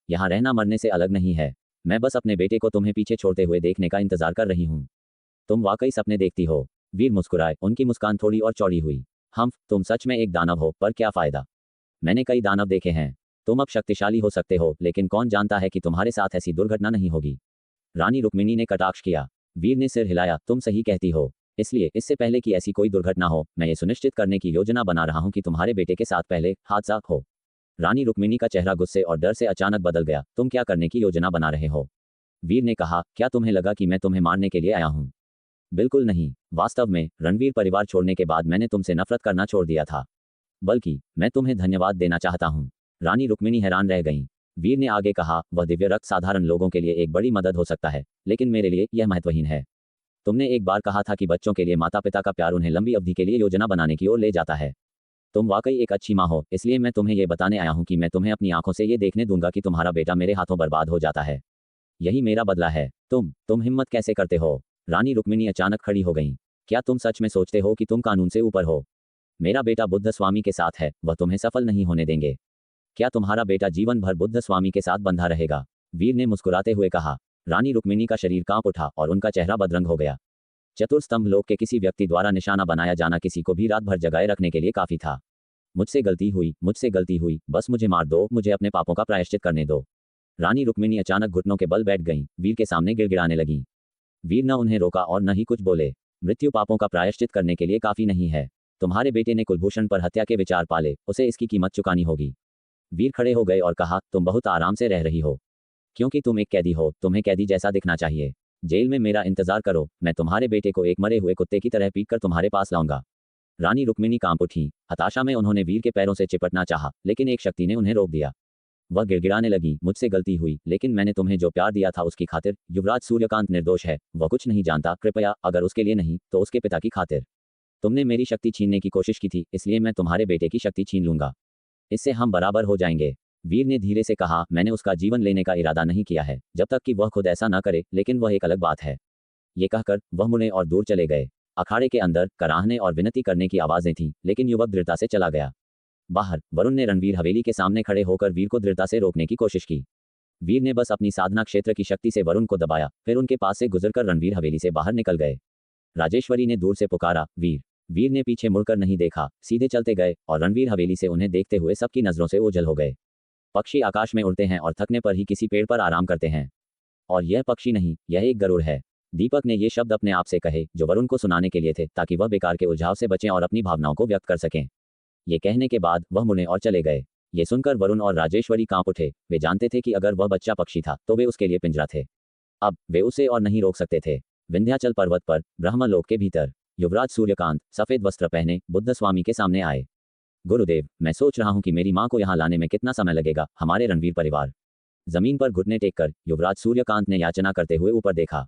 यहाँ रहना मरने से अलग नहीं है। मैं बस अपने बेटे को तुम्हें पीछे छोड़ते हुए देखने का इंतजार कर रही हूँ। तुम वाकई सपने देखती हो। वीर मुस्कुराए, उनकी मुस्कान थोड़ी और चौड़ी हुई। तुम सच में एक दानव हो, पर क्या फायदा? मैंने कई दानव देखे हैं। तुम अब शक्तिशाली हो सकते हो, लेकिन कौन जानता है कि तुम्हारे साथ ऐसी दुर्घटना नहीं होगी। रानी रुक्मिणी ने कटाक्ष किया। वीर ने सिर हिलाया, तुम सही कहती हो। इसलिए इससे पहले कि ऐसी कोई दुर्घटना हो, मैं ये सुनिश्चित करने की योजना बना रहा हूं कि तुम्हारे बेटे के साथ पहले हादसा हो। रानी रुक्मिणी का चेहरा गुस्से और डर से अचानक बदल गया। तुम क्या करने की योजना बना रहे हो? वीर ने कहा, क्या तुम्हें लगा कि मैं तुम्हें मारने के लिए आया हूं? बिल्कुल नहीं। वास्तव में रणवीर परिवार छोड़ने के बाद मैंने तुमसे नफरत करना छोड़ दिया था। बल्कि मैं तुम्हें धन्यवाद देना चाहता हूं। रानी रुक्मिणी हैरान रह गईं। वीर ने आगे कहा, वह दिव्य रक्त साधारण लोगों के लिए एक बड़ी मदद हो सकता है, लेकिन मेरे लिए यह महत्वहीन है। तुमने एक बार कहा था कि बच्चों के लिए माता पिता का प्यार उन्हें लंबी अवधि के लिए योजना बनाने की ओर ले जाता है। तुम वाकई एक अच्छी माँ हो, इसलिए मैं तुम्हें ये बताने आया हूँ कि मैं तुम्हें अपनी आंखों से ये देखने दूंगा कि तुम्हारा बेटा मेरे हाथों बर्बाद हो जाता है। यही मेरा बदला है। तुम हिम्मत कैसे करते हो? रानी रुक्मिणी अचानक खड़ी हो गईं। क्या तुम सच में सोचते हो कि तुम कानून से ऊपर हो? मेरा बेटा बुद्ध स्वामी के साथ है, वह तुम्हें सफल नहीं होने देंगे। क्या तुम्हारा बेटा जीवन भर बुद्ध स्वामी के साथ बंधा रहेगा? वीर ने मुस्कुराते हुए कहा। रानी रुक्मिणी का शरीर कांप उठा और उनका चेहरा बदरंग हो गया। चतुर्स्तंभ लोक के किसी व्यक्ति द्वारा निशाना बनाया जाना किसी को भी रात भर जगाए रखने के लिए काफी था। मुझसे गलती हुई, बस मुझे मार दो, मुझे अपने पापों का प्रायश्चित करने दो। रानी रुक्मिणी अचानक घुटनों के बल बैठ गईं, वीर के सामने गिड़गिड़ाने लगीं। वीर न उन्हें रोका और न ही कुछ बोले। मृत्यु पापों का प्रायश्चित करने के लिए काफी नहीं है। तुम्हारे बेटे ने कुलभूषण पर हत्या के विचार पाले, उसे इसकी कीमत चुकानी होगी। वीर खड़े हो गए और कहा, तुम बहुत आराम से रह रही हो, क्योंकि तुम एक कैदी हो। तुम्हें कैदी जैसा दिखना चाहिए। जेल में मेरा इंतजार करो, मैं तुम्हारे बेटे को एक मरे हुए कुत्ते की तरह पीट कर तुम्हारे पास लाऊंगा। रानी रुक्मिणी कांप उठी। हताशा में उन्होंने वीर के पैरों से चिपटना चाहा, लेकिन एक शक्ति ने उन्हें रोक दिया। वह गिड़गिड़ाने लगी, मुझसे गलती हुई, लेकिन मैंने तुम्हें जो प्यार दिया था उसकी खातिर। युवराज सूर्यकांत निर्दोष है, वह कुछ नहीं जानता। कृपया, अगर उसके लिए नहीं तो उसके पिता की खातिर। तुमने मेरी शक्ति छीनने की कोशिश की थी, इसलिए मैं तुम्हारे बेटे की शक्ति छीन लूंगा। इससे हम बराबर हो जाएंगे। वीर ने धीरे से कहा, मैंने उसका जीवन लेने का इरादा नहीं किया है, जब तक कि वह खुद ऐसा न करे, लेकिन वह एक अलग बात है। ये कहकर वह मुड़े और दूर चले गए। अखाड़े के अंदर कराहने और विनती करने की आवाजें थीं, लेकिन युवक दृढ़ता से चला गया। बाहर वरुण ने रणवीर हवेली के सामने खड़े होकर वीर को दृढ़ता से रोकने की कोशिश की। वीर ने बस अपनी साधना क्षेत्र की शक्ति से वरुण को दबाया, फिर उनके पास से गुजरकर रणवीर हवेली से बाहर निकल गए। राजेश्वरी ने दूर से पुकारा, वीर। वीर ने पीछे मुड़कर नहीं देखा, सीधे चलते गए और रणवीर हवेली से उन्हें देखते हुए सबकी नजरों से ओझल हो गए। पक्षी आकाश में उड़ते हैं और थकने पर ही किसी पेड़ पर आराम करते हैं, और यह पक्षी नहीं, यह एक गरुड़ है। दीपक ने ये शब्द अपने आप से कहे, जो वरुण को सुनाने के लिए थे, ताकि वह बेकार के उलझाव से बचें और अपनी भावनाओं को व्यक्त कर सकें। ये कहने के बाद वह मुड़े और चले गए। ये सुनकर वरुण और राजेश्वरी कांप उठे। वे जानते थे कि अगर वह बच्चा पक्षी था तो वे उसके लिए पिंजरा थे। अब वे उसे और नहीं रोक सकते थे। विंध्याचल पर्वत पर ब्रह्मलोक के भीतर युवराज सूर्यकांत सफेद वस्त्र पहने बुद्ध स्वामी के सामने आए। गुरुदेव, मैं सोच रहा हूं कि मेरी मां को यहां लाने में कितना समय लगेगा। हमारे रणवीर परिवार। जमीन पर घुटने टेककर युवराज सूर्यकांत ने याचना करते हुए ऊपर देखा।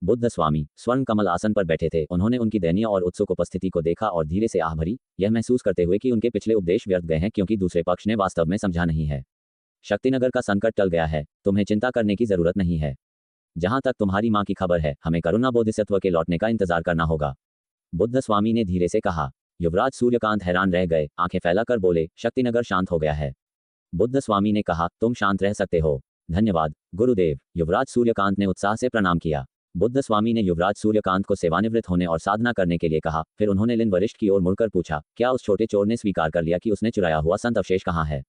बुद्ध स्वामी स्वर्ण कमल आसन पर बैठे थे। उन्होंने उनकी दयनीय और उत्सुक उपस्थिति को देखा और धीरे से आह भरी, यह महसूस करते हुए कि उनके पिछले उपदेश व्यर्थ गए हैं, क्योंकि दूसरे पक्ष ने वास्तव में समझा नहीं है। शक्तिनगर का संकट टल गया है, तुम्हें चिंता करने की जरूरत नहीं है। जहां तक तुम्हारी माँ की खबर है, हमें करुणा बोधिसत्व के लौटने का इंतजार करना होगा। बुद्ध स्वामी ने धीरे से कहा। युवराज सूर्यकांत हैरान रह गए, आंखें फैलाकर बोले, शक्तिनगर शांत हो गया है। बुद्ध स्वामी ने कहा, तुम शांत रह सकते हो। धन्यवाद गुरुदेव। युवराज सूर्यकांत ने उत्साह से प्रणाम किया। बुद्ध स्वामी ने युवराज सूर्यकांत को सेवानिवृत्त होने और साधना करने के लिए कहा। फिर उन्होंने लिन वरिष्ठ की ओर मुड़कर पूछा, क्या उस छोटे चोर ने स्वीकार कर लिया कि उसने चुराया हुआ संत अवशेष कहाँ है?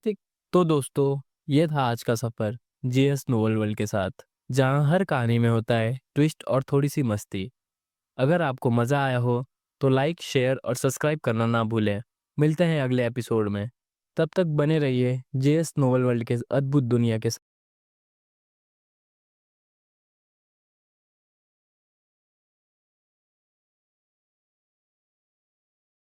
ठीक। तो दोस्तों, ये था आज का सफ़र जेएस नोवेल वर्ल्ड के साथ, जहाँ हर कहानी में होता है ट्विस्ट और थोड़ी सी मस्ती। अगर आपको मज़ा आया हो तो लाइक, शेयर और सब्सक्राइब करना ना भूलें। मिलते हैं अगले एपिसोड में। तब तक बने रहिए जेएस नोवेल वर्ल्ड के अद्भुत दुनिया के साथ।